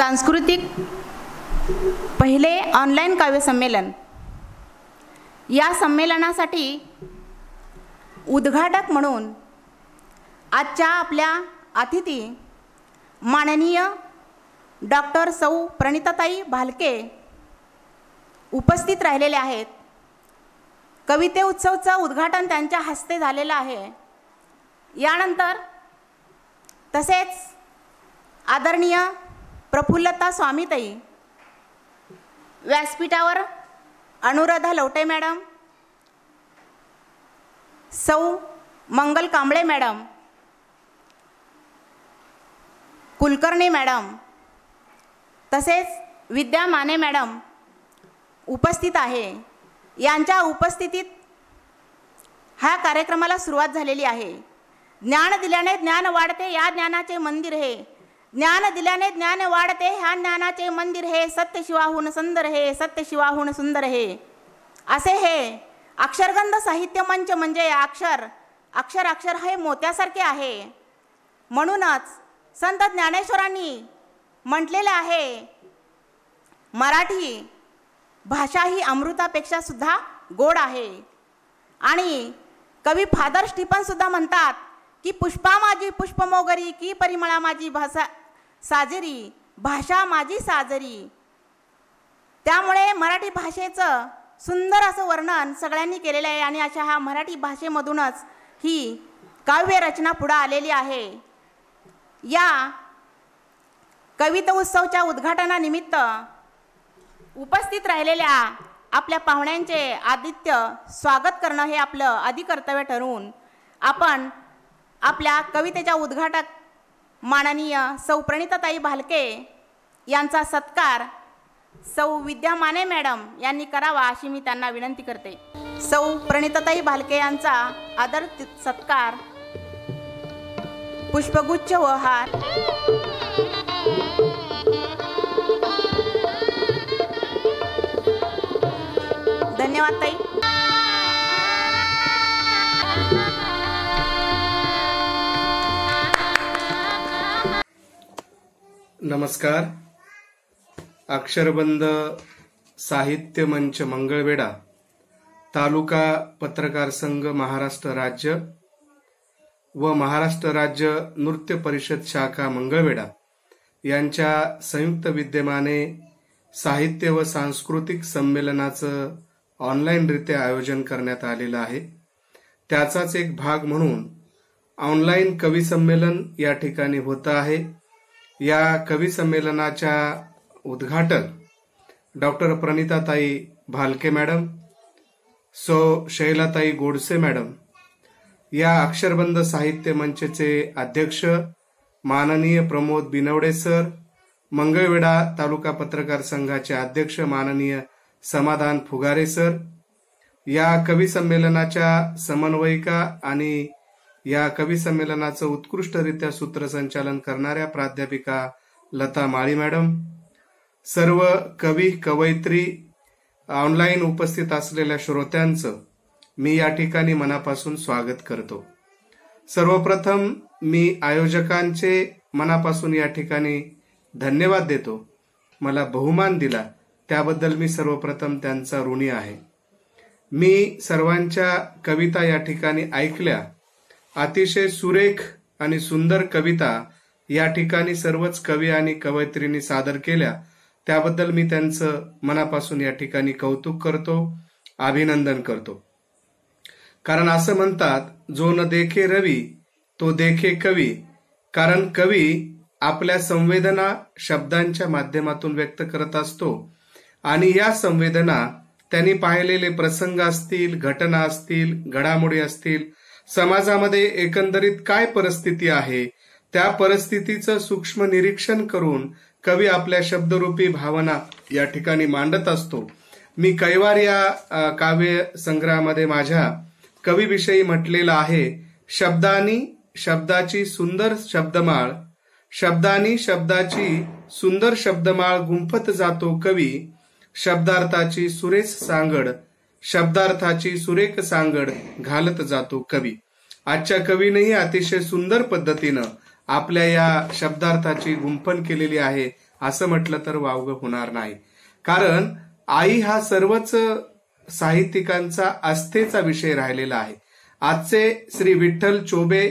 सांस्कृतिक पहिले ऑनलाईन काव्य संमेलन। या संमेलनासाठी उद्घाटक म्हणून आजच्या आपल्या अतिथी माननीय डॉक्टर सौ प्रणिताताई भालके उपस्थित राहिलेले आहेत। कविते उत्सवचं उद्घाटन त्यांच्या हस्ते झालेलं आहे। यानंतर तसेच आदरणीय प्रफुल्लता स्वामीताई, व्यासपीठावर अनुराधा लवटे मॅडम, सौ मंगल कांबळे मॅडम, कुलकर्णी मॅडम, तसेच विद्या माने मॅडम उपस्थित आहे। यांच्या उपस्थितीत हा कार्यक्रमाला सुरुवात झालेली आहे। ज्ञान दिल्याने ज्ञान वाढते, या ज्ञानाचे मंदिर हे। ज्ञान दिल्याने ज्ञान वाढते, ह्या ज्ञानाचे मंदिर हे। सत्य शिवाहून सुंदर हे, सत्य शिवाहून सुंदर हे। असे हे अक्षरगंध साहित्य मंच म्हणजे अक्षर अक्षर अक्षर हे मोत्यासारखे आहे। म्हणूनच संत ज्ञानेश्वरांनी म्हटलेले आहे, मराठी भाषा ही अमृतापेक्षा सुद्धा गोड आहे। आणि कवी फादर स्टीफन सुद्धा म्हणतात की पुष्पा माझी पुष्पमोगरी, की परिमळा माझी भाषा साजरी, भाषा माझी साजरी। त्यामुळे मराठी भाषेचं सुंदर असं वर्णन सगळ्यांनी केलेलं आहे आणि अशा हा मराठी भाषेमधूनच ही काव्य रचना पुढे आलेली आहे। या कविता उत्सवच्या उद्घाटनानिमित्त उपस्थित राहिलेल्या आपल्या पाहुण्यांचे आदित्य स्वागत करणं हे आपलं आदी कर्तव्य ठरवून आपण आपल्या कवितेच्या उद्घाटक माननीय सौ प्रणिताताई भालके यांचा सत्कार सौ विद्या माने मॅडम यांनी करावा अशी मी त्यांना विनंती करते। सौ प्रणिताताई भालके यांचा आदर सत्कार पुष्पगुच्छ व हार। धन्यवाद ताई। नमस्कार। अक्षरबंध साहित्य मंच मंगळवेढा, तालुका पत्रकार संघ महाराष्ट्र राज्य व महाराष्ट्र राज्य नृत्य परिषद शाखा मंगळवेढा यांच्या संयुक्त विद्यमाने साहित्य व सांस्कृतिक संमेलनाचं ऑनलाईनरित्या आयोजन करण्यात आलेलं आहे। त्याचाच एक भाग म्हणून ऑनलाईन कवी संमेलन या ठिकाणी होतं आहे। या कवी संमेलनाच्या उद्घाटक डॉक्टर प्रणिताताई भालके मॅडम, सौ शैलाताई गोडसे मॅडम, या अक्षरबंध साहित्य मंचचे अध्यक्ष माननीय प्रमोद बिनवडे सर, मंगळवेढा तालुका पत्रकार संघाचे अध्यक्ष माननीय समाधान फुगारे सर, या कवी संमेलनाच्या समन्वयिका आणि या कवी संमेलनाचं उत्कृष्टरित्या सूत्रसंचालन करणाऱ्या प्राध्यापिका लता माळी मॅडम, सर्व कवी कवयित्री, ऑनलाईन उपस्थित असलेल्या श्रोत्यांचं मी या ठिकाणी मनापासून स्वागत करतो। सर्वप्रथम मी आयोजकांचे मनापासून या ठिकाणी धन्यवाद देतो। मला बहुमान दिला त्याबद्दल मी सर्वप्रथम त्यांचा ऋणी आहे। मी सर्वांच्या कविता या ठिकाणी ऐकल्या। अतिशय सुरेख आणि सुंदर कविता या ठिकाणी सर्वच कवी आणि कवयित्रींनी सादर केल्या, त्याबद्दल मी त्यांचं मनापासून या ठिकाणी कौतुक करतो, अभिनंदन करतो। कारण असं म्हणतात, जो न देखे रवी तो देखे कवी। कारण कवी आपल्या संवेदना शब्दांच्या माध्यमातून व्यक्त करत असतो आणि या संवेदना त्यांनी पाहिलेले प्रसंग असतील, घटना असतील, घडामोडी असतील, समाजामध्ये एकंदरीत काय परिस्थिती आहे त्या परिस्थितीचं सूक्ष्म निरीक्षण करून कवी आपल्या शब्दरूपी भावना या ठिकाणी मांडत असतो। मी कैवार या काव्य संग्रहामध्ये माझ्या कवीविषयी म्हटलेलं आहे, शब्दानी शब्दाची सुंदर शब्दमाळ, शब्दानी शब्दाची सुंदर शब्दमाळ गुंफत जातो कवी, शब्दार्थाची सुरेख सांगड, शब्दार्थाची सुरेख सांगड घालत जातो कवी। आजच्या कवीनेही अतिशय सुंदर पद्धतीनं आपल्या या शब्दार्थाची गुंफण केलेली आहे असं म्हटलं तर वावगं होणार नाही. कारण आई हा सर्वच साहित्यिकांचा आस्थेचा विषय राहिलेला आहे. आजचे श्री विठ्ठल चोबे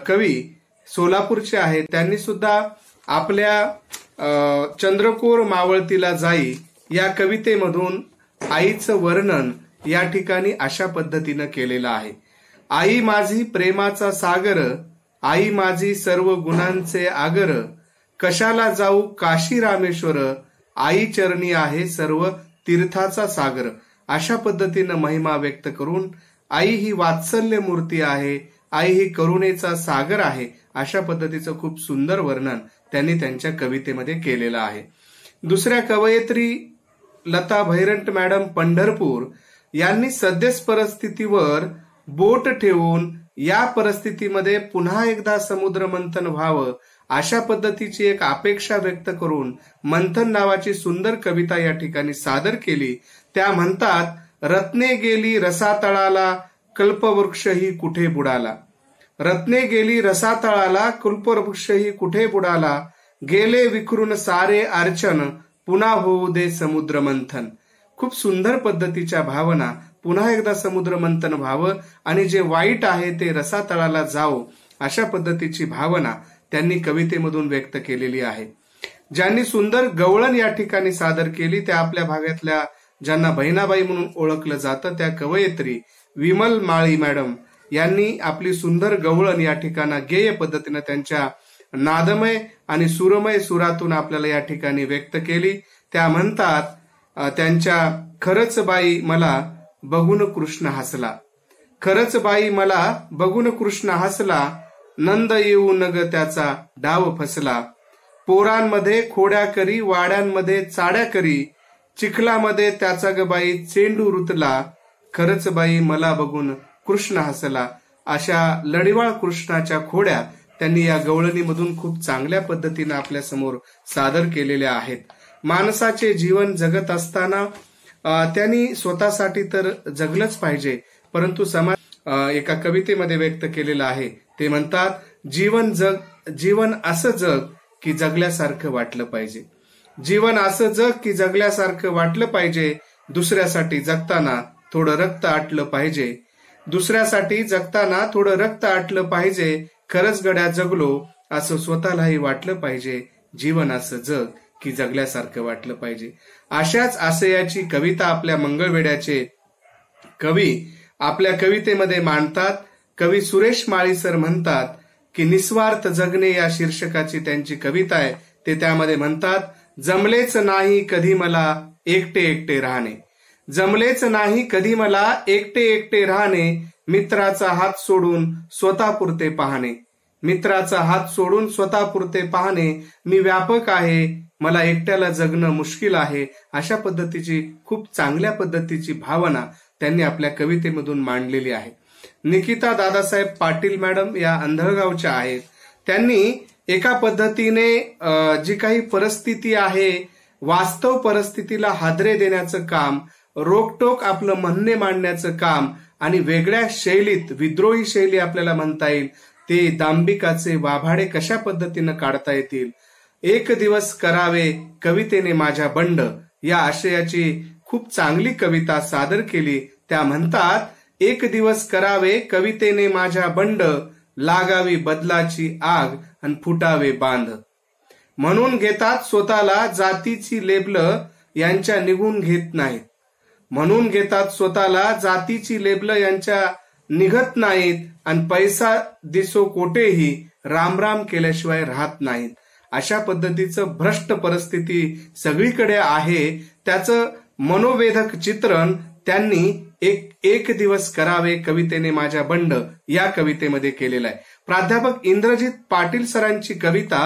कवी सोलापूरचे आहेत. त्यांनी सुद्धा आपल्या चंद्रकोर मावळतीला जाई या कवितेमधून आईचं वर्णन या ठिकाणी अशा पद्धतीनं केलेलं आहे. आई माझी प्रेमाचा सागर, आई माझी सर्व गुणांचे आगर, कशाला जाऊ काशी रामेश्वर, आई चरणी आहे सर्व तीर्थाचा सागर. अशा पद्धतीनं महिमा व्यक्त करून आई ही वात्सल्य मूर्ती आहे, आई ही करुणेचा सागर आहे, अशा पद्धतीचं खूप सुंदर वर्णन त्यांनी त्यांच्या कवितेमध्ये केलेलं आहे. दुसऱ्या कवयित्री लता भैरंट मॅडम पंढरपूर यांनी सद्यस परिस्थितीवर बोट ठेवून या परिस्थितीमध्ये पुन्हा एकदा समुद्र मंथन व्हावं अशा पद्धतीची एक अपेक्षा व्यक्त करून मंथन नावाची सुंदर कविता या ठिकाणी सादर केली. त्या म्हणतात, रत्ने गेली रसातळाला, कल्पवृक्षही कुठे बुडाला. रत्ने गेली रसातळाला, कल्पवृक्षही कुठे बुडाला, गेले विखरून सारे अर्चन, पुन्हा होऊ दे समुद्र मंथन. खूप सुंदर पद्धतीच्या भावना, पुन्हा एकदा समुद्र मंथन व्हावं आणि जे वाईट आहे ते रसातळाला जावो अशा पद्धतीची भावना त्यांनी कवितेमधून व्यक्त केलेली आहे. ज्यांनी सुंदर गवळण या ठिकाणी सादर केली त्या आपल्या भागातल्या ज्यांना बहिणाबाई म्हणून ओळखलं जातं त्या कवयित्री विमल माळी मॅडम यांनी आपली सुंदर गवळण या ठिकाणी गेय पद्धतीने त्यांच्या नादमय आणि सुरमय सुरातून आपल्याला या ठिकाणी व्यक्त केली. त्या म्हणतात, त्यांच्या खरंच बाई मला बघून कृष्ण हसला, खरंच बाई मला बघून कृष्ण हसला, नंद येऊ नग त्याचा डाव फसला, पोरांमध्ये खोड्या करी, वाड्यांमध्ये चाड्या करी, चिखलामध्ये त्याचा ग बाई चेंडू रुतला, खरंच बाई मला बघून कृष्ण हसला. अशा लढिवाळ कृष्णाच्या खोड्या त्यांनी या गवळणीमधून खूप चांगल्या पद्धतीने आपल्या समोर सादर केलेल्या आहेत. माणसाचे जीवन जगत असताना त्यांनी स्वतःसाठी तर जगलंच पाहिजे, परंतु समाज एका कवितेमध्ये व्यक्त केलेलं आहे. ते म्हणतात, जीवन असं जग की जगल्यासारखं वाटलं पाहिजे, जीवन असं जग की जगल्यासारखं वाटलं पाहिजे, दुसऱ्यासाठी जगताना थोडं रक्त आटलं पाहिजे, दुसऱ्यासाठी जगताना थोडं रक्त आटलं पाहिजे, खरंच गड्या जगलो असं स्वतःलाही वाटलं पाहिजे, जीवन असं जग की जगल्यासारखं वाटलं पाहिजे. अशाच आशयाची कविता आपल्या मंगळवेढ्याचे कवी आपल्या कवितेमध्ये मांडतात. कवी सुरेश माळी सर म्हणतात की निस्वार्थ जगणे या शीर्षकाची त्यांची कविता आहे. ते त्यामध्ये म्हणतात, जमलेच नाही कधी मला एकटे एकटे राहणे, जमलेच नाही कधी मला एकटे एकटे राहणे, मित्राचा हात सोडून स्वतःपुरते पाहणे, मित्राचा हात सोडून स्वतःपुरते पाहणे, मी व्यापक आहे, मला एकट्याला जगणं मुश्किल आहे. अशा पद्धतीची खूप चांगल्या पद्धतीची भावना त्यांनी आपल्या कवितेमधून मांडलेली आहे. निकिता दादासाहेब पाटील मॅडम या अंधळगावच्या आहेत. त्यांनी एका पद्धतीने जी काही परिस्थिती आहे, वास्तव परिस्थितीला हादरे देण्याचं काम, रोकटोक आपलं म्हणणे मांडण्याचं काम आणि वेगळ्या शैलीत, विद्रोही शैली आपल्याला म्हणता येईल, ते दांभिकाचे वाभाडे कशा पद्धतीनं काढता येतील. एक दिवस करावे कवितेने माझ्या बंड या आशयाची खूप चांगली कविता सादर केली. त्या म्हणतात, एक दिवस करावे कवितेने माझ्या बंड, लागावी बदलाची आग आणि फुटावे बांध. म्हणून घेतात स्वतःला जातीची लेबलं यांच्या निघून घेत नाहीत, म्हणून घेतात स्वतःला जातीची लेबलं यांच्या निघत नाहीत आणि पैसा दिसो कोठेही रामराम केल्याशिवाय राहत नाहीत. अशा पद्धतीचं भ्रष्ट परिस्थिती सगळीकडे आहे. त्याचं मनोवेधक चित्रण त्यांनी एक दिवस करावे कवितेने माझ्या बंड या कवितेमध्ये केलेलं आहे. प्राध्यापक इंद्रजित पाटील सरांची कविता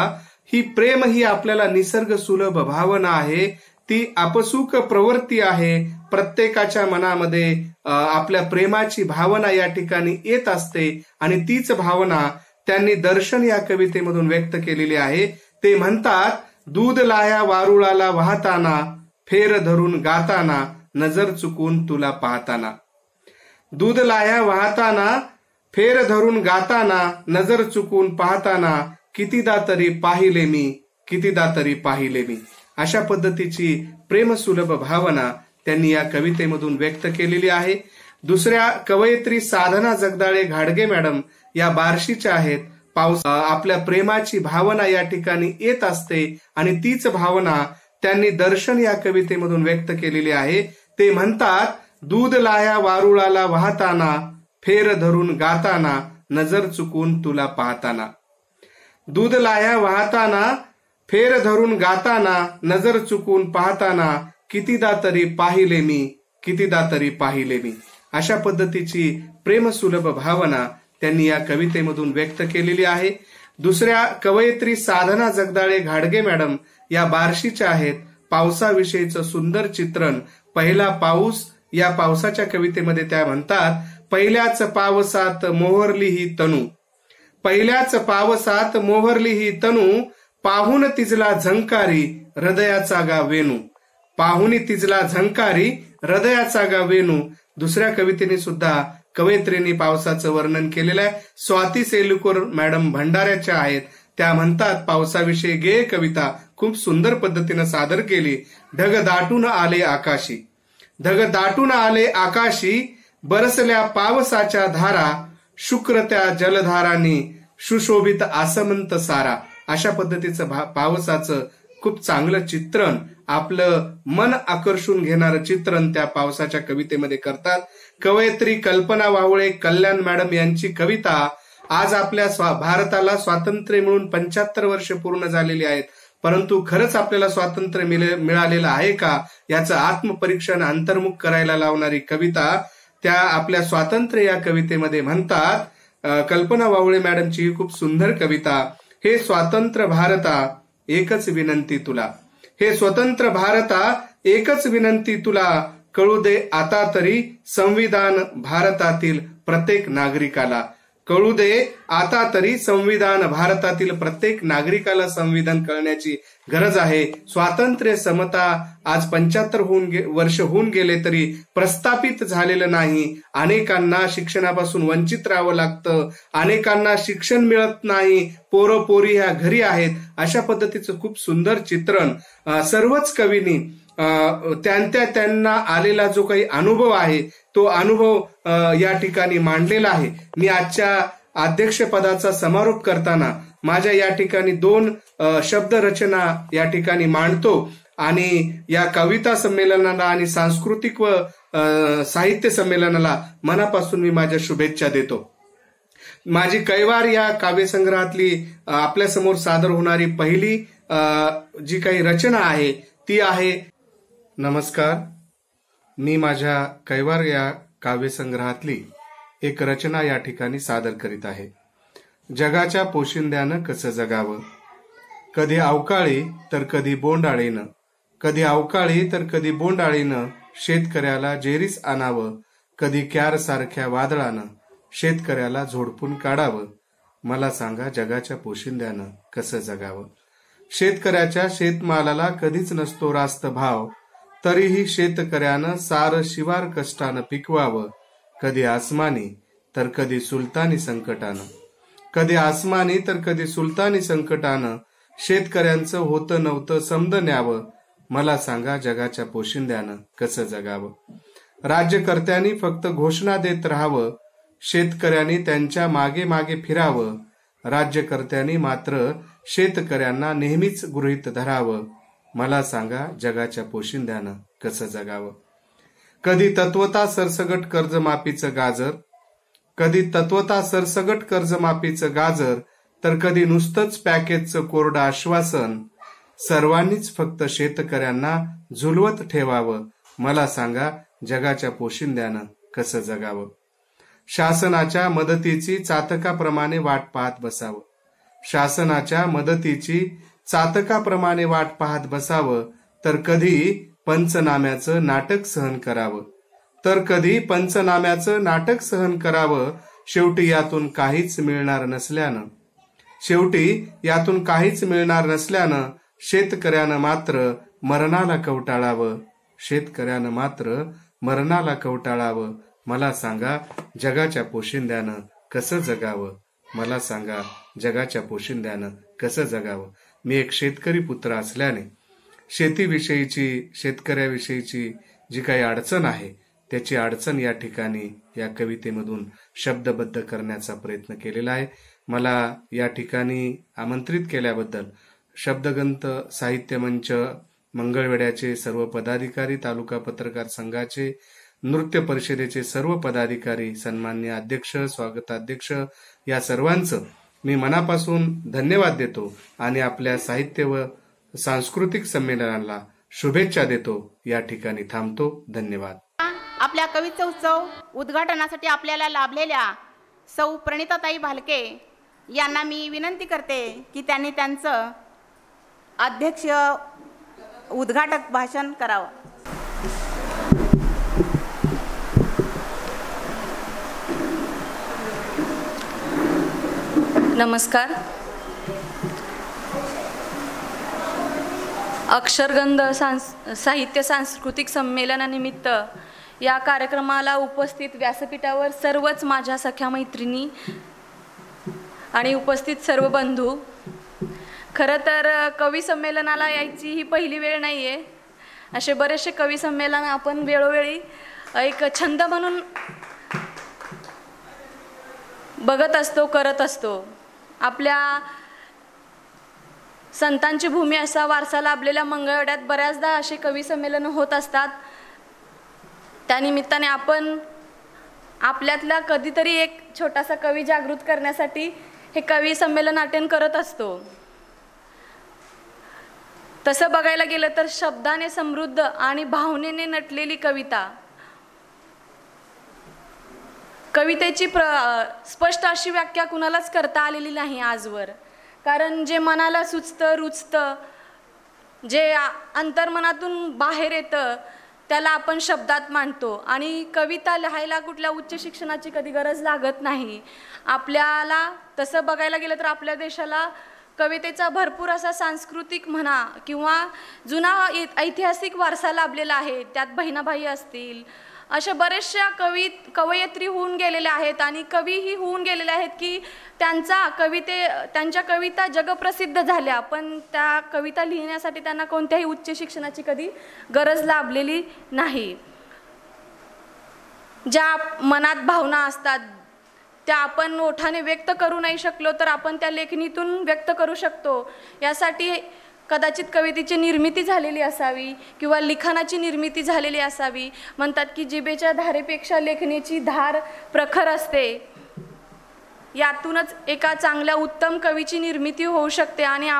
ही प्रेम ही आपल्याला निसर्ग सुलभ भावना आहे, ती आपसुक प्रवृत्ती आहे. प्रत्येकाच्या मनामध्ये आपल्या प्रेमाची भावना या ठिकाणी येत असते आणि तीच भावना त्यांनी दर्शन या कवितेमधून व्यक्त केलेली आहे. ते म्हणतात, दूध लाह्या वारुळाला वाहताना, फेर धरून गाताना, नजर चुकून तुला पाहताना. दूध लाह्या वाहताना, फेर धरून गाताना, नजर चुकून पाहताना, कितीदा तरी पाहिले मी, कितीदा तरी पाहिले मी. अशा पद्धतीची प्रेमसुलभ भावना त्यांनी या कवितेमधून व्यक्त केलेली आहे. दुसऱ्या कवयित्री साधना जगदाळे घाडगे मॅडम या बार्शीच्या आहेत. आपल्या प्रेमाची भावना या ठिकाणी येत असते आणि तीच भावना त्यांनी दर्शन या कवितेमधून व्यक्त केलेली आहे. ते म्हणतात, दूध लाया वारुळाला वाहताना, फेर धरून गाताना, नजर चुकून तुला पाहताना. दूध लाया वाहताना, फेर धरून गाताना, नजर चुकून पाहताना, कितीदा तरी पाहिले मी, कितीदा तरी पाहिले मी. अशा पद्धतीची प्रेमसुलभ भावना त्यांनी या कवितेमधून व्यक्त केलेली आहे. दुसऱ्या कवयित्री साधना जगदाळे घाडगे मॅडम या बार्शीच्या आहेत. पावसाविषयीचं सुंदर चित्रण, पहिला पाऊस या पावसाच्या कवितेमध्ये त्या म्हणतात, पहिल्याच पावसात मोहरली ही तनू, पहिल्याच पावसात मोहरली ही तनू, पाहून तिजला झंकारी हृदयाचा गा वेणू, पाहुनी तिजला झंकारी हृदयाचा गा वेणू. दुसऱ्या कवितेने सुद्धा कवयित्रींनी पावसाचं वर्णन केलेलं आहे. स्वाती सेलुकर मॅडम भंडाऱ्याच्या आहेत. त्या म्हणतात, पावसाविषयी गेय कविता खूप सुंदर पद्धतीने सादर केली. ढग दाटून आले आकाशी, ढग दाटून आले आकाशी, बरसल्या पावसाच्या धारा, शुक्र त्या जलधारांनी सुशोभित आसमंत सारा. अशा पद्धतीचं पावसाचं खूप चांगलं चित्रण, आपलं मन आकर्षून घेणारं चित्रण त्या पावसाच्या कवितेमध्ये करतात. कवयित्री कल्पना वावळे कल्याण मॅडम यांची कविता, आज आपल्या भारताला स्वातंत्र्य मिळून 75 वर्ष पूर्ण झालेली आहेत, परंतु खरंच आपल्याला स्वातंत्र्य मिळालेलं आहे का याचं आत्मपरीक्षण अंतर्मुख करायला लावणारी कविता त्या आपल्या स्वातंत्र्य या कवितेमध्ये म्हणतात. कल्पना वावळे मॅडमची ही खूप सुंदर कविता. हे स्वातंत्र्य भारता एकच विनंती तुला, हे स्वतंत्र भारता एकच विनंती तुला, कळू दे आता तरी संविधान भारतातील प्रत्येक नागरिकाला, कळू दे आता तरी संविधान भारतातील प्रत्येक नागरिकाला संविधान कळण्याची गरज आहे. स्वातंत्र्य समता आज 75 वर्ष होऊन गेले तरी प्रस्थापित झालेलं नाही. अनेकांना शिक्षणापासून वंचित राहावं लागतं, अनेकांना शिक्षण मिळत नाही, पोरं पोरी ह्या घरी आहेत. अशा पद्धतीचं खूप सुंदर चित्रण सर्वच कवींनी त्यांना आलेला जो काही अनुभव आहे तो अनुभव या ठिकाणी मांडलेला आहे. मी आजच्या अध्यक्षपदाचा समारोप करताना माझ्या या ठिकाणी 2 शब्द रचना या ठिकाणी मांडतो आणि या कविता संमेलनाला आणि सांस्कृतिक व साहित्य संमेलनाला मनापासून मी माझ्या शुभेच्छा देतो. माझी कैवार या काव्यसंग्रहातली आपल्यासमोर सादर होणारी पहिली जी काही रचना आहे ती आहे. नमस्कार, मी माझ्या कैवार या काव्यसंग्रहातली एक रचना या ठिकाणी सादर करीत आहे. जगाच्या पोशिंद्यानं कसं जगावं, कधी अवकाळी तर कधी बोंडाळीनं, कधी अवकाळी तर कधी बोंडाळीनं, शेतकऱ्याला जेरीस आणावं, कधी क्यार सारख्या वादळानं शेतकऱ्याला झोडपून काढावं. मला सांगा जगाच्या पोशिंद्यानं कसं जगावं. शेतकऱ्याच्या शेतमालाला कधीच नसतो रास्त भाव, तरीही शेतकऱ्यानं सार शिवार कष्टानं पिकवावं. कधी आसमानी तर कधी सुलतानी संकटानं, कधी आसमानी तर कधी सुलतानी संकटानं शेतकऱ्यांचं होतं नव्हतं समद न्यावं. मला सांगा जगाच्या पोशिंद्यानं कसं जगावं. राज्यकर्त्यांनी फक्त घोषणा देत राहावं, शेतकऱ्यांनी त्यांच्या मागे मागे फिरावं. राज्यकर्त्यांनी मात्र शेतकऱ्यांना नेहमीच गृहीत धरावं. मला सांगा जगाच्या पोशिंद्यानं कसं जगावं. कधी तत्वता सरसगट कर्जमाफीचं गाजर, कधी तत्वता सरसगट कर्जमाफीचं गाजर, तर कधी नुसतंच पॅकेजचं कोरडं आश्वासन. सर्वांनीच फक्त शेतकऱ्यांना झुलवत ठेवावं. मला सांगा जगाच्या पोशिंद्यानं कसं जगावं. शासनाच्या मदतीची चातकाप्रमाणे वाट पाहत बसावं, शासनाच्या मदतीची चातकाप्रमाणे वाट पाहत बसावं. तर कधी पंचनाम्याचं नाटक सहन करावं, तर कधी पंचनाम्याचं नाटक सहन करावं. शेवटी यातून काहीच मिळणार नसल्यानं, शेवटी यातून काहीच मिळणार नसल्यानं शेतकऱ्यानं मात्र मरणाला कवटाळावं, शेतकऱ्यानं मात्र मरणाला कवटाळावं. मला सांगा जगाच्या पोशिंद्यानं कसं जगावं. मला सांगा जगाच्या पोशिंद्यानं कसं जगावं. मी एक शेतकरी पुत्र असल्याने शेतीविषयीची, शेतकऱ्याविषयीची जी काही अडचण आहे त्याची अडचण या ठिकाणी या कवितेमधून शब्दबद्ध करण्याचा प्रयत्न केलेला आहे. मला या ठिकाणी आमंत्रित केल्याबद्दल शब्दगंत साहित्य मंच मंगळवेढ्याचे सर्व पदाधिकारी, तालुका पत्रकार संघाचे, नृत्य परिषदेचे सर्व पदाधिकारी, सन्माननीय अध्यक्ष, स्वागताध्यक्ष या सर्वांचं मी मनापासून धन्यवाद देतो आणि आपल्या साहित्य व सांस्कृतिक संमेलनाला शुभेच्छा देतो. या ठिकाणी थांबतो. धन्यवाद. आपल्या कविता उत्सव उद्घाटनासाठी आपल्याला लाभलेल्या सौ प्रणिताताई भालके यांना मी विनंती करते की त्यांनी त्यांचं अध्यक्ष उद्घाटक भाषण करावं. नमस्कार. अक्षरगंध साहित्य सांस्कृतिक संमेलनानिमित्त या कार्यक्रमाला उपस्थित व्यासपीठावर सर्वच माझ्या सख्या मैत्रिणी आणि उपस्थित सर्व बंधू, खरं तर कवी संमेलनाला यायची ही पहिली वेळ नाही आहे. असे बरेचसे कवी संमेलन आपण वेळोवेळी एक छंद म्हणून बघत असतो, करत असतो. आपल्या संतांची भूमी असा वारसा लाभलेल्या मंगळवेढ्यात बऱ्याचदा असे कवी संमेलन होत असतात. त्यानिमित्ताने आपण आपल्यातला कधीतरी एक छोटासा कवी जागृत करण्यासाठी हे कवी संमेलन अटेंड करत असतो. तसं बघायला गेलं तर शब्दाने समृद्ध आणि भावनेने नटलेली कविता, कवितेची स्पष्ट अशी व्याख्या कुणालाच करता आलेली नाही आजवर. कारण जे मनाला सुचतं, रुचतं, जे अंतर्मनातून बाहेर येतं त्याला आपण शब्दात मांडतो. आणि कविता लिहायला कुठल्या उच्च शिक्षणाची कधी गरज लागत नाही. आपल्याला तसं बघायला गेलं तर आपल्या देशाला कवितेचा भरपूर असा सांस्कृतिक म्हणा किंवा जुना ऐतिहासिक वारसा लाभलेला आहे. त्यात बहिणाबाई असतील, अशा बऱ्याचशा कवयित्री होऊन गेलेल्या आहेत आणि कवीही होऊन गेलेले आहेत की त्यांच्या कविता जगप्रसिद्ध झाल्या. पण त्या कविता लिहिण्यासाठी त्यांना कोणत्याही उच्च शिक्षणाची कधी गरज लाभलेली नाही. ज्या मनात भावना असतात त्या आपण ओठाने व्यक्त करू नाही शकलो तर आपण त्या लेखणीतून व्यक्त करू शकतो. यासाठी कदाचित कवितेची निर्मिती झालेली असावी किंवा लिखाणाची निर्मिती झालेली असावी. म्हणतात की जिभेच्या धारेपेक्षा लेखणीची धार प्रखर असते. यातूनच एका चांगल्या उत्तम कवीची निर्मिती होऊ शकते. आणि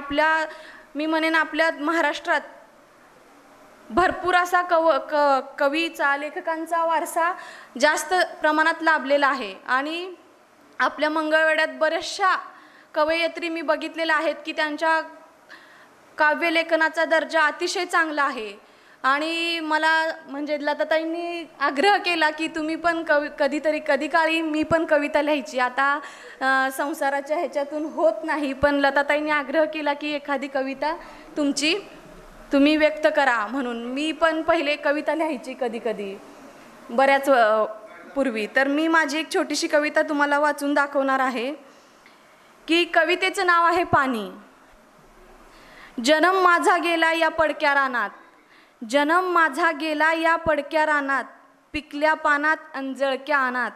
मी म्हणेन आपल्या महाराष्ट्रात भरपूर असा कवीचा, लेखकांचा वारसा जास्त प्रमाणात लाभलेला आहे. आणि आपल्या मंगळवेढ्यात बऱ्याचशा कवयित्री मी बघितलेल्या आहेत की त्यांच्या काव्यलेखनाचा दर्जा अतिशय चांगला आहे. आणि मला म्हणजे लताताईंनी आग्रह केला की तुम्ही पण कधी काळी मी पण कविता लिहायची. आता संसाराच्या ह्याच्यातून होत नाही, पण लताताईंनी आग्रह केला की एखादी कविता तुम्ही व्यक्त करा म्हणून. मी पण पहिले कविता लिहायची कधी बऱ्याच पूर्वी. तर मी माझी एक छोटीशी कविता तुम्हाला वाचून दाखवणार आहे की कवितेचं नाव आहे पाणी. जन्म माझा गेला या पडक्या रानात, जन्म माझा गेला या पडक्या रानात, पिकल्या पानात अंजळक्या अनात,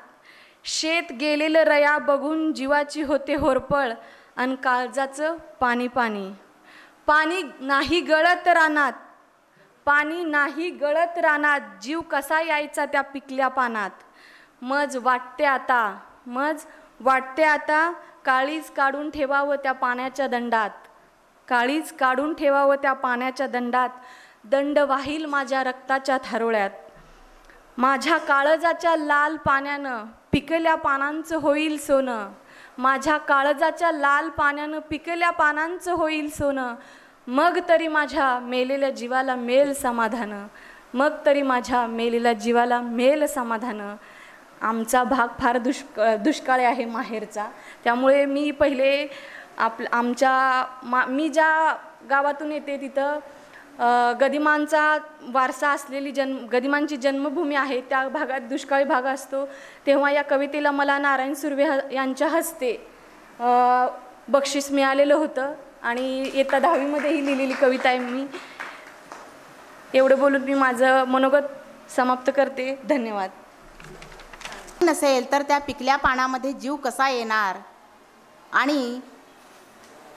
शेत गेलेलं रया बघून जीवाची होते होरपळ, अन काळजाचं पाणी पाणी. पाणी नाही गळत रानात, पाणी नाही गळत रानात, जीव कसा यायचा त्या पिकल्या पानात. मज वाटते आता काळीज काढून ठेवावं त्या पाण्याच्या दंडात, काळीज काढून ठेवावं त्या पाण्याच्या दंडात, दंड वाहील माझ्या रक्ताच्या थारोळ्यात. माझ्या काळजाच्या लाल पाण्यानं पिकल्या पानांचं होईल सोनं, माझ्या काळजाच्या लाल पाण्यानं पिकल्या पानांचं होईल सोनं. मग तरी माझ्या मेलेल्या जीवाला मेल समाधान, मग तरी माझ्या मेलेल्या जीवाला मेल समाधान. आमचा भाग फार दुष्काळी आहे माहेरचा, त्यामुळे मी पहिले मी ज्या गावातून येते तिथं गदिमांचा वारसा असलेली गदिमांची जन्मभूमी आहे. त्या भागात दुष्काळी भाग असतो. तेव्हा या कवितेला मला नारायण सुर्वे यांच्या हस्ते बक्षीस मिळालेलं होतं आणि इयत्ता 10वीमध्येही लिहिलेली कविता आहे मी. एवढं बोलून मी माझं मनोगत समाप्त करते. धन्यवाद. नसेल तर त्या पिकल्या पानामध्ये जीव कसा येणार, आणि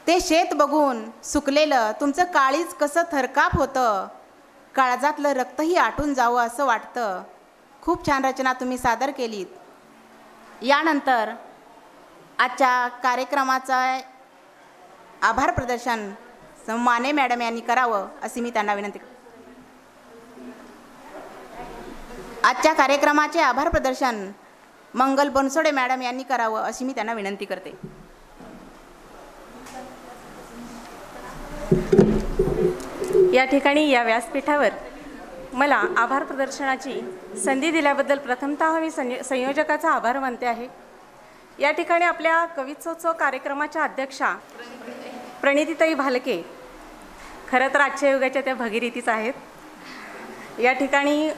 ते शेत बघून सुकलेलं तुमचं काळीज कसं थरकाप होतं, काळजातलं रक्तही आटून जावं असं वाटतं. खूप छान रचना तुम्ही सादर केलीत. यानंतर आजच्या कार्यक्रमाचा आभार प्रदर्शन माने मॅडम यांनी करावं अशी मी त्यांना विनंती करते. आजच्या कार्यक्रमाचे आभार प्रदर्शन मंगल बनसोडे मॅडम यांनी करावं अशी मी त्यांना विनंती करते. या ठिकाणी या व्यासपीठावर मला आभार प्रदर्शनाची संधी दिल्याबद्दल प्रथमतः मी संयोजकाचा आभार मानते आहे. या ठिकाणी आपल्या कवित्सोत्सव कार्यक्रमाच्या अध्यक्षा प्रणितीताई भालके खरं तर आजच्या युगाच्या त्या भगीरथीच आहेत. या ठिकाणी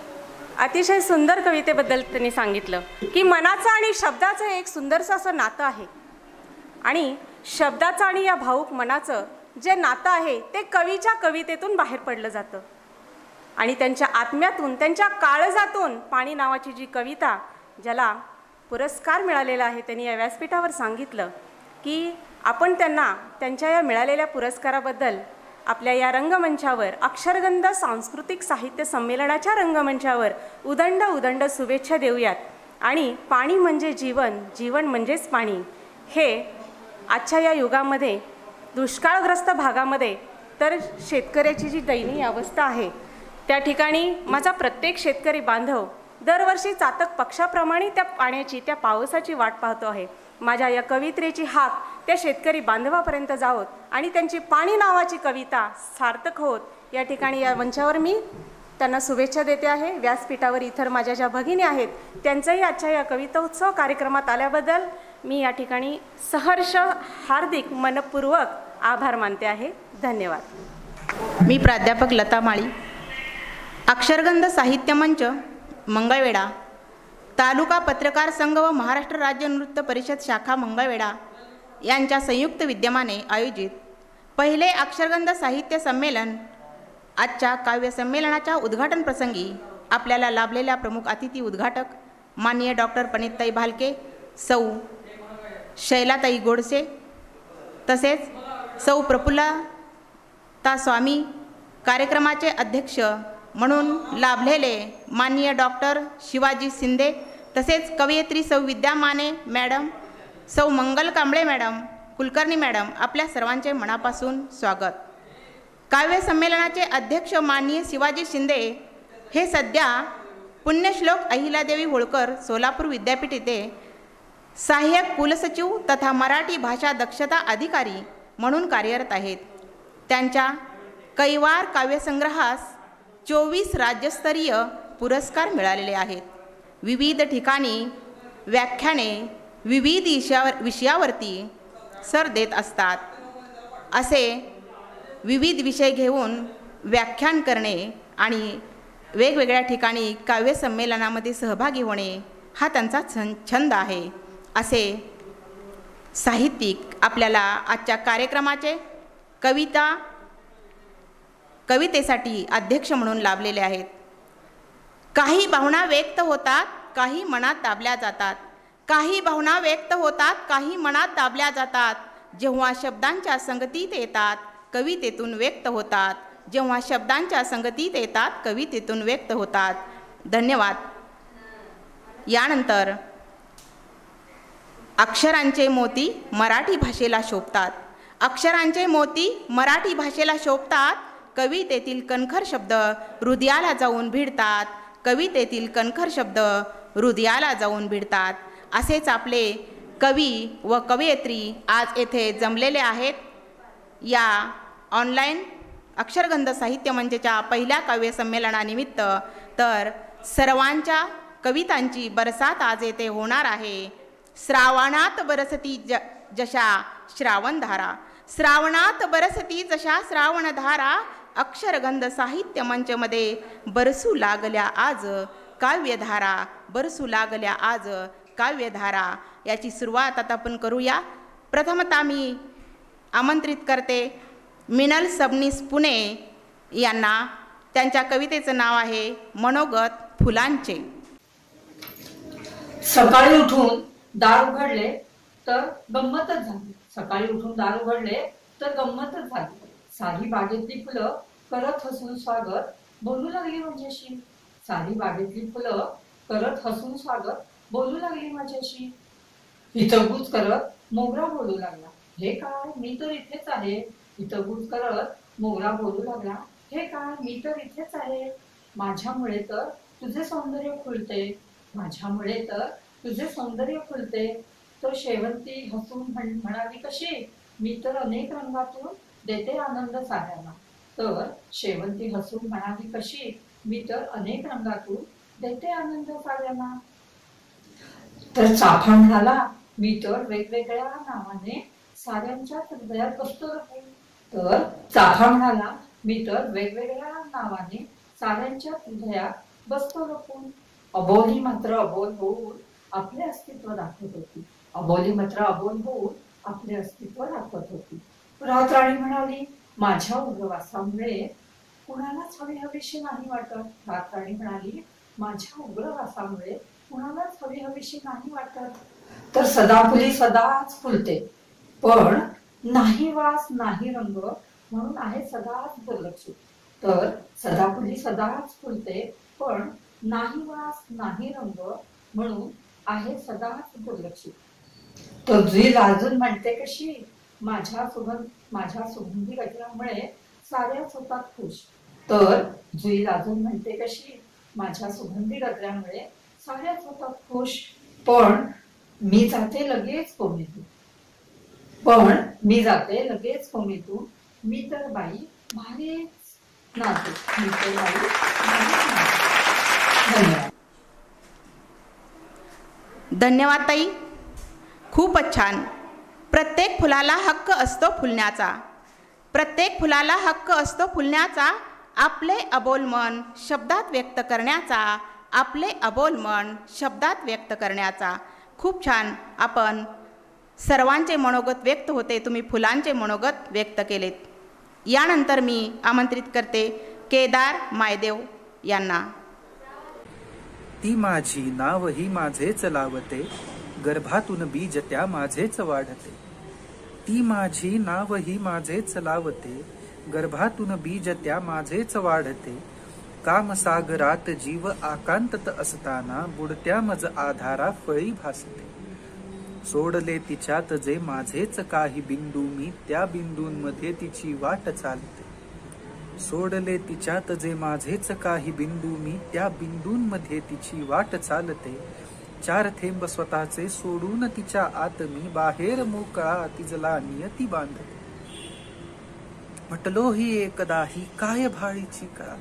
अतिशय सुंदर कवितेबद्दल त्यांनी सांगितलं की मनाचं आणि शब्दाचं एक सुंदरसं असं नातं आहे, आणि शब्दाचं आणि या भावूक मनाचं जे नातं आहे ते कवीच्या कवितेतून बाहेर पडलं जातं, आणि त्यांच्या आत्म्यातून, त्यांच्या काळजातून पाणी नावाची जी कविता ज्याला पुरस्कार मिळालेला आहे, त्यांनी या व्यासपीठावर सांगितलं की आपण त्यांना त्यांच्या या मिळालेल्या पुरस्काराबद्दल आपल्या या रंगमंचावर, अक्षरगंध सांस्कृतिक साहित्य संमेलनाच्या रंगमंचावर उदंड उदंड शुभेच्छा देऊयात. आणि पाणी म्हणजे जीवन, जीवन म्हणजेच पाणी, हे आजच्या या युगामध्ये दुष्काळग्रस्त भागामध्ये तर शेतकऱ्याची जी दयनीय अवस्था आहे, त्या ठिकाणी माझा प्रत्येक शेतकरी बांधव दरवर्षी चातक पक्षाप्रमाणे त्या पाण्याची, त्या पावसाची वाट पाहतो आहे. माझ्या या कवितेची हाक त्या शेतकरी बांधवापर्यंत जावोत आणि त्यांची पाणी नावाची कविता सार्थक होत, या ठिकाणी या मंचावर मी त्यांना शुभेच्छा देते आहे. व्यासपीठावर इतर माझ्या ज्या भगिनी आहेत त्यांचंही आजच्या या कविता उत्सव कार्यक्रमात आल्याबद्दल मी या ठिकाणी सहर्ष हार्दिक मनपूर्वक आभार मानते आहे. धन्यवाद. मी प्राध्यापक लता माळी, अक्षरगंध साहित्य मंच मंगळवेढा, तालुका पत्रकार संघ व महाराष्ट्र राज्य नृत्य परिषद शाखा मंगळवेढा यांच्या संयुक्त विद्यमाने आयोजित पहिले अक्षरगंध साहित्य संमेलन. आजच्या काव्य संमेलनाच्या उद्घाटन प्रसंगी आपल्याला लाभलेल्या प्रमुख अतिथी उद्घाटक माननीय डॉक्टर प्रणितीताई भालके, सौ शैलाताई गोडसे, तसेच सौ प्रफुल्लता स्वामी, कार्यक्रमाचे अध्यक्ष म्हणून लाभलेले माननीय डॉक्टर शिवाजी शिंदे, तसेच कवयित्री सौ विद्या माने मॅडम, सौ मंगल कांबळे मॅडम, कुलकर्णी मॅडम, आपल्या सर्वांचे मनापासून स्वागत. काव्य संमेलनाचे अध्यक्ष माननीय शिवाजी शिंदे हे सध्या पुण्यश्लोक अहिल्यादेवी होळकर सोलापूर विद्यापीठ येथे सहाय्यक कुलसचिव तथा मराठी भाषा दक्षता अधिकारी म्हणून कार्यरत आहेत. त्यांच्या कैवार काव्यसंग्रहास 24 राज्यस्तरीय पुरस्कार मिळालेले आहेत. विविध ठिकाणी व्याख्याने विविध विषयावरती सर देत असतात. असे विविध विषय घेऊन व्याख्यान करणे आणि वेगवेगळ्या ठिकाणी काव्य संमेलनामध्ये सहभागी होणे हा त्यांचा छंद आहे. असे साहित्यिक आपल्याला आजच्या कार्यक्रमाचे कवितेसाठी अध्यक्ष म्हणून लाभलेले आहेत. काही भावना व्यक्त होतात, काही मनात दाबल्या जातात. काही भावना व्यक्त होतात, काही मनात दाबल्या जातात. जेव्हा शब्दांच्या संगतीत येतात, कवितेतून व्यक्त होतात. जेव्हा शब्दांच्या संगतीत येतात, कवितेतून व्यक्त होतात. धन्यवाद. यानंतर अक्षरांचे मोती मराठी भाषेला शोभतात. अक्षरांचे मोती मराठी भाषेला शोभतात. कवितेतील कणखर शब्द हृदयाला जाऊन भिडतात. कवितेतील कणखर शब्द हृदयाला जाऊन भिडतात. असेच आपले कवी व कवयित्री आज येथे जमलेले आहेत. या ऑनलाईन अक्षरगंध साहित्य मंचच्या पहिल्या काव्य संमेलनानिमित्त तर सर्वांच्या कवितांची बरसात आज येथे होणार आहे. श्रावणात बरसती जशा श्रावणधारा, श्रावणात बरसती जशा श्रावणधारा, अक्षरगंध साहित्य मंचमध्ये बरसू लागल्या आज काव्यधारा, बरसू लागल्या आज काव्यधारा. याची सुरुवात आता आपण करूया. प्रथमतः मी आमंत्रित करते मिनल सबनीस पुणे यांना. त्यांच्या कवितेचं नाव आहे मनोगत फुलांचे. सकाळी उठून दार उघडले तर गंमतच झाली. सकाळी उठून दार उघडले तर गंमतच झाली. सारी बागेतली फुलं करत हसून स्वागत बोलू लागली माझ्याशी. सारी बागेतली फुलं करत हसून स्वागत बोलू लागली माझ्याशी. हितगुज करत मोगरा बोलू लागला, हे काय मी तर इथेच आहे. हितगुज करत मोगरा बोलू लागला, हे काय मी तर इथेच आहे. माझ्यामुळे तर तुझे सौंदर्य खुलते, माझ्यामुळे तर तुझे सौंदर्य खुलते. तर शेवंती हसून म्हणाली कशी, मी तर अनेक रंगातून देते आनंद साऱ्यांना. तर शेवंती हसून म्हणाली कशी, मी तर अनेक रंगातून देते आनंद साऱ्यांना. तर चाफा म्हणाला, मी तर वेगवेगळ्या नावाने साऱ्यांच्या हृदयात बसतो राहील. तर चाफा म्हणाला, मी तर वेगवेगळ्या नावाने साऱ्यांच्या हृदयात बसतो लपून. अबोली मात्र अबोल होऊन आपले अस्तित्व दाखवत होती. अबोली मात्र अबोल होऊन आपले अस्तित्व दाखवत होती. रातराणी म्हणाली, माझ्या उग्रवासामुळे कुणालाच हवीशी नाही वाटत. रातराणी म्हणाली, माझ्या उग्रवासामुळे कुणालाच हवीशी नाही वाटत. तर सदाफुली सदाच फुलते, पण नाही वास नाही रंग म्हणून आहे सदाच दुर्लक्षित. तर सदाफुली सदाच फुलते, पण नाही वास नाही रंग म्हणून आहे सदाच दुर्लक्षित. तर जुई लाजून म्हणते कशी, माझ्या सुगंधी गजरामुळे साऱ्याच होतात खुश. तर जुई लाजून म्हणते कशी, माझ्या सुगंधी गजरामुळे साऱ्याच होतात खुश. पण मी जाते लगेच कोमेतून, पण मी जाते लगेच कोमेतून. मी तर बाई भारीच नाचते, मी तर बाई भारीच नाचते. धन्यवाद. धन्यवाद ताई, खूपच छान. प्रत्येक फुलाला हक्क असतो फुलण्याचा, प्रत्येक फुलाला हक्क असतो फुलण्याचा. आपले अबोल मन शब्दात व्यक्त करण्याचा, आपले अबोल मन शब्दात व्यक्त करण्याचा. खूप छान. आपण सर्वांचे मनोगत व्यक्त होते, तुम्ही फुलांचे मनोगत व्यक्त केलेत. यानंतर मी आमंत्रित करते केदार मायदेव यांना. ती माझी नाव ही माझेच लावते, गर्भातून बीज त्या माझेच वाढते. ती माझी नाव ही माझेच लावते, गर्भातून बीज त्या माझेच वाढते. कामसागरात जीव आकांतत असताना बुडत्या मज आधारा फळी भासते. सोडले तिच्यात जे माझेच काही बिंदू, मी त्या बिंदूंमध्ये तिची वाट चालते. सोडले तिच्यात जे माझेच काही बिंदू, मी त्या बिंदूंमध्ये तिची वाट चालते. चार थेंब स्वतःचे सोडून तिच्या आत मी, बाहेर मोकळा तिजला नियती बांधते. म्हटलो ही एकदा ही काय भाळीची कळा,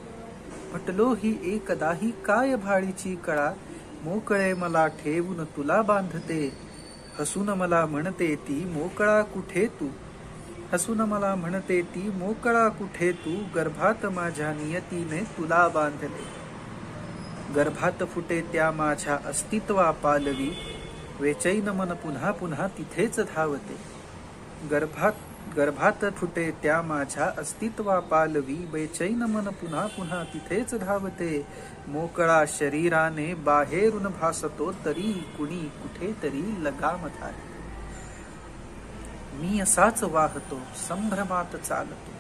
म्हटलो ही एकदा ही काय भाळीची कळा. मोकळे मला ठेवून तुला बांधते, हसून मला म्हणते ती मोकळा कुठे तू. हसून मला म्हणते ती मोकळा कुठे तू. गर्भात माझ्या नियतीने तुला बांधले. गर्भात फुटे त्या माझ्या अस्तित्वा पालवी, वेचैन मन पुन्हा पुन्हा तिथेच धावते. गर्भात फुटे त्या माझ्या अस्तित्वा पालवी, बेचैन मन पुन्हा पुन्हा तिथेच धावते. मोकळा शरीराने बाहेरून भासतो, तरी कुणी कुठेतरी लगाम धारते. मी असाच वाहतो संभ्रमात चालतो,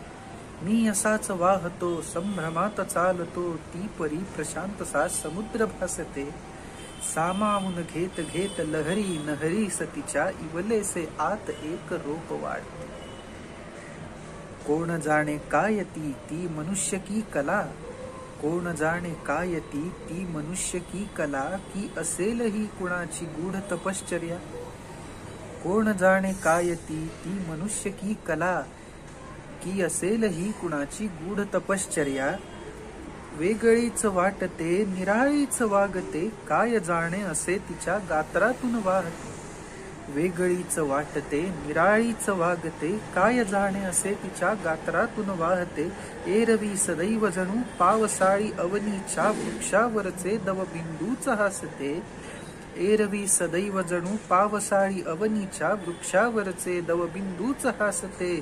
मी असाच वाहतो संभ्रमात चालतो. ती परी प्रशांत सा समुद्र भासते, सामावून घेत घेत लहरी नहरी सतीच्या. इवलेसे आत एक रोप वाढते. कोण जाणे काय ती ती मनुष्य की कला, कोण जाणे काय ती ती मनुष्य की कला. की असेल ही कुणाची गूढ तपश्चर्या, कोण जाणे काय ती ती मनुष्य की कला. की असेल ही कुणाची गूढ तपश्चर्या. वेगळीच वाटते निराळीच वागते, काय जाणे असे तिच्या गात्रातून वाहते. वेगळीच वाटते निराळीच वागते, काय जाणे असे तिच्या गात्रातून वाहते. एरवी सदैव जणू पावसाळी अवनीच्या वृक्षावरचे दवबिंदूच हसते. एरवी सदैव जणू पावसाळी अवनीच्या वृक्षावरचे दवबिंदूच हासते.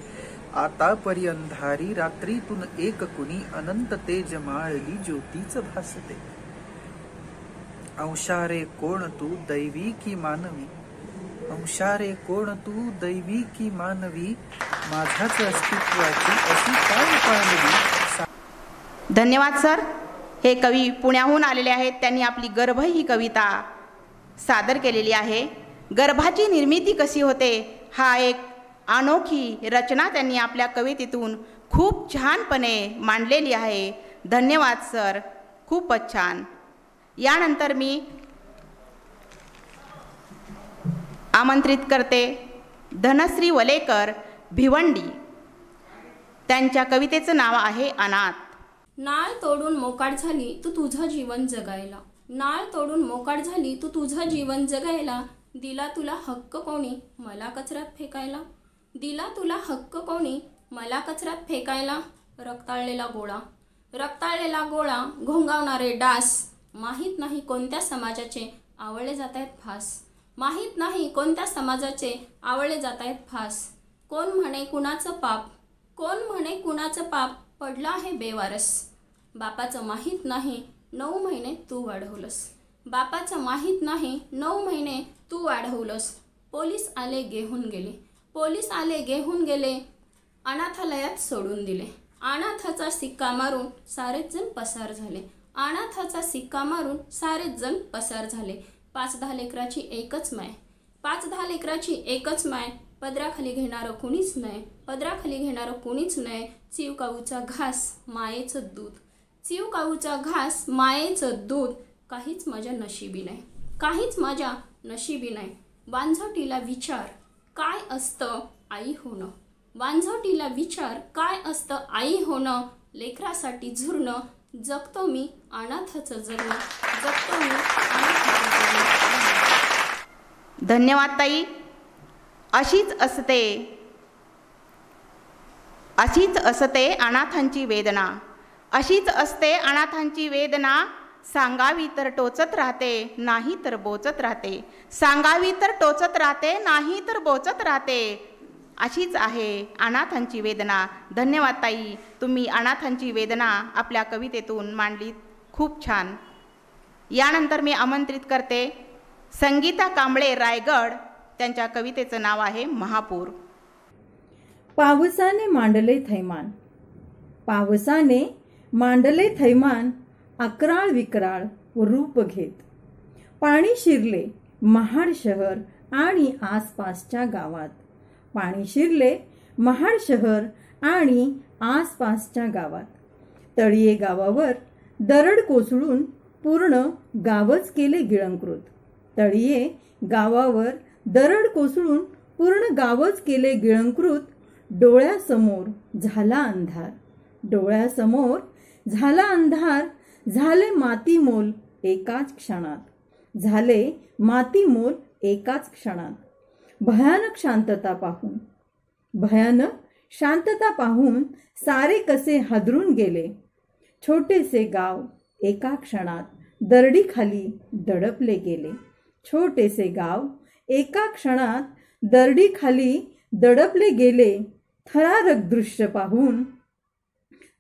आता परी अंधारी रात्रीतून एक कुणी अनंत तेज माळली ज्योतीच भासते. अंशारे कोण तू दैवी की मानवी, अंशारे कोण तू दैवी की मानवी, माझ्याच अस्तित्वाची अशी काय पाणवी. धन्यवाद सर. हे कवी पुण्याहून आलेले आहेत. त्यांनी आपली गर्भ ही कविता सादर केलेली आहे. गर्भाची निर्मिती कशी होते हा एक अनोखी रचना त्यांनी आपल्या कवितेतून खूप छानपणे मांडलेली आहे. धन्यवाद सर, खूपच छान. यानंतर मी आमंत्रित करते धनश्री वलेकर भिवंडी. त्यांच्या कवितेचं नाव आहे अनाथ. नाळ तोडून मोकाट झाली तू तुझं जीवन जगायला, नाळ तोडून मोकाट झाली तू तुझं जीवन जगायला, दिला तुला हक्क कोणी मला कचऱ्यात फेकायला, दिला तुला हक्क कोणी मला कचऱ्यात फेकायला. रक्ताळलेला गोळा, रक्ताळलेला गोळा, घोंगावणारे डास, माहीत नाही कोणत्या समाजाचे आवळले जात आहेत फास, माहीत नाही कोणत्या समाजाचे आवळले जात आहेत फास. कोण म्हणे कुणाचं पाप, कोण म्हणे कुणाचं पाप, पडला आहे बेवारस. बापाचं माहीत नाही 9 महिने तू वाढवलंस, बापाचं माहीत नाही 9 महिने तू वाढवलंस. पोलीस आले घेऊन गेले, पोलीस आले घेऊन गेले, अनाथालयात सोडून दिले. अनाथाचा सिक्का मारून सारेच जण पसार झाले, अनाथाचा सिक्का मारून सारेच जण पसार झाले. 5-10 लेकराची एकच माय, 5-10 लेकराची एकच माय, पदराखाली घेणारं कुणीच नाही, पदराखाली घेणारं कुणीच नाही. चिव काऊचा घास मायेचं दूध, चिव काऊचा घास मायेचं दूध, काहीच माझ्या नशिबी नाही, काहीच माझ्या नशिबी नाही. वांझोटीला विचार काय असतं आई होणं, वांझोटीला विचार काय असतं आई होणं. लेकरासाठी झुरणं, जगतो मी अनाथाचं जगणं, जगतो मी अनाथाचं जगणं. धन्यवाद ताई. अशीच असते अनाथांची वेदना, अशीच असते अनाथांची वेदना. सांगावी तर टोचत राहते नाही तर बोचत राहते, सांगावी तर टोचत राहते नाही तर बोचत राहते. अशीच आहे अनाथांची वेदना. धन्यवाद ताई, तुम्ही अनाथांची वेदना आपल्या कवितेतून मांडलीत, खूप छान. यानंतर मी आमंत्रित करते संगीता कांबळे रायगड. त्यांच्या कवितेचं नाव आहे महापूर. पावसाने मांडले थैमान, पावसाने मांडले थैमान, अकराळ विक्राळ रूप घेत. पाणी शिरले महाड शहर आणि आसपासच्या गावात, पाणी शिरले महाड शहर आणि आसपासच्या गावात. तळीये गावावर दरड कोसळून पूर्ण गावच केले गिळंकृत, तळीये गावावर दरड कोसळून पूर्ण गावच केले गिळंकृत. डोळ्यासमोर झाला अंधार, डोळ्यासमोर झाला अंधार, झाले मातीमोल एकाच क्षणात, झाले मातीमोल एकाच क्षणात. भयानक शांतता पाहून, भयानक शांतता पाहून सारे कसे हादरून गेले. छोटेसे गाव एका क्षणात दरडीखाली दडपले गेले, छोटेसे गाव एका क्षणात दरडीखाली दडपले गेले. थरारक दृश्य पाहून,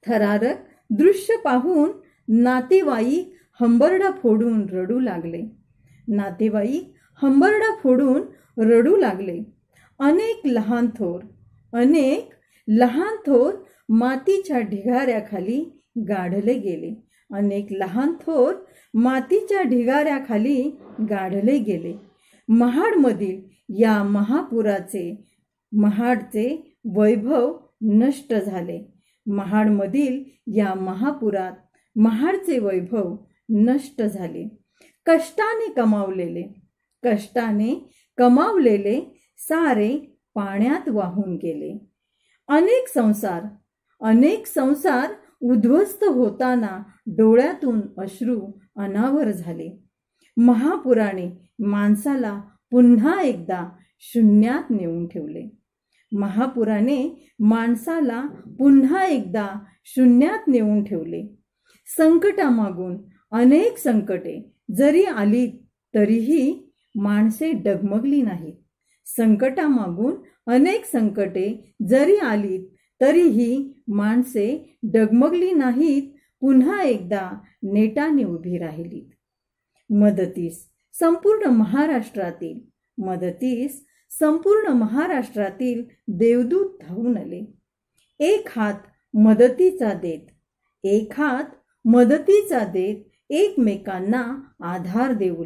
थरारक दृश्य पाहून नातेवाईक हंबरडा फोडून रडू लागले, नातेवाईक हंबरडा फोडून रडू लागले. अनेक लहान थोर, अनेक लहान थोर मातीच्या ढिगाऱ्याखाली गाढले गेले, अनेक लहान थोर मातीच्या ढिगाऱ्याखाली गाढले गेले. महाडमधील या महापुराचे, महाडचे वैभव नष्ट झाले, महाडमधील या महापुरात महाडचे वैभव नष्ट झाले. कष्टाने कमावलेले, कष्टाने कमावलेले सारे पाण्यात वाहून गेले. अनेक संसार, अनेक संसार उद्ध्वस्त होताना डोळ्यातून अश्रू अनावर झाले. महापुराने माणसाला पुन्हा एकदा शून्यात नेऊन ठेवले, महापुराने माणसाला पुन्हा एकदा शून्यात नेऊन ठेवले. संकटामागून अनेक संकटे जरी आली तरीही माणसे डगमगली नाहीत. संकटामागून अनेक संकटे जरी आलीत तरीही माणसे डगमगली नाहीत, पुन्हा एकदा नेटाने उभी राहिलीत. मदतीस संपूर्ण महाराष्ट्रातील देवदूत धावून आले. एक हात मदतीचा देत एकमेकांना आधार देऊ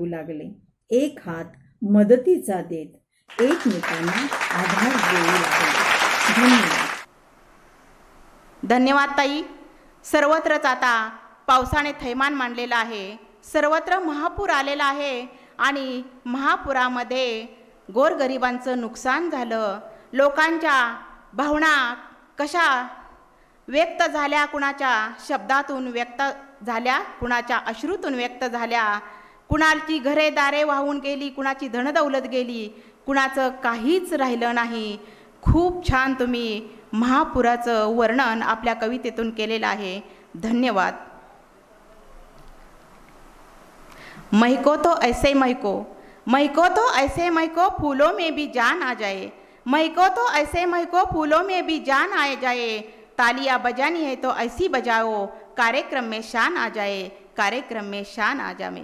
लागले. एक हात मदतीचा देत एकमेकांना आधार देऊ लागले. धन्यवाद. धन्यवाद ताई. सर्वत्रच आता पावसाने थैमान मांडलेलं आहे. सर्वत्र महापूर आलेला आहे आणि महापुरामध्ये गोरगरिबांचं नुकसान झालं. लोकांच्या भावना कशा व्यक्त झाल्या, कुणाच्या शब्दातून व्यक्त झाल्या, कुणाच्या अश्रूतून व्यक्त झाल्या. कुणाची घरे दारे वाहून गेली, कुणाची धनदौलत गेली, कुणाचं काहीच राहिलं नाही. खूप छान तुम्ही महापुराचं वर्णन आपल्या कवितेतून केलेलं आहे. धन्यवाद. महको तो ऐसे महको फूलों में भी जान आ जाए. महको तो ऐसे महको फूलों में भी जान आ जाए. तालियां बजानी है तो ऐसी बजाओ, कार्यक्रम में शान आ जाए.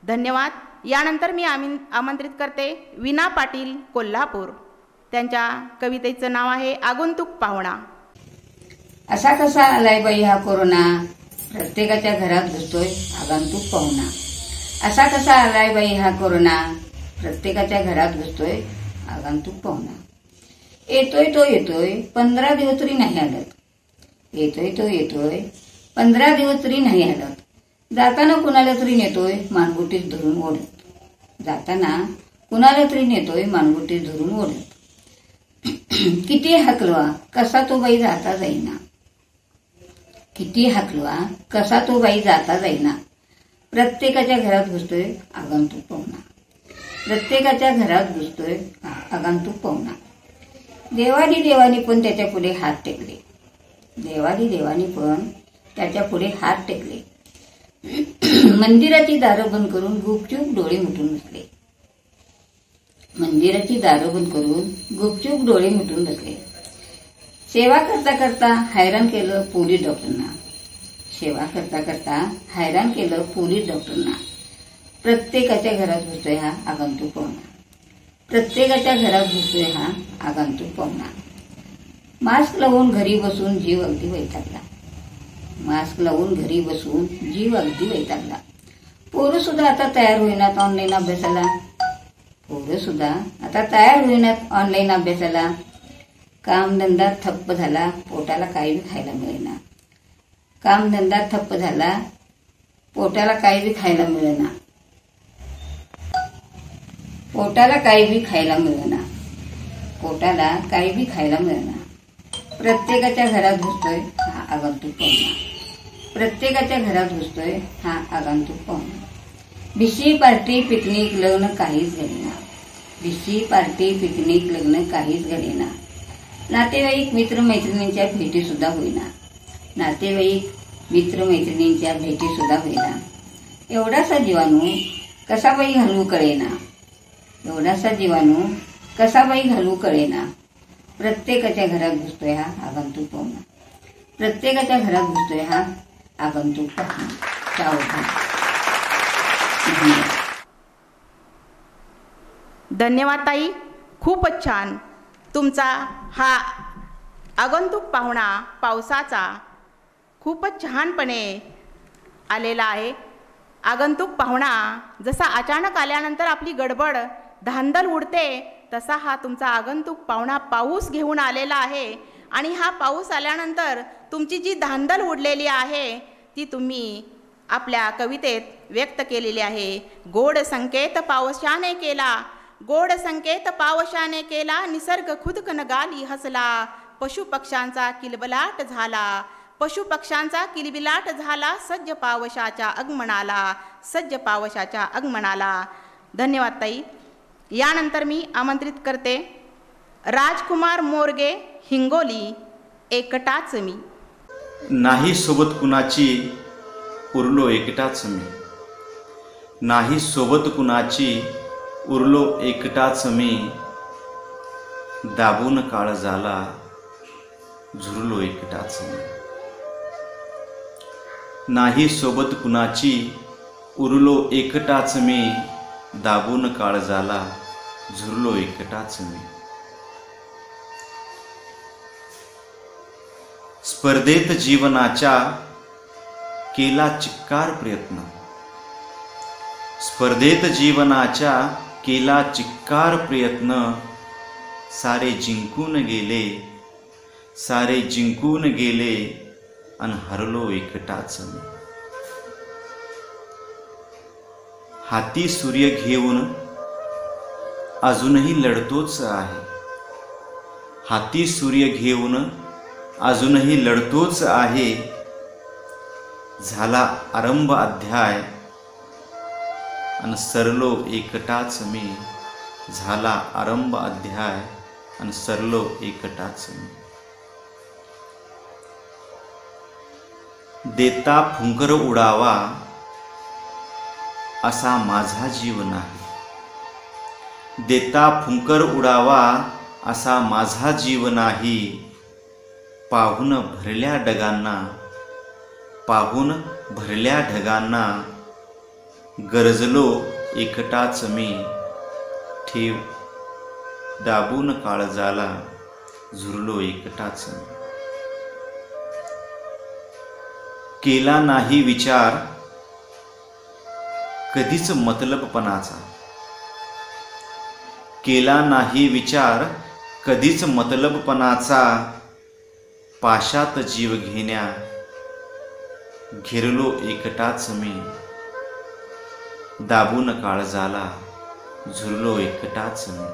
धन्यवाद. यानंतर मी आमंत्रित करते वीणा पाटील कोल्हापूर. त्यांच्या कवितेचं नाव आहे आगंतुक पाहुणा. असा कसा आलाय बाई हा कोरोना, प्रत्येकाच्या घरात घुसतोय आगंतुक पाहुणा. असा कसा आलाय बाई हा कोरोना, प्रत्येकाच्या घरात घुसतोय आगंतुक पाहुणा. येतोय 15 दिवस तरी नाही आलत. येतोय 15 दिवस तरी नाही आलत. जाताना कुणाला तरी नेतोय मानगुटीत धरून ओढत. किती हकलवा कसा तो बाई जाता जाईना. प्रत्येकाच्या घरात घुसतोय आगंतुक पाहुणा. देवानी पण त्याच्या पुढे हात टेकले. मंदिराची दारं बंद करून गुपचूप डोळे मिटून बसले. सेवा करता करता हैराण केलं पोलीस डॉक्टरना. प्रत्येकाच्या घरात घुसतोय हा आगंतुक पाहुणा. मास्क लावून घरी बसून जीव अगदी वैतागला. पोरं सुद्धा आता तयार होईनात ऑनलाईन अभ्यासाला. कामधंदा ठप्प झाला, पोटाला काही बी खायला मिळेना. प्रत्येकाच्या घरात घुसतोय हा आगंतुक पाहुणा. भिशी पार्टी पिकनिक लग्न काहीच घडेना. नातेवाईक मित्रमैत्रिणींच्या भेटी सुद्धा होईना. एवढासा जीवाणू कसा बाई घालू कळेना. प्रत्येकाच्या घरात घुसतोय हा आगंतुक पाहुणा. धन्यवाद ताई. खूपच छान. तुमचा हा आगंतुक पाहुणा पावसाचा खूपच छानपणे आलेला आहे. आगंतुक पाहुणा जसा अचानक आल्यानंतर आपली गडबड धांदल उडते, तसा हा तुमचा आगंतुक पाहुणा पाऊस घेऊन आलेला आहे. आणि हा पाऊस आल्यानंतर तुमची जी धांदल उडलेली आहे ती तुम्ही आपल्या कवितेत व्यक्त केलेली आहे. गोड संकेत पावसाने केला, निसर्ग खुदकन गाली हसला. पशुपक्ष्यांचा किलबिलाट झाला, सज्ज पावसाच्या आगमनाला. धन्यवाद ताई. यानंतर मी आमंत्रित करते राजकुमार मोरगे हिंगोली. एकटाच मी. नाही सोबत कुणाची, उरलो एकटाच मी. नाही सोबत कुणाची उरलो एकटाच मी, दाबून काळजाला झुरलो एकटाच मी. नाही सोबत कुणाची उरलो एकटाच मी, दाबून काळजाला झुरलो एकटाच मी. स्पर्धेत जीवनाच्या केला चिक्कार प्रयत्न, स्पर्धेत जीवनाच्या केला चिक्कार प्रयत्न, सारे जिंकून गेले, सारे जिंकून गेले अन हरलो एकटाच मी. हाती सूर्य घेऊन अजूनही लढतोच आहे, हाती सूर्य घेऊन अजूनही लढतोच आहे. झाला आरंभ अध्याय अन सरलो एकटाच मी, झाला आरंभ अध्याय अन सरलो एकटाच मी. देता फुंकर उडावा असा माझा जीव नाही, देता फुंकर उडावा असा माझा जीव नाही. पाहून भरल्या ढगांना, पाहून भरल्या ढगांना, गरजलो एकटाच मी. ठेव दाबून काळजाला झुरलो एकटाच मी. केला नाही विचार कधीच मतलबपणाचा, केला नाही विचार कधीच मतलबपणाचा. पाशात जीव घेण्या घेरलो एकटाच मी, दाबून काळजाला झुरलो एकटाच मी.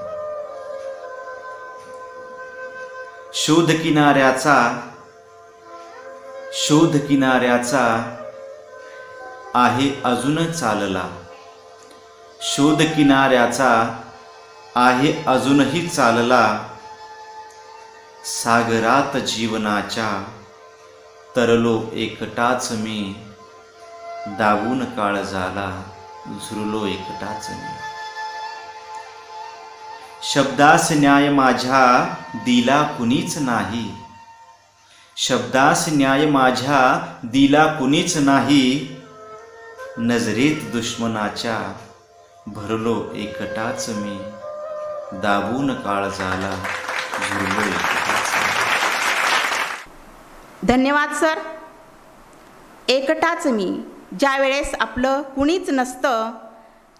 शोध किनाऱ्याचा, शोध किनाऱ्याचा आहे अजून चालला, शोध किनाऱ्याचा आहे अजूनही चालला. सागरात जीवनाच्या तरलो एकटाच मी, दाबून काळजाला झुरलो एकटाच मी. शब्दास न्याय माझ्या दिला कुणीच नाही, शब्दास न्याय माझ्या दिला कुणीच नाही. नजरेत दुश्मनाच्या भरलो एकटाच मी, दाबून काळजाला झुरलो एकटाच मी. धन्यवाद सर. एकटाच मी, ज्यावेळेस आपलं कुणीच नसतं,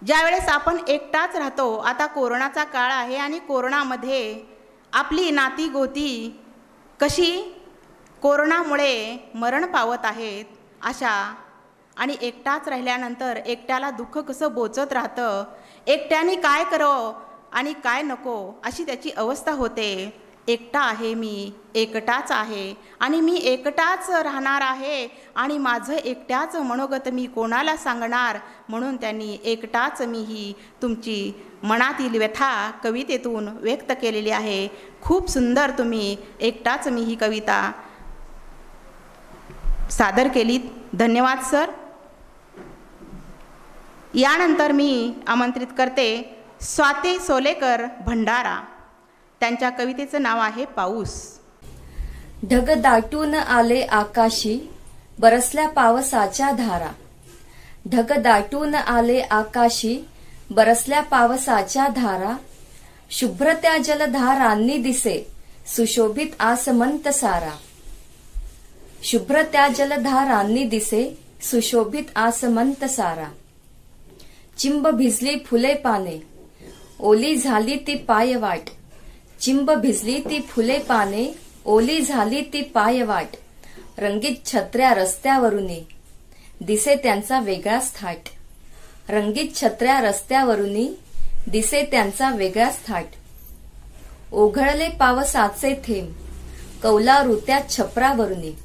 ज्यावेळेस आपण एकटाच राहतो. आता कोरोनाचा काळ आहे आणि कोरोनामध्ये आपली नाती गोती कशी कोरोनामुळे मरण पावत आहेत अशा, आणि एकटाच राहिल्यानंतर एकट्याला दुःख कसं बोचत राहतं, एकट्याने काय करावं आणि काय नको अशी त्याची अवस्था होते. एकटा आहे मी, एकटाच आहे आणि मी एकटाच राहणार आहे आणि माझं एकट्याच मनोगत मी कोणाला सांगणार, म्हणून त्यांनी एकटाच मी ही तुमची मनातील व्यथा कवितेतून व्यक्त केलेली आहे. खूप सुंदर तुम्ही एकटाच मी ही कविता सादर केलीत. धन्यवाद सर. यानंतर मी आमंत्रित करते स्वाती सोलेकर भंडारा. त्यांच्या कवितेचं नाव आहे पाऊस. ढग दाटून आले आकाशी, बरसल्या पावसाच्या धारा. ढग दाटून आले आकाशी, बरसल्या पावसाच्या धारा. शुभ्र त्या जलधारांनी दिसे सुशोभित आसमंत सारा. शुभ्र त्या जलधारांनी दिसे सुशोभित आसमंत सारा. चिंब भिजली फुले पाने, ओली झाली ती पायवाट. चिंब भिजली ती फुले पाने, ओली झाली ती पायवाट. रंगीत छत्र्या रस्त्यावरुनी, दिसे त्यांचा वेगळाच थाट. रंगीत छत्र्या रस्त्यावरुनी, दिसे त्यांचा वेगळाच थाट. ओघळले पावसाचे थेंब, कौलारू त्या छपरावरुनी.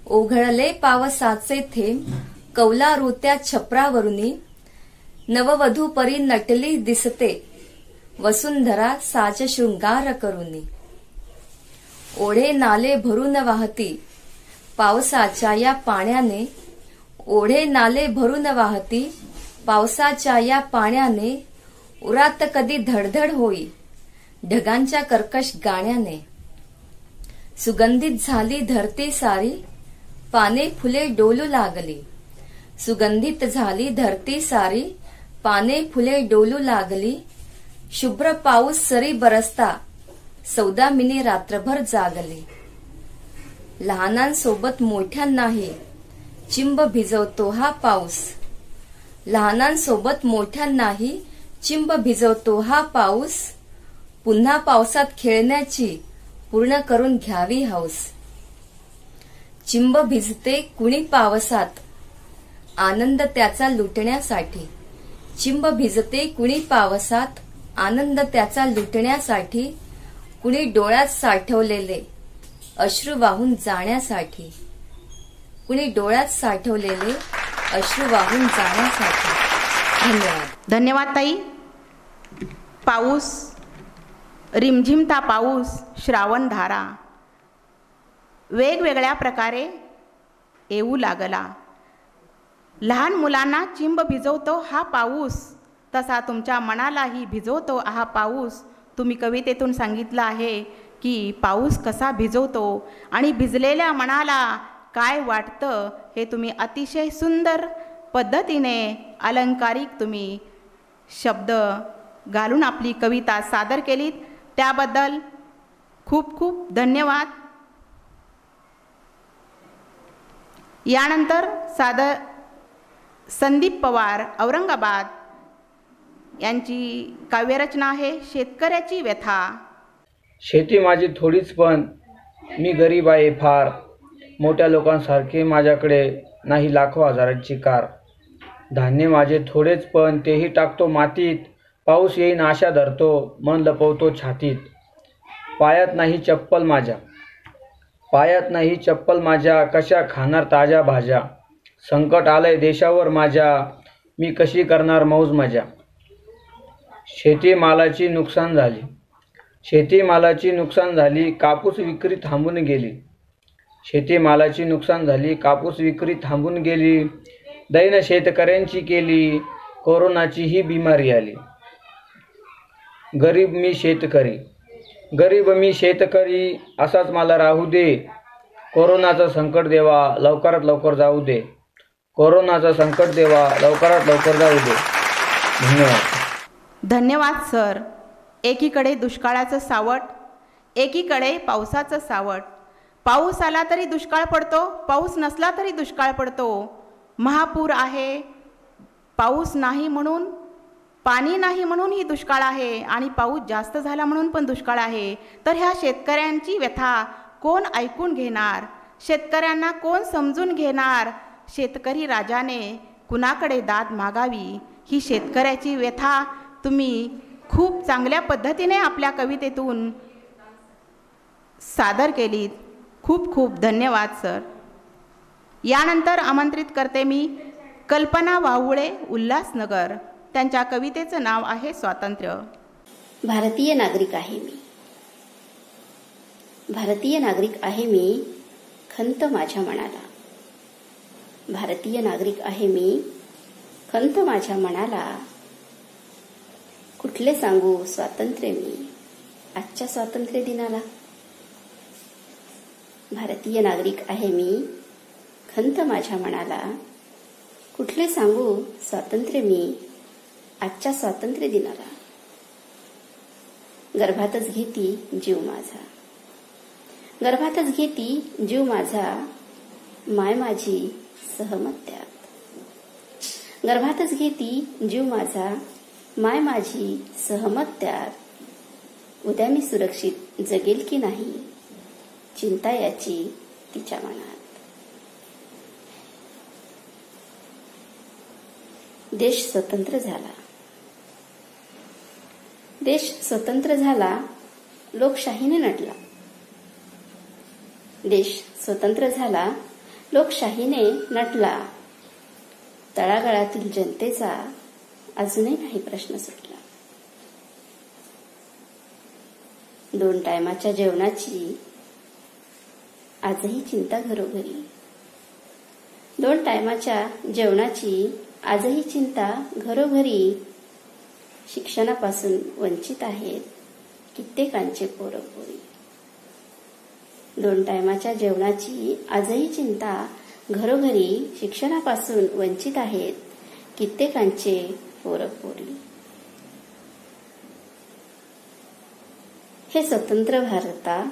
ओघळले पावसाचे थेंब, कौलारू त्या छपरावरुनी. नववधू परी नटली दिसते, वसुंधरा साज शृंगार करुनी. ओढे नाले भरून वाहती, पावसाच्या या पाण्याने. ओढे नाले भरून वाहती, पावसाच्या या पाण्याने उरात कधी धडधड होई ढगांच्या कर्कश गाण्याने. सुगंधित झाली धरती सारी पाने फुले डोलू लागली. सुगंधित झाली धरती सारी पाने फुले डोलू लागली. शुभ्र पाऊस सरी बरसता सौदामिनी रात्रभर जागली. लहानांसोबत मोठ्यांनाही चिंब भिजवतो हा पाऊस. लहानांसोबत मोठ्यांनाही चिंब भिजवतो हा पाऊस. पुन्हा पावसात खेळण्याची पूर्ण करून घ्यावी हौस. चिंब भिजते कुणी पावसात आनंद त्याचा लुटण्यासाठी. चिंब भिजते कुणी पावसात आनंद त्याचा लुटण्यासाठी. कुणी डोळ्यात साठवलेले अश्रू वाहून जाण्यासाठी. कुणी डोळ्यात साठवलेले अश्रू वाहून जाण्यासाठी. धन्यवाद. धन्यवाद ताई. पाऊस, रिमझिमता पाऊस, श्रावण धारा वेगवेगळ्या प्रकारे येऊ लागला. लहान मुलांना चिंब भिजवतो हा पाऊस, तसा तुमच्या मनालाही भिजवतो हा पाऊस. तुम्ही कवितेतून सांगितलं आहे की पाऊस कसा भिजवतो आणि भिजलेल्या मनाला काय वाटतं हे तुम्ही अतिशय सुंदर पद्धतीने अलंकारिक तुम्ही शब्द घालून आपली कविता सादर केलीत. त्याबद्दल खूप खूप धन्यवाद. यानंतर संदीप पवार औरंगाबाद यांची काव्यरचना आहे शेतकऱ्याची व्यथा. शेती माझी थोडीच पण मी गरीब आहे फार. मोठ्या लोकांसारखे माझ्याकडे नाही लाखो हजारांची कार. धान्य माझे थोडेच पण तेही टाकतो मातीत. पाऊस येईन आशा धरतो मन लपवतो छातीत. पायात नाही चप्पल माझ्या, पायात नाही चप्पल माझ्या. कशा खाणार ताज्या भाज्या. संकट आलंय देशावर माझ्या मी कशी करणार मौज मजा. शेतीमालाची नुकसान झाली, शेतीमालाची नुकसान झाली. कापूस विक्री थांबून गेली. शेतीमालाची नुकसान झाली, कापूस विक्री थांबून गेली. दैन शेतकऱ्यांची केली, कोरोनाची ही बिमारी आली. गरीब मी शेतकरी, गरीब मी शेतकरी असाच मला राहू दे. कोरोनाचं संकट देवा लवकरात लवकर जाऊ दे. कोरोनाचं संकट देवा लवकरात लवकर जाऊ दे. धन्यवाद. धन्यवाद सर. एकीकडे दुष्काळाचं सावट, एकीकडे पावसाचं सावट. पाऊस आला तरी दुष्काळ पडतो, पाऊस नसला तरी दुष्काळ पडतो. महापूर आहे, पाऊस नाही म्हणून, पाणी नाही म्हणून ही दुष्काळ आहे आणि पाऊस जास्त झाला म्हणून पण दुष्काळ आहे. तर ह्या शेतकऱ्यांची व्यथा कोण ऐकून घेणार? शेतकऱ्यांना कोण समजून घेणार? शेतकरी राजाने कुणाकडे दाद मागावी? ही शेतकऱ्याची व्यथा तुम्ही खूप चांगल्या पद्धतीने आपल्या कवितेतून सादर केलीत. खूप खूप धन्यवाद सर. यानंतर आमंत्रित करते मी कल्पना वाहुळे उल्हासनगर. त्यांच्या कवितेचं नाव आहे स्वातंत्र्य. भारतीय नागरिक आहे मी, भारतीय नागरिक आहे मी, खंत माझ्या मनाला. भारतीय नागरिक आहे मी, खंत माझ्या मनाला. कुठले सांगू स्वातंत्र्य मी आजच्या स्वातंत्र्य दिनाला. भारतीय नागरिक आहे मी, खंत माझ्या मनाला. कुठले सांगू स्वातंत्र्य मी आजच्या स्वातंत्र्य दिनाला. गर्भातच घेती जीव माझा, गर्भातच घेती जीव माझा. माय माझी सहमत त्यात. गर्भातच घेती जीव माझा, माय माझी सहमत त्यात. उद्या मी सुरक्षित जगेल की नाही चिंता याची तिच्या मनात. देश स्वतंत्र झाला, देश स्वतंत्र झाला, लोकशाहीने नटला. देश स्वतंत्र झाला, लोकशाहीने नटला. तळागाळातील जनतेचा अजूनही नाही प्रश्न सुटला. 2 टायमाच्या जेवणाची आजही चिंता घरोघरी. 2 टायमाच्या जेवणाची आजही चिंता घरोघरी शिक्षणापासून वंचित आहेत कित्येकांचे पोरपोरी. 2 टायमाच्या जेवणाची आजही चिंता घरोघरी शिक्षणापासून वंचित आहेत कित्येकांचे पोरपोरी. हे स्वतंत्र भारता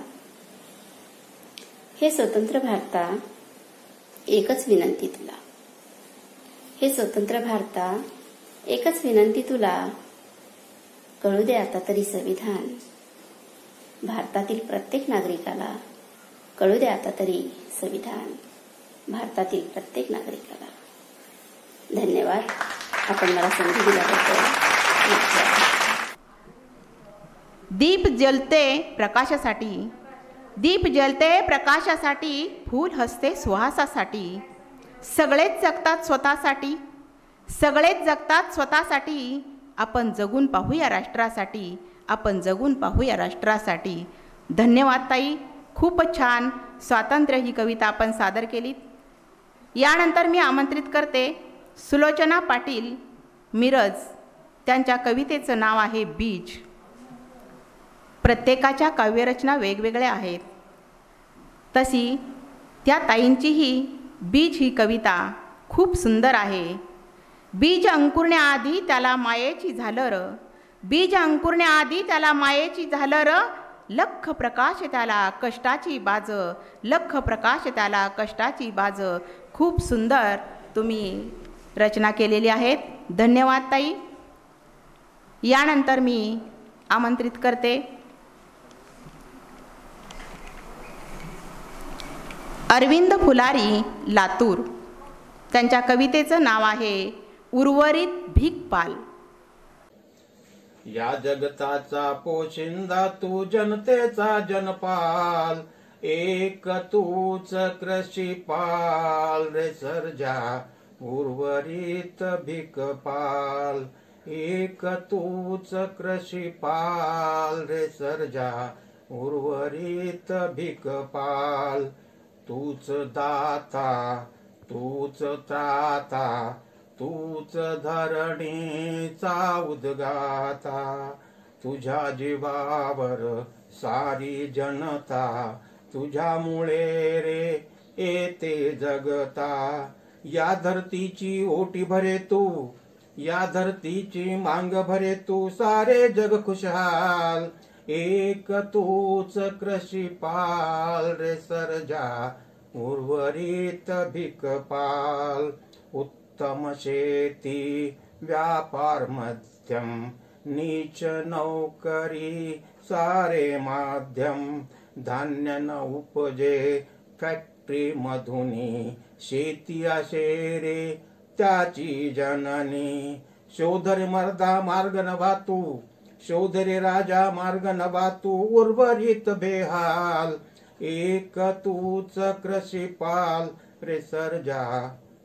एकच विनंती तुला. हे स्वतंत्र भारता एकच विनंती तुला. कळू दे आता तरी संविधान भारतातील प्रत्येक नागरिकाला. कळू दे आता तरी संविधान भारतातील प्रत्येक नागरिकाला. धन्यवाद. आपण मला संधी दिल्याबद्दल. दीप जलते प्रकाशासाठी, दीप जलते प्रकाशासाठी, फूल हसते सुहासासाठी. सगळेच जगतात स्वतःसाठी, सगळेच जगतात स्वतःसाठी. आपण जगून पाहूया राष्ट्रासाठी, आपण जगून पाहूया राष्ट्रासाठी. धन्यवाद ताई. खूपच छान स्वातंत्र्य ही कविता आपण सादर केलीत. यानंतर मी आमंत्रित करते सुलोचना पाटील मिरज. त्यांच्या कवितेचं नाव आहे बीज. प्रत्येकाच्या काव्यरचना वेगवेगळ्या आहेत. तशी त्या ताईंचीही बीज ही कविता खूप सुंदर आहे. बीज अंकुरण्याआधी त्याला मायेची झालर, बीज अंकुरण्याआधी त्याला मायेची झालर. लख प्रकाश त्याला कष्टाची बाज, लख प्रकाश त्याला कष्टाची बाज. खूप सुंदर तुम्ही रचना केलेली आहेत. धन्यवाद ताई. यानंतर मी आमंत्रित करते अरविंद फुलारी लातूर. त्यांच्या कवितेचं नाव आहे उर्वरित भीकपाल. या जगताचा पोशिंदा तू, जनतेचा जनपाल. एक तूच कृषीपाल रे सर्जा उर्वरित भीकपाल. एक तूच कृषीपाल रे सर्जा उर्वरित भीकपाल. तूच दाता तूच त्राता, तूच धरणीचा उद्गाता. तुझ्या जीवावर सारी जनता, तुझ्यामुळे रे येते जगता. या धरतीची ओटी भरे तू, या धरतीची मांग भरे तू. सारे जग खुशहाल. एक तूच कृषीपाल रे सर्जा उर्वरित भीकपाल. उत्तम शेती व्यापार मध्यम, नीच नौकरी सारे माध्यम. धान्य न उपजे फॅक्टरी मधुनी, शेती असे रे त्याची जननी. शोध रे मर्दा मार्ग नभा तू, शोध रे राजा मार्ग नभा तू. उर्वरित बेहाल. एक तूच कृषीपाल रे सर्जा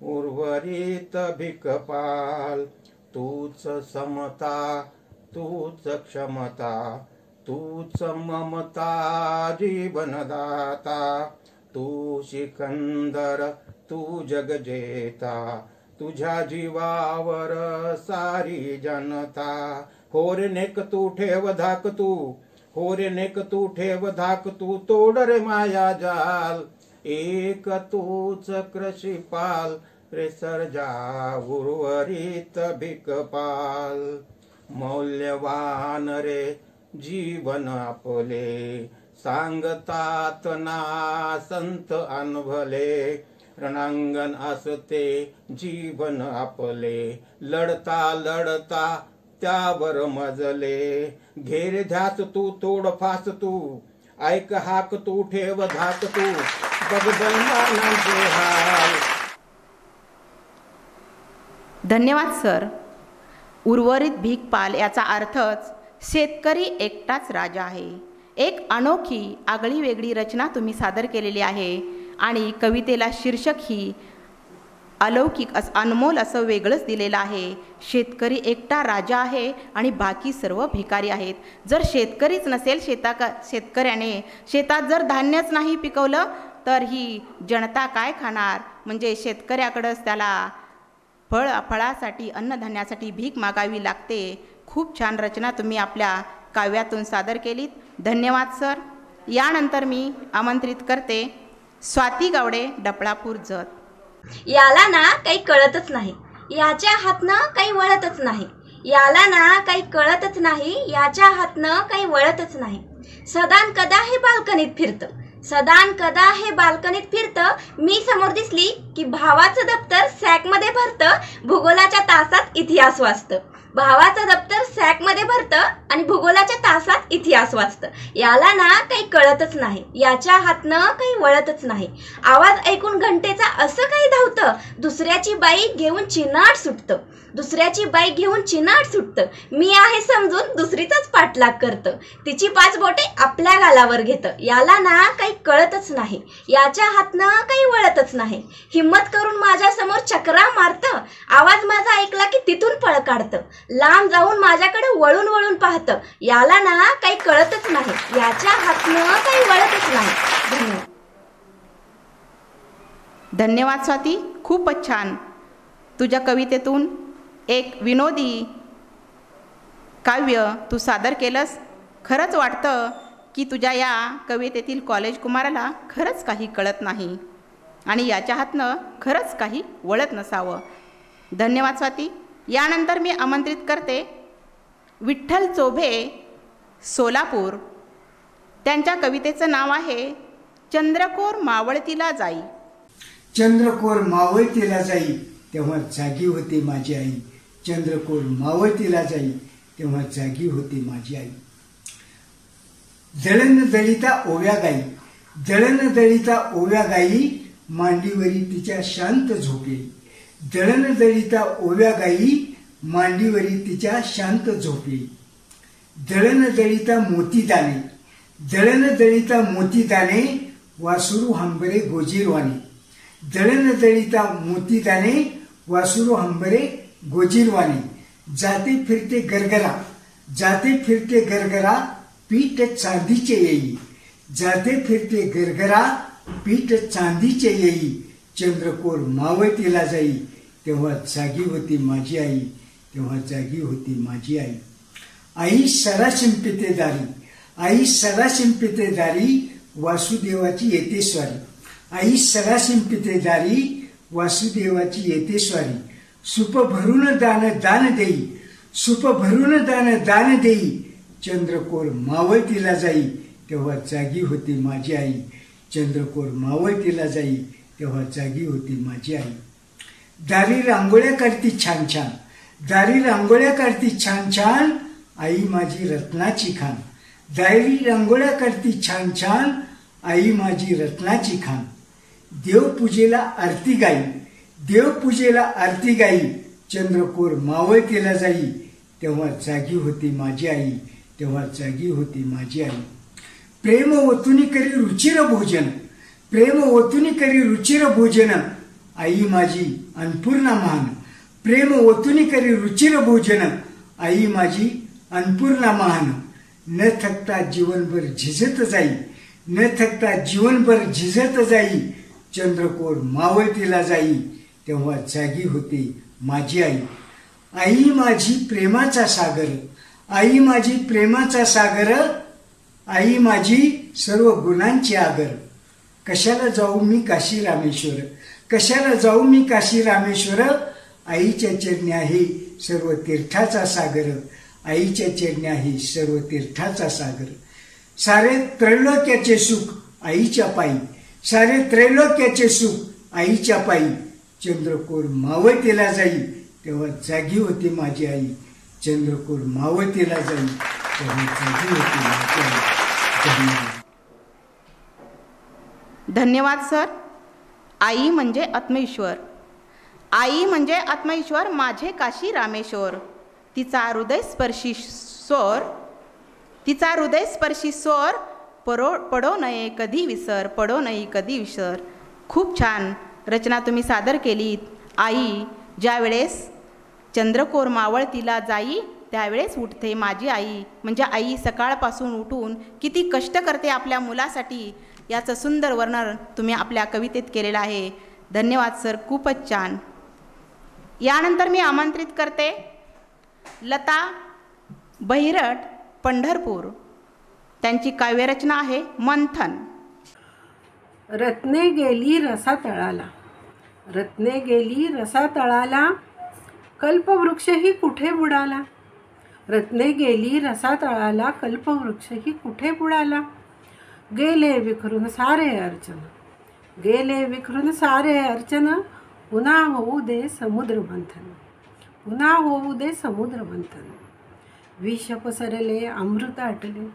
उर्वरित भीकपाल. तूच समता तूच क्षमता, तूच ममता जीवनदाता. तू सिकंदर तू जगजेता, तुझ्या जीवावर सारी जनता. होरे नेक तू ठेव धाक तू, होरे नेक तू ठेव धाक तू. तोड रे माया जाल. एक तूच कृषीपाल रे सर्जा उर्वरित भीकपाल. मौल्यवान रे जीवन आपले, सांगतात ना संत अनुभले. रणांगण असते जीवन आपले, लढता लढता त्यावर मजले. घेर ध्यास तू तोड फास तू, ऐक हाक तू ठेव धाक तू. बगदलमानांचे हाल. धन्यवाद सर. उर्वरित भीकपाल याचा अर्थच शेतकरी एकटाच राजा आहे. एक अनोखी आगळी वेगळी रचना तुम्ही सादर केलेली आहे आणि कवितेला शीर्षक ही अलौकिक अनमोल असं वेगळंच दिलेलं आहे. शेतकरी एकटा राजा आहे आणि बाकी सर्व भिकारी आहेत. जर शेतकरीच नसेल, शेतकऱ्याने शेतात जर धान्यच नाही पिकवलं तर ही जनता काय खाणार? म्हणजे शेतकऱ्याकडंच त्याला फळासाठी अन्नधान्यासाठी भीक मागावी लागते. खूप छान रचना तुम्ही आपल्या काव्यातून सादर केलीत. धन्यवाद सर. यानंतर मी आमंत्रित करते स्वाती गावडे, डपळापूर जत. याला ना काही कळतच नाही, याच्या हातनं काही वळतच नाही. याला ना काही कळतच नाही, याच्या हातनं काही वळतच नाही. सदान कदा हे बाल्कनीत फिरतं, सदान कदा हे बाल्कनीत फिरतं. मी समोर दिसली की भावाचं दप्तर सॅकमध्ये भरतं, भूगोलाच्या तासात इतिहास वाचतं. भावाचं दप्तर सॅकमध्ये भरतं आणि भूगोलाच्या तासात इतिहास वाचतं. याला ना काही कळतच नाही, याच्या हातनं काही वळतच नाही. आवाज ऐकून घंटेचा असं काही धावतं, दुसऱ्याची बाई घेऊन चिनाट सुटतं, दुसऱ्याची बाई घेऊन चिनाट सुटतं. मी आहे समजून दुसरीचाच पाठलाग करतं, तिची 5 बोटे आपल्या गालावर घेतं. याला ना काही कळतच नाही, याच्या हातनं काही वळतच नाही. हिम्मत करून माझ्या समोर चक्रा मारतं, आवाज माझा ऐकला की तिथून पळ काढतं. लांब जाऊन माझ्याकडे वळून वळून पाहतं. याला ना काही कळतच नाही, याच्या हातनं काही वळतच नाही. धन्यवाद. धन्यवाद स्वाती. खूपच छान. तुझ्या कवितेतून एक विनोदी काव्य तू सादर केलंस. खरंच वाटतं की तुझ्या या कवितेतील कॉलेज कुमाराला खरंच काही कळत नाही आणि याच्या हातनं खरंच काही वळत नसावं. धन्यवाद स्वाती. यानंतर मी आमंत्रित करते विठ्ठल चोभे, सोलापूर. त्यांच्या कवितेचं नाव आहे चंद्रकोर मावळतीला जाई. चंद्रकोर मावळतीला जाई तेव्हा जागी होते माझी आई. चंद्रकोर मावळतीला जाई तेव्हा जागी होते माझी आई. दळण दळिता ओव्या गाई, दळण दळिता ओव्या गाई, मांडीवरी तिच्या शांत झोपे. दळण दळिता ओव्या गाई, मांडीवरी तिच्या शांत झोपे. दळण दळिता मोती दाणे, दळण दळिता मोती दाणे, वासुरू हंबरे गोजीरवाणे. दळण दळिता मोती दाणे, वासुरू हंबरे गोजीरवाणे. जाते फिरते गरगरा, जाते फिरते गरगरा, पीठ चांदीचे येई. जाते फिरते गरगरा, पीठ चांदीचे येई. चंद्रकोर मावळतीला जाई तेव्हा जागी होती माझी आई, तेव्हा जागी होती माझी आई. आई सरा शिंपिते दारी, आई सरा शिंपिते दारी, वासुदेवाची येते स्वारी. आई सरा शिंपिते दारी, वासुदेवाची येते स्वारी. सुप भरून दान दान देई, सुप भरून दान दान देई. चंद्रकोर मावळतीला जाई तेव्हा जागी होती माझी आई. चंद्रकोर मावळतीला जाई तेव्हा जागी होती माझी आई. दारी रांगोळ्या काढती छान छान, दारी रांगोळ्या काढती छान छान, आई माझी रत्नाची खान. दारी रांगोळ्या काढती छान छान, आई माझी रत्नाची खान. देवपूजेला आरती गाई, देवपूजेला आरती गाई. चंद्रकोर मावळतीला जाई तेव्हा जागी होती माझी आई, तेव्हा जागी होती माझी आई. प्रेम ओतुनी करी रुचिर भोजन, प्रेम ओतुनी करी रुचिर भोजन, आई माझी अन्नपूर्णा महान. प्रेम ओतुनी करी रुचिर भोजन, आई माझी अन्नपूर्णा महान. न थकता जीवनभर झिजत जाई, न थकता जीवनभर झिजत जाई. चंद्रकोर मावळतीला जाई तेव्हा जागी होते माझी आई. आई माझी प्रेमाचा सागर, आई माझी प्रेमाचा सागर, आई माझी सर्व गुणांची आगर. कशाला जाऊ मी काशी रामेश्वर, कशाला जाऊ मी काशी रामेश्वर, आईच्या चरणी आहे सर्व तीर्थाचा सागर, आईच्या चरणी आहे सर्व तीर्थाचा सागर. सारे त्रैलोक्याचे सुख आईच्या पायी, सारे त्रैलोक्याचे सुख आईच्या पायी. चंद्रकोर मावळतीला जाई तेव्हा जागी होती माझी आई. चंद्रकोर मावळतीला जाई तेव्हा जागी होती माझी आई. धन्यवाद. धन्यवाद सर. आई म्हणजे आत्मेश्वर, आई म्हणजे आत्मेश्वर, माझे काशी रामेश्वर. तिचा हृदयस्पर्शी स्वर, तिचा हृदयस्पर्शी स्वर, पडो नये कधी विसर, पडो नये कधी विसर. खूप छान रचना तुम्ही सादर केलीत. आई ज्या वेळेस चंद्रकोर मावळतीला जाई त्यावेळेस उठते माझी आई. म्हणजे आई सकाळपासून उठून किती कष्ट करते आपल्या मुलासाठी, याचं सुंदर वर्णन तुम्ही आपल्या कवितेत केलेलं आहे. धन्यवाद सर, खूपच छान. यानंतर मी आमंत्रित करते लता बहिरट पंढरपूर. त्यांची काव्यरचना आहे मंथन. रत्ने गेली रसातळाला, रत्ने गेली रसातळाला, कल्पवृक्षही कुठे बुडाला. रत्ने गेली रसातळाला, कल्पवृक्षही कुठे बुडाला. गेले विखरून सारे अर्चन, गेले विखरून सारे अर्चन, पुन्हा होऊ दे समुद्र मंथन, पुन्हा होऊ दे समुद्र मंथन. विष पसरले अमृत आटले,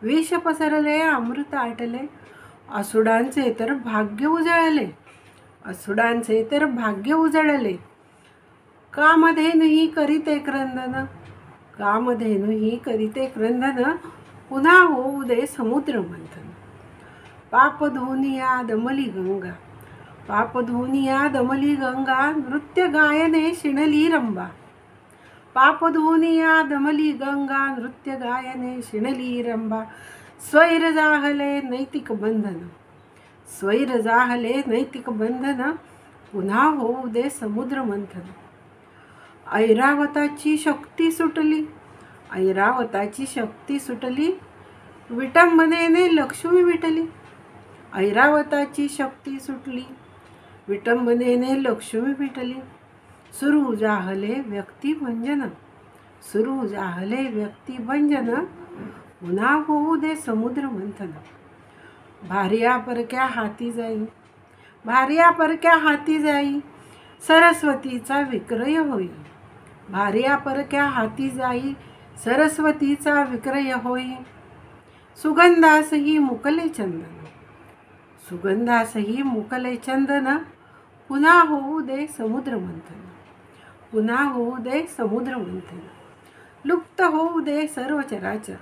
विष पसरले अमृत आटले, असुडांचे तर भाग्य उजळले, असुडांचे तर भाग्य उजळले. कामधेनुही करीते क्रंदन, कामधेनुही करीते क्रंदन, पुन्हा होऊ दे समुद्र मंथन. पाप धुनिया दमली गंगा, पाप धुनिया दमली गंगा, नृत्य गायने शिणली रंबा. पाप धुनिया दमली गंगा, नृत्य गायने शिणली रंबा. स्वैर जाहले नैतिक बंधन, स्वैर जाहले नैतिक बंधन, पुन्हा होऊ दे समुद्र मंथन. ऐरावताची शक्ती सुटली, ऐरावताची शक्ती सुटली, विटंबनेने लक्ष्मी विटली. ऐरावताची शक्ती सुटली, विटंबनेने लक्ष्मी विटली. सुरू जाहले व्यक्ती भंजन, सुरू जाहले व्यक्ती भंजन, पुन्हा होऊ दे समुद्र मंथन. भार्या परक्या हाती जाई, भार्या परक्या हाती जाई, सरस्वतीचा विक्रय होई. भार्या परक्या हाती जाई, सरस्वतीचा विक्रय होई. सुगंधासही मुकले चंदन, सुगंधासही मुकले चंदन, पुन्हा होऊ दे समुद्र मंथन, पुन्हा होऊ दे समुद्र मंथन. लुप्त होऊ दे सर्व चराचर,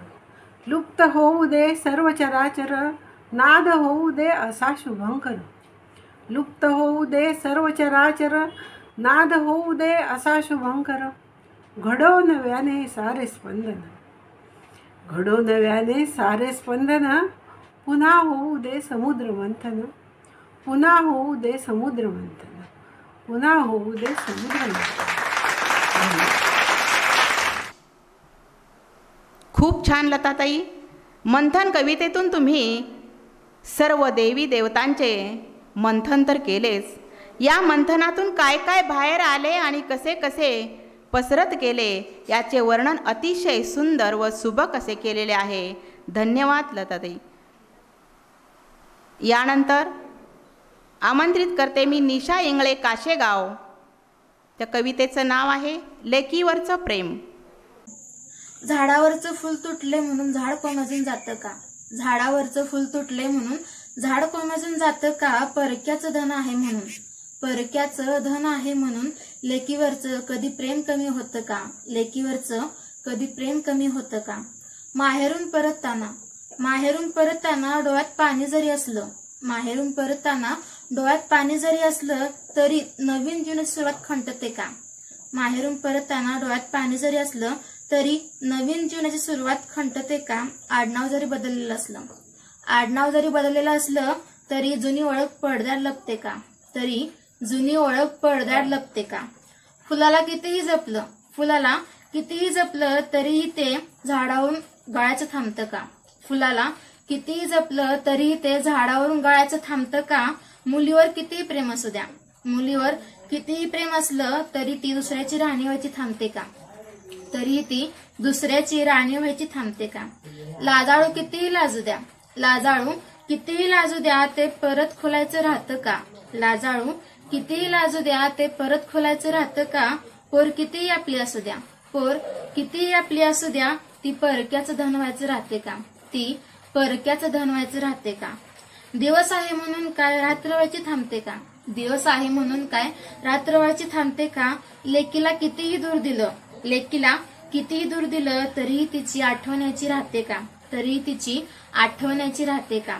लुप्त होऊ दे सर्व चराचर, नाद होऊ दे असा शुभंकर. लुप्त होऊ दे सर्व चराचर, नाद होऊ दे असा शुभंकर. घडो नव्याने सारे स्पंदन, घडो नव्याने सारे स्पंदन, पुन्हा होऊ दे समुद्र मंथन, पुन्हा होऊ दे समुद्र मंथन, पुन्हा होऊ दे समुद्र मंथन. खूप छान लताताई. मंथन कवितेतून तुम्ही सर्व देवी देवतांचे मंथन तर केलेच, या मंथनातून काय काय बाहेर आले आणि कसे कसे पसरत गेले याचे वर्णन अतिशय सुंदर व सुबक असे केलेले आहे. धन्यवाद लताताई. यानंतर आमंत्रित करते मी निशा इंगळे काशेगाव. त्या कवितेचं नाव आहे लेकीवरचं प्रेम. झाडावरचं फूल तुटले म्हणून झाड कोमेजून जातं का, झाडावरचं फूल तुटले म्हणून झाड कोमेजून जातं का. परक्याचं धन आहे म्हणून, परक्याचं धन आहे म्हणून, लेकीवरचं कधी प्रेम कमी होतं का, लेकीवरचं कधी प्रेम कमी होतं का. माहेरून परतताना, माहेरून परतताना डोळ्यात पाणी जरी असलं, माहेरून परतताना डोळ्यात पाणी जरी असलं तरी नवीन जीवनाची सुरुवात खंतते का. माहेरून परतताना डोळ्यात पाणी जरी असलं तरी नवीन जीवनाची सुरुवात खंतते का. आडनाव जरी बदललेलं असलं, आडनाव जरी बदललेलं असलं तरी जुनी ओळख पडद्यात लपते का, तरी जुनी ओळख पडद्यात लपते का. फुलाला कितीही जपलं, फुलाला कितीही जपलं तरीही ते झाडावरून गळायचं थांबतं का. फुलाला कितीही जपलं तरीही ते झाडावरून गळायचं थांबतं का. मुलीवर कितीही प्रेम असू द्या, मुलीवर कितीही प्रेम असलं तरी ती दुसऱ्याची राणी व्हायची थांबते का, तरीही ती दुसऱ्याची राणी व्हायची थांबते का. लाजाळू कितीही लाजू द्या, लाजाळू कितीही लाजू द्या ते परत खोलायचं राहतं का. लाजाळू कितीही लाजू द्या ते परत खोलायचं राहतं का. पोर कितीही आपली असू द्या, पोर कितीही आपली असू द्या ती परक्याचं धन व्हायचं राहते का, ती परक्याचं धन व्हायचं राहते का. दिवस आहे म्हणून काय रात्र व्हायची थांबते का, दिवस आहे म्हणून काय रात्र व्हायची थांबते का. लेकीला कितीही दूर दिलं, लेकीला कितीही दूर दिलं तरीही तिची आठवण यायची राहते का, तरीही तिची आठवण यायची राहते का.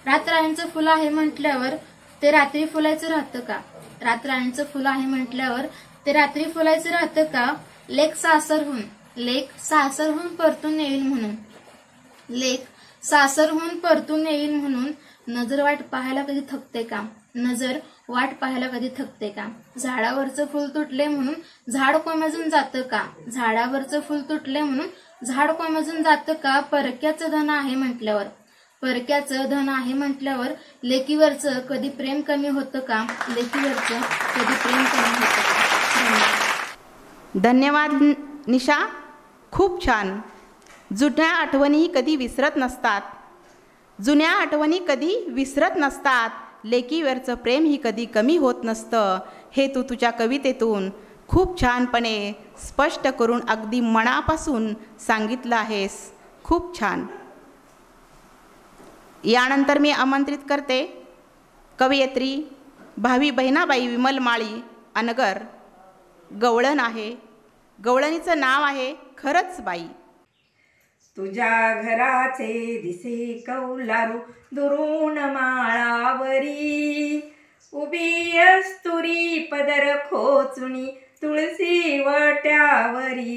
रातराणीचं फुलं आहे म्हटल्यावर ते रात्री फुलायचं राहतं का, रातराणीचं फुलं आहे म्हटल्यावर ते रात्री फुलायचं राहतं का. लेक सासरहून, लेक सासरहून परतून येईल म्हणून, लेक सासरहून परतून येईल म्हणून नजर वाट पाहायला कधी थकते का, नजर वाट पाहायला कधी थकते का? झाडावरचं फूल तुटले म्हणून झाड कोमेजून जातं का? झाडावरचं फूल तुटले म्हणून झाड कोमेजून जातं का? परक्याचं धन आहे म्हटल्यावर, परक्याचं धन आहे म्हटल्यावर लेकीवरचं कधी प्रेम कमी होतं का? लेकीवरचं कधी प्रेम कमी होतं का? धन्यवाद निशा, खूप छान. जुन्या आठवणी कधी विसरत नसतात, जुन्या आठवणी कधी विसरत नसतात. लेकीवरचं प्रेम ही कधी कमी होत नसतं, हे तू तुझ्या कवितेतून खूप छानपणे स्पष्ट करून अगदी मनापासून सांगितलं आहेस. खूप छान. यानंतर मी आमंत्रित करते कवयित्री भावी बहिणाबाई विमल माळी अनगर. गवळण आहे, गवळणीचं नाव आहे खरंच बाई. तुझ्या घराचे दिसे कौलारू दुरून माळावरी, उभी अस्तुरी पदर खोचुनी तुळसी वट्यावरी,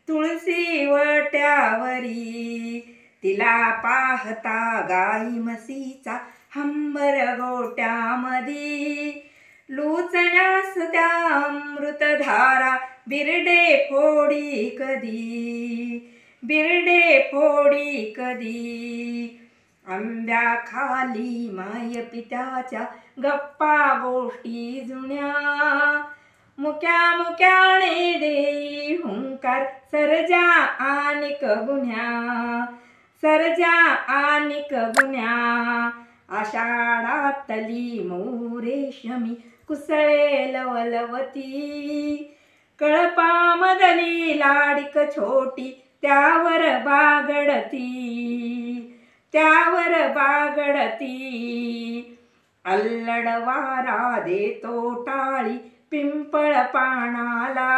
तुळसी वट्यावरी. तिला पाहता गाई म्हशीचा हंबर गोट्यामधी, लुचण्यास त्या अमृतधारा बिरडे फोडी कधी, बिरडे फोडी कधी. आंब्या खाली माय पित्याच्या गप्पा गोष्टी जुन्या, मुक्या मुक्याने देई हुंकार सरजा आनिक गुन्ह्या, सरजा आनिक गुन्ह्या. आषाढातली मोरेशमी कुसळे लवलवती, कळपामधली लाडिक छोटी त्यावर बागडती, त्यावर बागडती. अल्लड वारा देतो टाळी पिंपळ पानाला,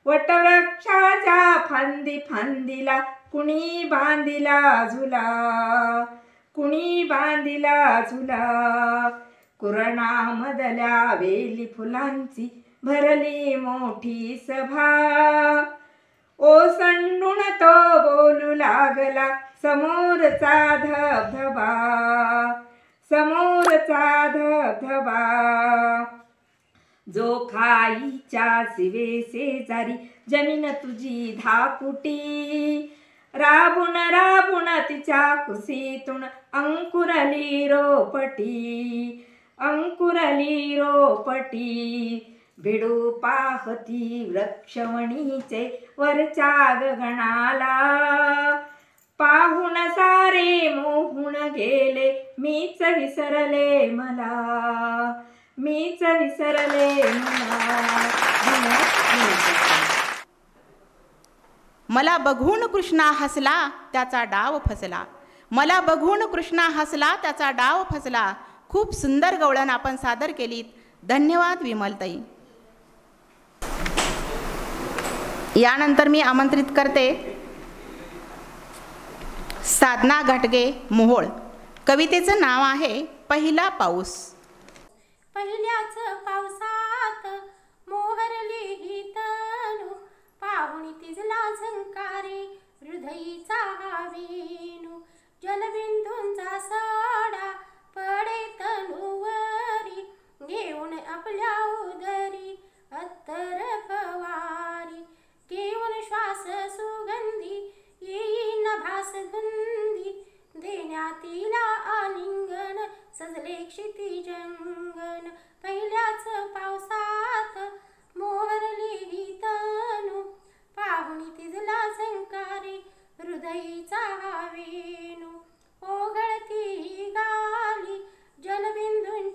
वटवृक्षाच्या फांदी फांदीला कुणी बांधिला झुला, कुणी बांधिला झुला. कुरणामधल्या वेली फुलांची भरली मोठी सभा, ओसंडून तो बोलू लागला समोरचा धबधबा, समोरचा धबधबा. जो खाईच्या शिवे शेजारी जमीन तुझी धापुटी, राबून राबून तिच्या कुशीतून अंकुरली रोपटी, अंकुरली रोपटी. भिडू पाहती वृक्षवणीचे वरच्या गगनाला, पाहून सारे मोहून गेले मीच विसरले मला, मीच विसरले मला. मला बघून कृष्णा हसला त्याचा डाव फसला, मला बघून कृष्णा हसला त्याचा डाव फसला. खूप सुंदर गवळण आपण सादर केलीत. धन्यवाद विमलताई. यानंतर मी आमंत्रित करते साधना घाटगे मोहोळ. कवितेचं नाव आहे पहिला पाऊस. पहिल्याच पावसात मोहरली ही तनु, पाहुणी तिजला झंकारे हृदयीचा वेणू. जलबिंदूंचा सडा पडे तनुवरी, घेऊन आपल्या उदरी अत्तर फवारी. घेऊन श्वास सुगंधी येईन भास धुंदी, देण्यातीला आलिंगन सजले क्षितिजंगन. पहिल्याच पावसात मोहरली ही तनु, पाहुणी तिजला झंकारे हृदयीचा वेणू. ओघळती गाली जलबिंदूंची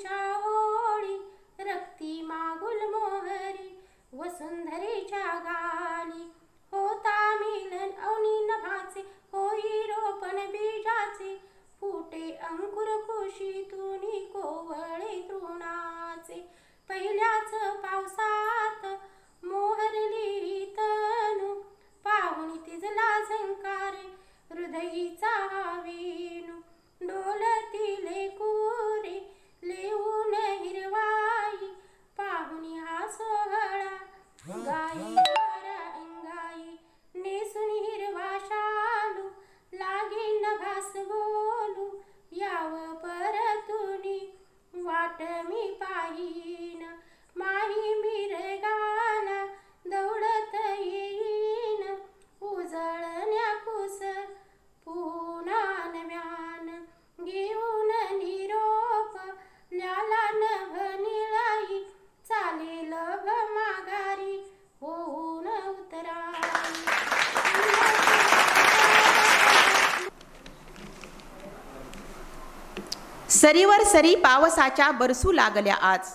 सरीवर सरी पावसाच्या बरसू लागल्या आज,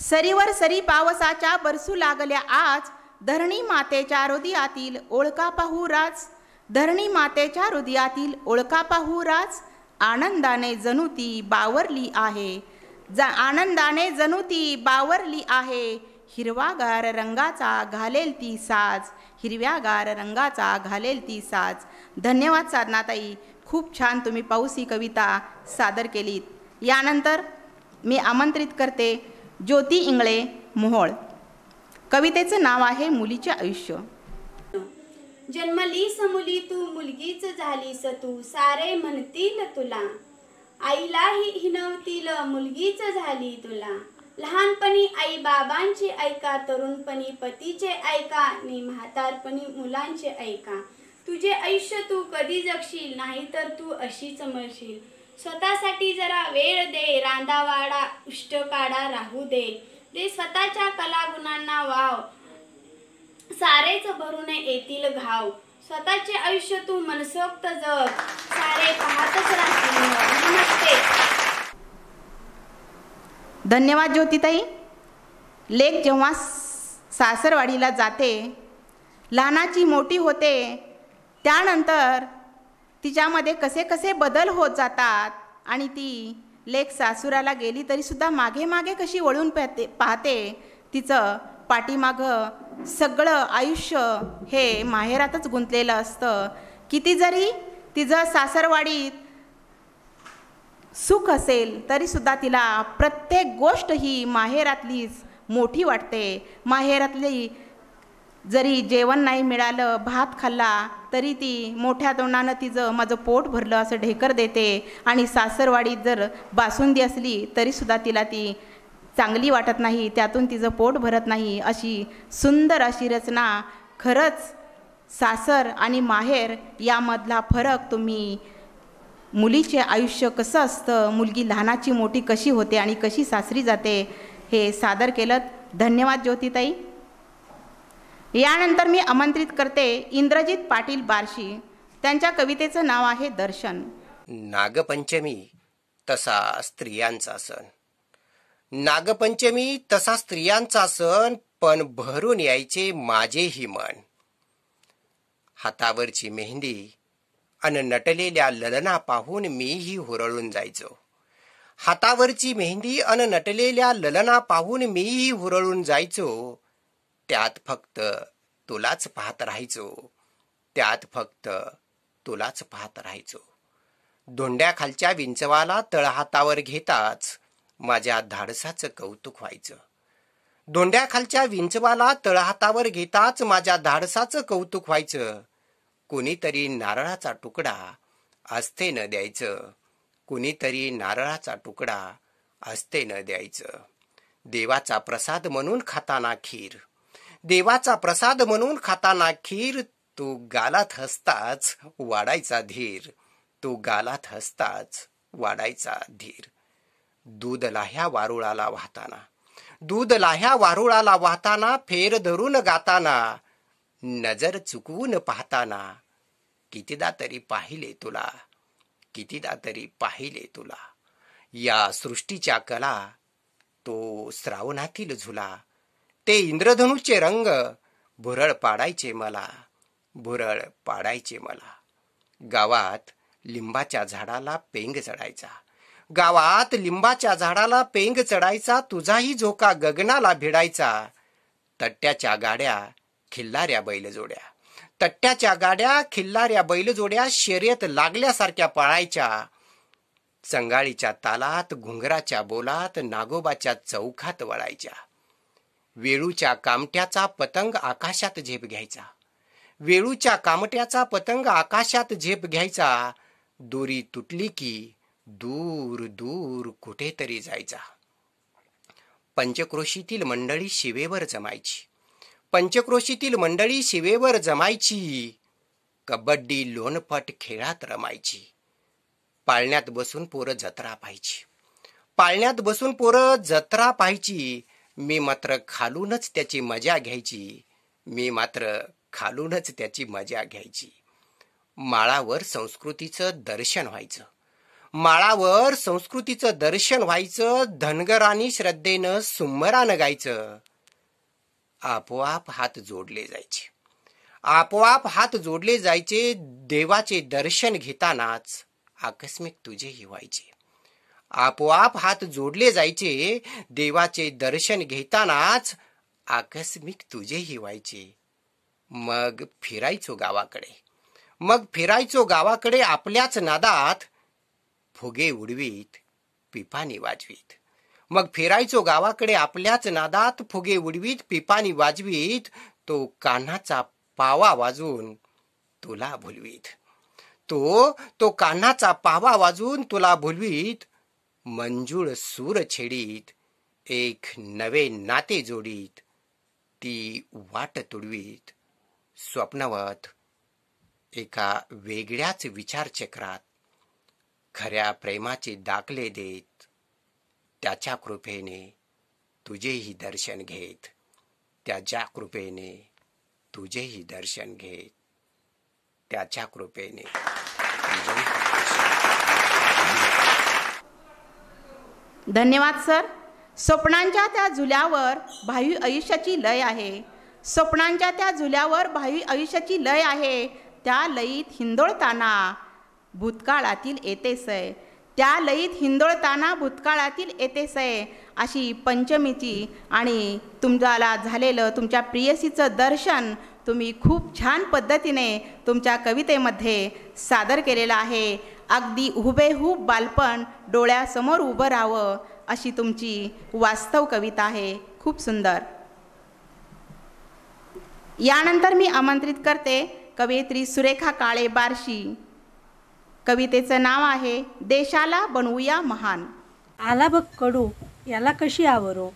सरीवर सरी पावसाच्या बरसू लागल्या आज, धरणी मातेच्या हृदयातील ओळखा पाहू राज, धरणी मातेच्या हृदयातील ओळखा पाहू राज, आनंदाने जणू ती बावरली आहे, आनंदाने जणू ती बावरली आहे, हिरवागार रंगाचा घालेल ती साज, हिरव्यागार रंगाचा घालेल ती साज. धन्यवाद साधनाताई, खूप छान तुम्ही पाऊस ही कविता सादर केलीत. यानंतर मी आमंत्रित करते ज्योती इंगळे मोहोळ. कवितेचं नाव आहे मुलीचे आयुष्य. जन्मलीस मुली तू मुलगीच झालीस तू, सारे म्हणतील तुला, आईलाही हिनवतील मुलगीच झाली तुला. लहानपणी आई बाबांचे ऐका, तरुणपणी पतीचे ऐका, नि म्हातारपणी मुलांचे ऐका. तुझे आयुष्य तू कधी जगशील, नाही तर तू अशीच मरशील. स्वतःसाठी जरा वेळ दे, रांधावाडा उष्ट काढा राहू दे, दे स्वतःच्या कलागुणांना वाव, सारेच भरून येतील घाव. स्वतःचे आयुष्य तू मनसोक्त जग, सारे पाहतच राहतील. नमस्ते. धन्यवाद ज्योतिताई. लेक जेव्हा सासरवाडीला जाते, लहानाची मोठी होते, त्यानंतर तिच्यामध्ये कसे कसे बदल होत जातात आणि ती लेक सासुराला गेली तरी सुद्धा मागे मागे कशी वळून पाहते. तिचं पाठीमागं सगळं आयुष्य हे माहेरातच गुंतलेलं असतं. किती जरी तिचं सासरवाडीत सुख असेल तरी सुद्धा तिला प्रत्येक गोष्ट ही माहेरातलीच मोठी वाटते. माहेरातली जरी जेवण नाही मिळालं, भात खाल्ला तरी ती मोठ्या तोंडानं तिचं माझं पोट भरलं असं ढेकर देते, आणि सासरवाडीत जर बासुंदी असली तरी सुद्धा तिला ती चांगली वाटत नाही, त्यातून तिचं पोट भरत नाही. अशी सुंदर अशी रचना. खरंच सासर आणि माहेर यामधला फरक तुम्ही, मुलीचे आयुष्य कसं असतं, मुलगी लहानाची मोठी कशी होते आणि कशी सासरी जाते, हे सादर केलं. धन्यवाद ज्योतिताई. यानंतर मी आमंत्रित करते इंद्रजित पाटील बार्शी. त्यांच्या कवितेचं नाव आहे दर्शन. नागपंचमी तसा स्त्रियांचा सण, नागपंचमी तसा स्त्रियांचा सण, पण भरून यायचे माझेही मन. हातावरची मेहंदी अन नटलेल्या ललना पाहून मीही हुरळून जायचो. हातावरची मेहंदी अन नटलेल्या ललना पाहून मीही हुरळून जायचो. त्यात फक्त तुलाच पाहत राहायचो, त्यात फक्त तुलाच पाहत राहायचो. धोंड्याखालच्या विंचवाला तळहातावर घेताच माझ्या धाडसाचं कौतुक व्हायचं. धोंड्याखालच्या विंचवाला तळहातावर घेताच माझ्या धाडसाचं कौतुक व्हायचं. कुणीतरी नारळाचा तुकडा असते न द्यायचं, कुणीतरी नारळाचा तुकडा असते न द्यायचं. देवाचा प्रसाद म्हणून खाताना खीर, देवाचा प्रसाद म्हणून खाताना खीर, तू गालात हसताच वाढायचा धीर, तू गालात हसताच वाढायचा धीर. दूध लाह्या वारुळाला वाहताना, दूध लाह्या वारुळाला वाहताना, फेर धरून गाताना, नजर चुकवून पाहताना, कितीदा तरी पाहिले तुला, कितीदा तरी पाहिले तुला. या सृष्टीच्या कला, तो श्रावणातील झुला, ते इंद्रधनुचे रंग भुरळ पाडायचे मला, भुरळ पाडायचे मला. गावात लिंबाच्या झाडाला पेंग चढायचा, गावात लिंबाच्या झाडाला पेंग चढायचा, तुझाही झोका गगनाला भिडायचा. तट्ट्याच्या गाड्या खिल्लाऱ्या बैलजोड्या, तट्ट्याच्या गाड्या खिल्लाऱ्या बैलजोड्या शर्यत लागल्यासारख्या पळायच्या. संगाळीच्या तालात घुंगराच्या बोलात नागोबाच्या चौकात वळायच्या. वेळूच्या कामट्याचा पतंग आकाशात झेप घ्यायचा, वेळूच्या कामट्याचा पतंग आकाशात झेप घ्यायचा. दोरी तुटली की दूर दूर कुठेतरी जायचा. पंचक्रोशीतील मंडळी शिवेवर जमायची, पंचक्रोशीतील मंडळी शिवेवर जमायची. कबड्डी लोणपट खेळात रमायची. पाळण्यात बसून पोरं जत्रा पाहायची, पाळण्यात बसून पोरं जत्रा पाहायची. मी मात्र खालूनच त्याची मजा घ्यायची, मी मात्र खालूनच त्याची मजा घ्यायची. माळावर संस्कृतीचं दर्शन व्हायचं, माळावर संस्कृतीचं दर्शन व्हायचं, धनगरांनी श्रद्धेनं सुम्मरानं गायचं. आपोआप हात जोडले जायचे, आपोआप हात जोडले जायचे. देवाचे दर्शन घेतानाच आकस्मिक तुझेही व्हायचे. आपोआप हात जोडले जायचे, देवाचे दर्शन घेतानाच आकस्मिक तुझेही व्हायचे. मग फिरायचो गावाकडे, मग फिरायचो गावाकडे आपल्याच नादात फुगे उडवीत, पिपाणी वाजवीत. मग फिरायचो गावाकडे आपल्याच नादात फुगे उडवीत, पिपाणी वाजवीत. तो कान्हाचा पावा वाजून तुला भुलवीत, तो कान्हाचा पावा वाजून तुला भुलवीत. मंजूळ सूर छेडीत, एक नवे नाते जोडीत. ती वाट तुडवीत, स्वप्नवत एका वेगळ्याच विचारचक्रात खऱ्या प्रेमाचे दाखले देत. त्याच्या कृपेने तुझेही दर्शन घेत, त्याच्या कृपेने तुझेही दर्शन घेत, त्याच्या कृपेने धन्यवाद सर. स्वप्नांच्या त्या झुल्यावर भावी आयुष्याची लय आहे. स्वप्नांच्या त्या झुल्यावर भावी आयुष्याची लय आहे. त्या लयीत हिंदोळताना भूतकाळातील येतेसय, त्या लयीत हिंदोळताना भूतकाळातील येतेसय. अशी पंचमीची आणि तुम्हाला झालेलं तुमच्या प्रियसीचं दर्शन तुम्ही खूप छान पद्धतीने तुमच्या कवितेमध्ये सादर केलेलं आहे. अगदी हुबेहूब बालपण डोळ्यासमोर उभं राहावं अशी तुमची वास्तव कविता आहे. खूप सुंदर. यानंतर मी आमंत्रित करते कवयित्री सुरेखा काळे बार्शी. कवितेचं नाव आहे देशाला बनवूया महान. आला बघ कडू याला कशी आवरू,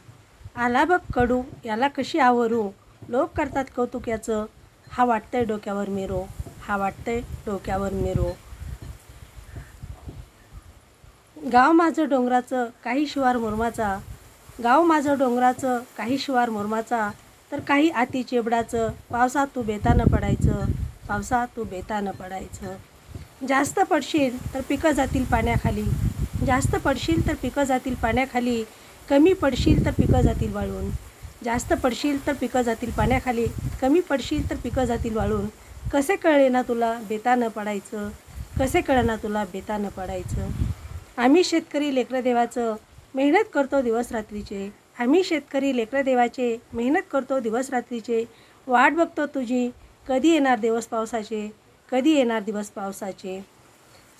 आला बघ कडू याला कशी आवरू. लोक करतात कौतुक याचं, हा वाटतंय डोक्यावर मेरो, हा वाटतंय डोक्यावर मेरो. गाव माझं डोंगराचं काही शिवार मुरमाचा, गाव माझं डोंगराचं काही शिवार मुरमाचा. तर काही आती चेबडाचं, पावसात तू बेतानं पडायचं, पावसात तू बेतानं पडायचं. जास्त पडशील तर पिकं जातील पाण्याखाली, जास्त पडशील तर पिकं जातील पाण्याखाली. कमी पडशील तर पिकं जातील वाळून, जास्त पडशील तर पिकं जातील पाण्याखाली. कमी पडशील तर पिकं जातील वाळून. कसे कळले ना तुला बेतानं पडायचं, कसे कळना तुला बेतानं पडायचं. आम्ही शेतकरी लेकरं देवाचं मेहनत करतो दिवस रात्रीचे, आम्ही शेतकरी लेकरं देवाचे मेहनत करतो दिवस रात्रीचे. वाट बघतो तुझी कधी येणार दिवस पावसाचे, कधी येणार दिवस पावसाचे.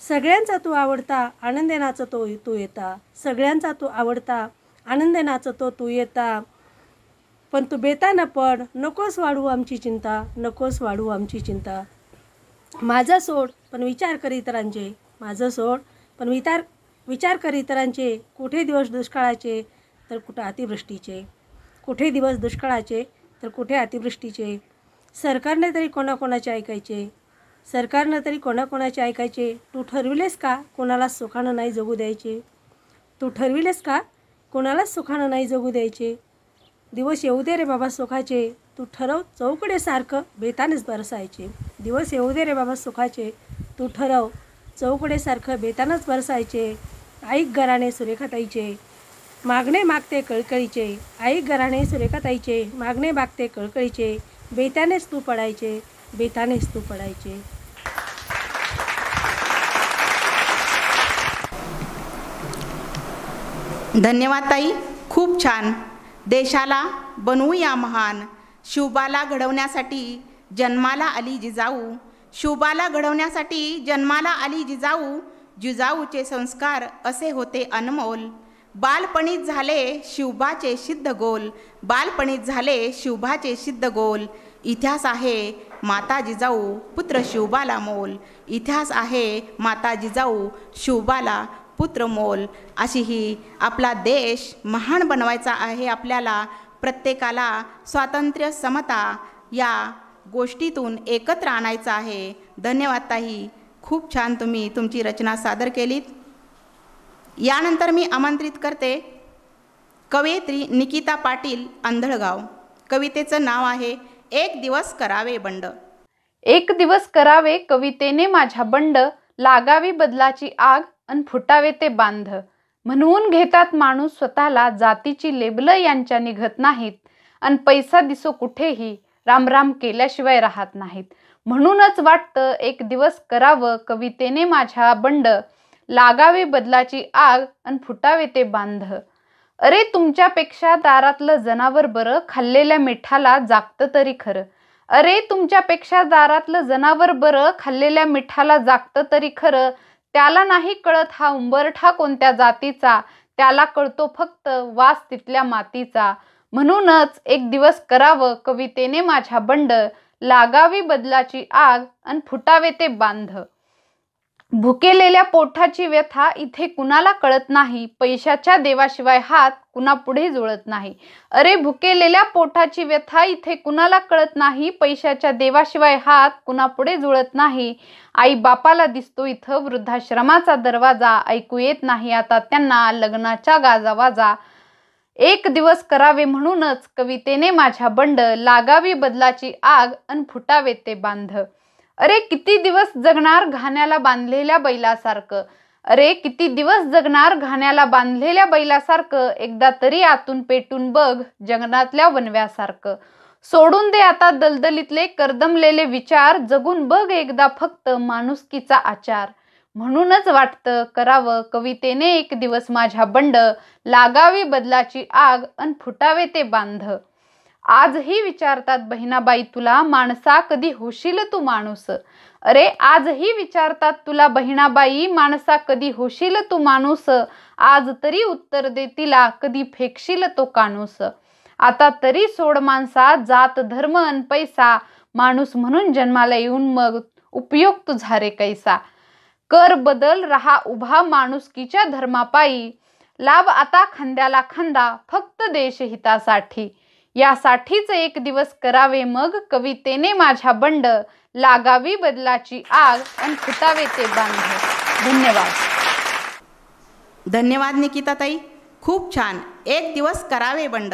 सगळ्यांचा तू आवडता आनंदे नाचतो तू येता, सगळ्यांचा तू आवडता आनंदे नाचतो तू येता. पण तू बेतानं पड, नकोस वाढू आमची चिंता, नकोस वाढू आमची चिंता. माझं सोड पण विचार कर इतरांचे, माझं सोड पण विचार कर इतरांचे. कुठे दिवस दुष्काळाचे तर कुठं अतिवृष्टीचे, कुठे दिवस दुष्काळाचे तर कुठे अतिवृष्टीचे. सरकारने तरी कोणाकोणाचे ऐकायचे, सरकारनं तरी कोणाकोणाचे ऐकायचे. तू ठरविलेस का कोणालाच सुखानं नाही जगू द्यायचे, तू ठरविलेस का कोणालाच सुखानं नाही जगू द्यायचे. दिवस येऊ दे रे बाबा सुखाचे, तू ठरव चौकडेसारखं बेतानेच बरसायचे. दिवस येऊ दे रे बाबा सुखाचे, तू ठरव चौकडेसारखं बेतानच बरसायचे. ऐक घराणे सुरेखाताईचे मागणे मागते कळकळीचे, ऐक घराणे सुरेखाताईचे मागणे मागते कळकळीचे. बेतानेच तू पडायचे, बेतानेच तू पडायचे. धन्यवाद ताई, खूप छान. देशाला बनवूया महान. शिवबाला घडवण्यासाठी जन्माला आली जिजाऊ, शिवबाला घडवण्यासाठी जन्माला आली जिजाऊ. जिजाऊचे संस्कार असे होते अनमोल. बालपणीत झाले शिवबाचे सिद्ध गोल, बालपणीत झाले शिवबाचे सिद्ध गोल. इतिहास आहे माता जिजाऊ पुत्र शिवबाला मोल, इतिहास आहे माता जिजाऊ शिवबाला पुत्र मोल. अशी ही आपला देश महान बनवायचा आहे आपल्याला. प्रत्येकाला स्वातंत्र्य समता या गोष्टीतून एकत्र आणायचं आहे. धन्यवाद ताई, खूप छान तुम्ही तुमची रचना सादर केलीत. यानंतर मी आमंत्रित करते कवयित्री निकिता पाटील अंधळगाव. कवितेचं नाव आहे एक दिवस करावे बंड. एक दिवस करावे कवितेने माझ्या बंड, लागावी बदलाची आग अन फुटावे ते बांध. म्हणून घेतात माणूस स्वतःला, जातीची लेबलं यांच्या निघत नाहीत. अन पैसा दिसो कुठेही, रामराम केल्याशिवाय राहत नाहीत. म्हणूनच वाटतं एक दिवस करावं कवितेने माझ्या बंड, लागावी बदलाची आग अन फुटावे ते बांध. अरे तुमच्यापेक्षा दारातलं जनावर बरं, खाल्लेल्या मिठाला जागतं तरी खरं. अरे तुमच्यापेक्षा दारातलं जनावर बरं, खाल्लेल्या मिठाला जागतं तरी खरं. त्याला नाही कळत हा उंबरठा कोणत्या जातीचा, त्याला कळतो फक्त वास तिथल्या मातीचा. म्हणूनच एक दिवस करावं कवितेने माझ्या बंड, लागावी बदलाची आग अन फुटावे ते बांध. भुकेलेल्या पोटाची व्यथा इथे कुणाला कळत नाही, पैशाच्या देवाशिवाय हात कुणापुढे जुळत नाही. अरे भुकेलेल्या पोटाची व्यथा इथे कुणाला कळत नाही, पैशाच्या देवाशिवाय हात कुणापुढे जुळत नाही. आई बापाला दिसतो इथं वृद्धाश्रमाचा दरवाजा, ऐकू येत नाही आता त्यांना लग्नाच्या गाजावाजा. एक दिवस करावे म्हणूनच कवितेने माझ्या बंड, लागावी बदलाची आग अन फुटावे ते बांध. अरे किती दिवस जगणार घाण्याला बांधलेल्या बैलासारखं, अरे किती दिवस जगणार घाण्याला बांधलेल्या बैलासारखं. एकदा तरी आतून पेटून बघ जगनातल्या वनव्यासारखं. सोडून दे आता दलदलीतले करदमलेले विचार, जगून बघ एकदा फक्त माणुसकीचा आचार. म्हणूनच वाटतं करावं कवितेने एक दिवस माझ्या बंड, लागावी बदलाची आग अन फुटावे ते बांध. आजही विचारतात बहिणाबाई तुला, माणसा कधी होशील तू माणूस. अरे आजही विचारतात तुला बहिणाबाई, माणसा कधी होशील तू माणूस. आज तरी उत्तर दे तिला, कधी फेकशील तो कानूस. आता तरी सोड माणसा जात धर्म अन पैसा, माणूस म्हणून जन्माला येऊन मग उपयोग तुझा रे कैसा. कर बदल रहा उभा माणुसकीच्या धर्मापायी, लाभ आता खांद्याला खांदा फक्त देशहितासाठी. यासाठीच एक दिवस करावे मग कवितेने माझ्या बंड, लागावी बदलाची आग अन फुटावे ते बांध. धन्यवाद. धन्यवाद निकिताताई, खूप छान. एक दिवस करावे बंड.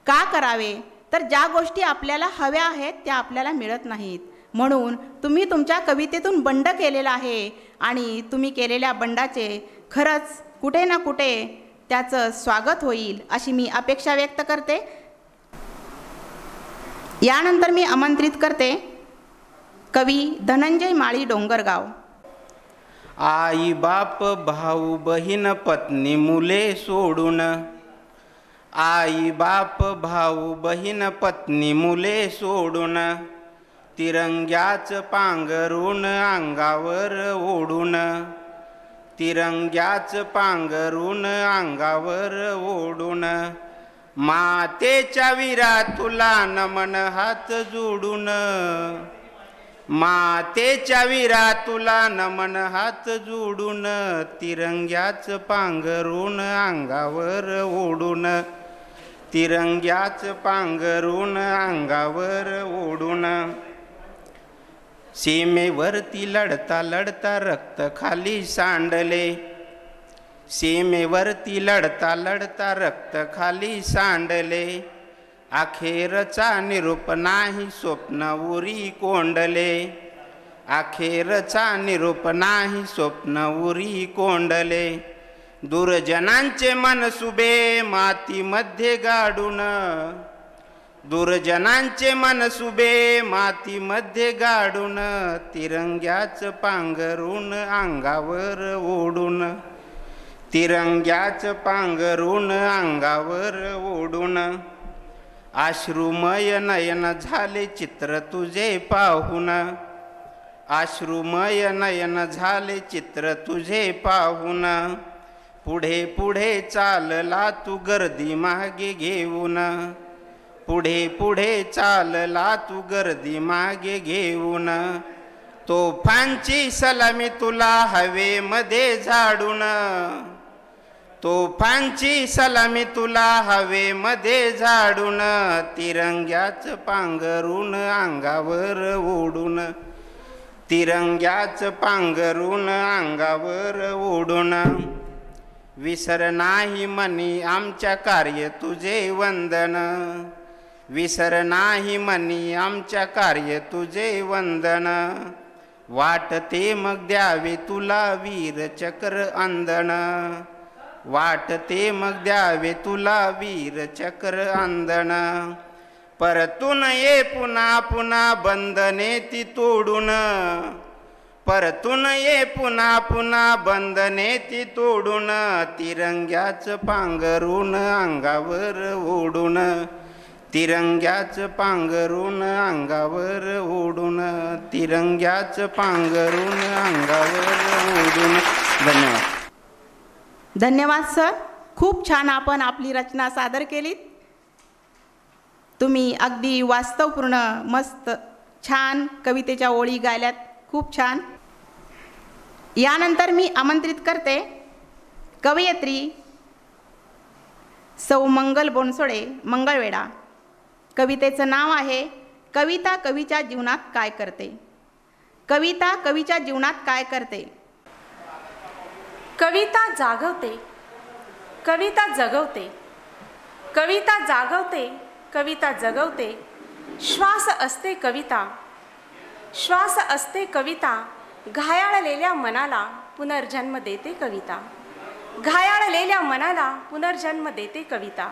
का करावे तर ज्या गोष्टी आपल्याला हव्या आहेत त्या आपल्याला मिळत नाहीत, म्हणून तुम्ही तुमच्या कवितेतून बंड केलेला आहे आणि तुम्ही केलेल्या बंडाचे खरंच कुठे ना कुठे त्याचं स्वागत होईल अशी मी अपेक्षा व्यक्त करते. यानंतर मी आमंत्रित करते कवी धनंजय माळी डोंगरगाव. आई बाप भाऊ बहीण पत्नी मुले सोडून, आई बाप भाऊ बहीण पत्नी मुले सोडून, तिरंग्याच पांघरून अंगावर ओढून, तिरंग्याच पांघरून अंगावर ओढून, मातेच्या विरा तुला नमन हात जोडून, मातेच्या विरा तुला नमन हात जोडून, तिरंग्याच पांघरून अंगावर ओढून, तिरंग्याच पांघरून अंगावर ओढून. सीमेवरती लढता लढता रक्त खाली सांडले, सीमेवरती लढता लढता रक्त खाली सांडले, अखेरचा निरोप नाही स्वप्न उरी कोंडले, अखेरचा निरोप नाही स्वप्न उरी कोंडले, दुर्जनांचे मनसुबे मातीमध्ये गाडून, दुर्जनांचे मनसुबे मातीमध्ये गाडून, तिरंग्याच पांघरून अंगावर ओढून, तिरंग्याच पांघरून अंगावर ओढून. अश्रुमय नयन झाले चित्र तुझे पाहून, अश्रुमय नयन झाले चित्र तुझे पाहून, पुढे पुढे चालला तू गर्दी मागे घेऊन, पुढे पुढे चालला तू गर्दी मागे घेऊन, तोफांची सलामी तुला हवेमध्ये झाडून, तोफांची सलामी तुला हवेमध्ये झाडून, तिरंग्याच पांघरून अंगावर ओढून, तिरंग्याच पांघरून अंगावर ओढून. विसर नाही मनी आमच्या कार्य तुझे वंदन, विसर नाही मनी आमच्या कार्य तुझे वंदन, वाटते मग द्यावे तुला वीर चक्र अंधण, वाटते मग द्यावे तुला वीर चक्र अंधण, परतून ये पुन्हा पुन्हा बंधने ती तोडून, परतून ये पुन्हा पुन्हा बंधने ती तोडून, तिरंग्याच पांघरून अंगावर ओढून, तिरंग्याच पांघरून अंगावर ओढून, तिरंग्याच पांघरून अंगावर ओढून. धन्यवाद. धन्यवाद सर. खूप छान आपण आपली रचना सादर केलीत. तुम्ही अगदी वास्तवपूर्ण मस्त छान कवितेच्या ओळी गायल्यात. खूप छान. यानंतर मी आमंत्रित करते कवयित्री सौ मंगल बोनसोडे मंगळवेढा. कवितेचं नाव आहे कविता कवीच्या जीवनात काय करते. कविता कवीच्या जीवनात काय करते. कविता जागवते, कविता जगवते, कविता जागवते, कविता जगवते. श्वास असते कविता, श्वास असते कविता. घायाळलेल्या मनाला पुनर्जन्म देते कविता, घायाळलेल्या मनाला पुनर्जन्म देते कविता.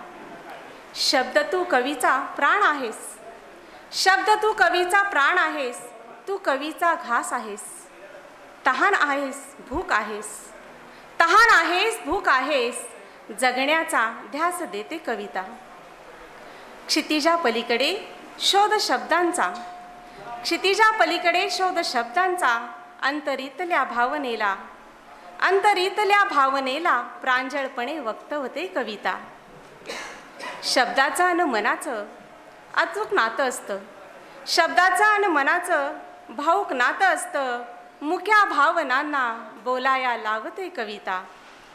शब्द तू कवीचा प्राण आहेस, शब्द तू कवीचा प्राण आहेस. तू कवीचा घास आहेस. तहान आहेस, भूक आहेस, तहान आहेस, भूक आहेस. जगण्याचा ध्यास देते कविता. क्षितिजा पलीकडे शोध शब्दांचा, क्षितिजा पलीकडे शोध शब्दांचा. अंतरीतल्या भावनेला, अंतरीतल्या भावनेला प्रांजळपणे वक्तवते कविता. शब्दाचं आणि मनाचं अचूक नातं असतं, शब्दाचं आणि मनाचं भाऊक नातं असतं. मुख्या भावनांना बोलाया लावते कविता,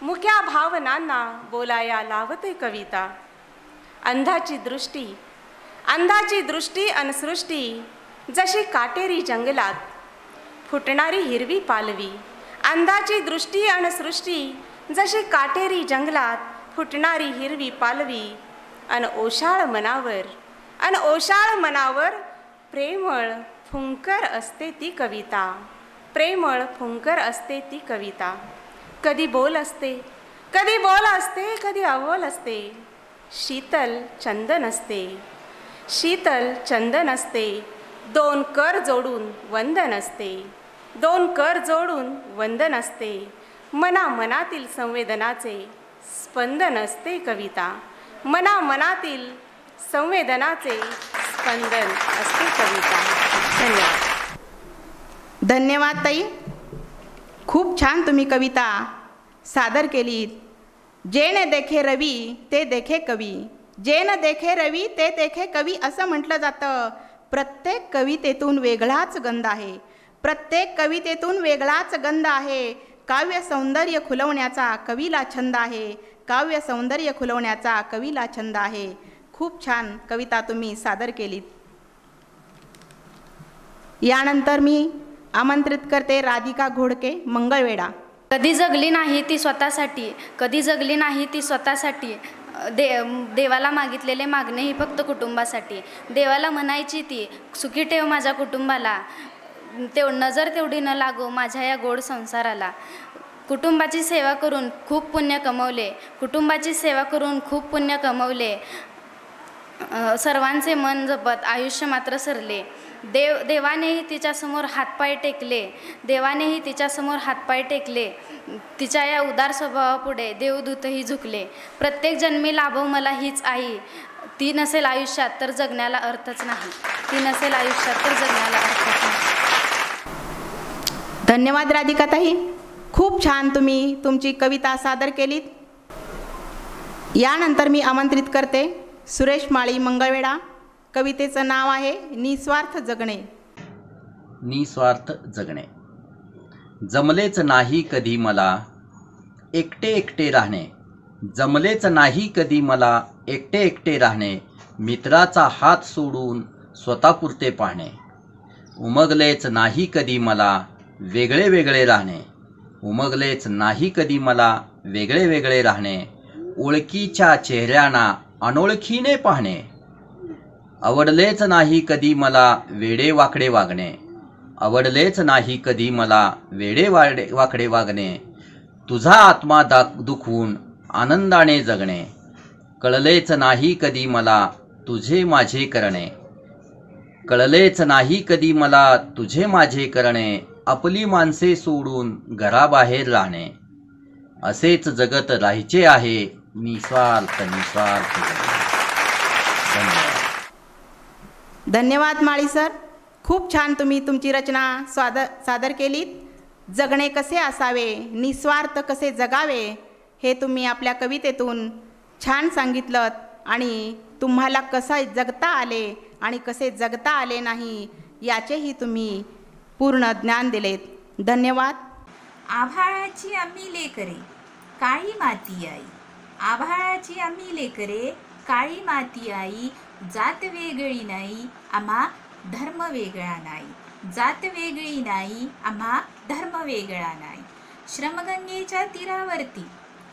मुख्या भावनांना बोलाया लावते कविता. अंधाची दृष्टी, अंधाची दृष्टी अनसृष्टी. जशी काटेरी जंगलात फुटणारी हिरवी पालवी. अंधाची दृष्टी अनसृष्टी. जशी काटेरी जंगलात फुटणारी हिरवी पालवी. अन ओशाळ मनावर, अन ओशाळ मनावर प्रेमळ फुंकर असते ती कविता, प्रेमळ फुंकर असते ती कविता. कधी बोल असते, कधी बोल असते, कधी अवोल असते. शीतल चंदन असते, शीतल चंदन असते. दोन कर जोडून वंदन असते, दोन कर जोडून वंदन असते. मना मनातील संवेदनाचे स्पंदन असते कविता, मना मनातील संवेदनाचे स्पंदन असते कविता. धन्यवाद. धन्यवाद ताई. खूप छान तुम्ही कविता सादर केलीत. जे न देखे रवी ते देखे कवी, जे न देखे रवी ते देखे कवी असं म्हटलं जातं. प्रत्येक कवितेतून वेगळाच गंध आहे, प्रत्येक कवितेतून वेगळाच गंध आहे. काव्य सौंदर्य खुलवण्याचा कवीला छंद आहे, काव्य सौंदर्य खुलवण्याचा कवीला छंद आहे. खूप छान कविता तुम्ही सादर केलीत. यानंतर मी आमंत्रित करते राधिका घोडके मंगळवेढा. कधी जगली नाही ती स्वतःसाठी, कधी जगली नाही ती स्वतःसाठी. देवाला मागितलेले मागणे ही फक्त कुटुंबासाठी. देवाला म्हणायची ती सुखी ठेव माझ्या कुटुंबाला, नजर तेवढी न लागो माझ्या या गोड संसाराला. कुटुंबाची सेवा करून खूप पुण्य कमवले, कुटुंबाची सेवा करून खूप पुण्य कमवले. सर्वांचे मन जपत आयुष्य मात्र सरले. देवानेही तिच्यासमोर हातपाय टेकले, देवानेही तिच्यासमोर हातपाय टेकले. तिच्या या उदार स्वभावापुढे देवदूतही झुकले. प्रत्येक जन्मी लाभो मला हीच आई, ती नसेल आयुष्यात तर जगण्याला अर्थच नाही, ती नसेल आयुष्यात तर जगण्याला अर्थच नाही. धन्यवाद राधिकाताई. खूप छान तुम्ही तुमची कविता सादर केलीत. यानंतर मी आमंत्रित करते सुरेश माळी मंगळवेढा. कवितेचं नाव आहे निस्वार्थ जगणे. निस्वार्थ जगणे. जमलेच नाही कधी मला एकटे एकटे राहणे, जमलेच नाही कधी मला एकटे एकटे राहणे. मित्राचा हात सोडून स्वतःपुरते पाहणे. उमगलेच नाही कधी मला वेगळे वेगळे राहणे, उमगलेच नाही कधी मला वेगळे वेगळे राहणे. ओळखीच्या चेहऱ्यांना अनोळखीने पाहणे. आवडलेच नाही कधी मला वेडे वाकडे वागणे, आवडलेच नाही कधी मला वेडे वाकडे वागणे, तुझा आत्मा दुखवून आनंदाने जगणे, कळलेच नाही कधी मला तुझे माझे करणे, कळलेच नाही कधी मला तुझे माझे करणे, आपली माणसे सोडून घराबाहेर राहणे, असेच जगत राहायचे आहे निस्वार्थ निस्वार्थ. धन्यवाद माळी सर. खूप छान तुम्ही तुमची रचना सादर केलीत. जगणे कसे असावे, निस्वार्थ कसे जगावे हे तुम्ही आपल्या कवितेतून छान सांगितलं आणि तुम्हाला कसे जगता आले आणि कसे जगता आले नाही याचेही तुम्ही पूर्ण ज्ञान दिलेत. धन्यवाद. आभाळाची आम्ही लेकरे काळी माती आई, आभाळाची आम्ही लेकरे काळी माती आई, जात वेगळी नाही आम्हा धर्म वेगळा नाही, जात वेगळी नाही आम्हा धर्म वेगळा नाही. श्रमगंगेच्या तीरावरती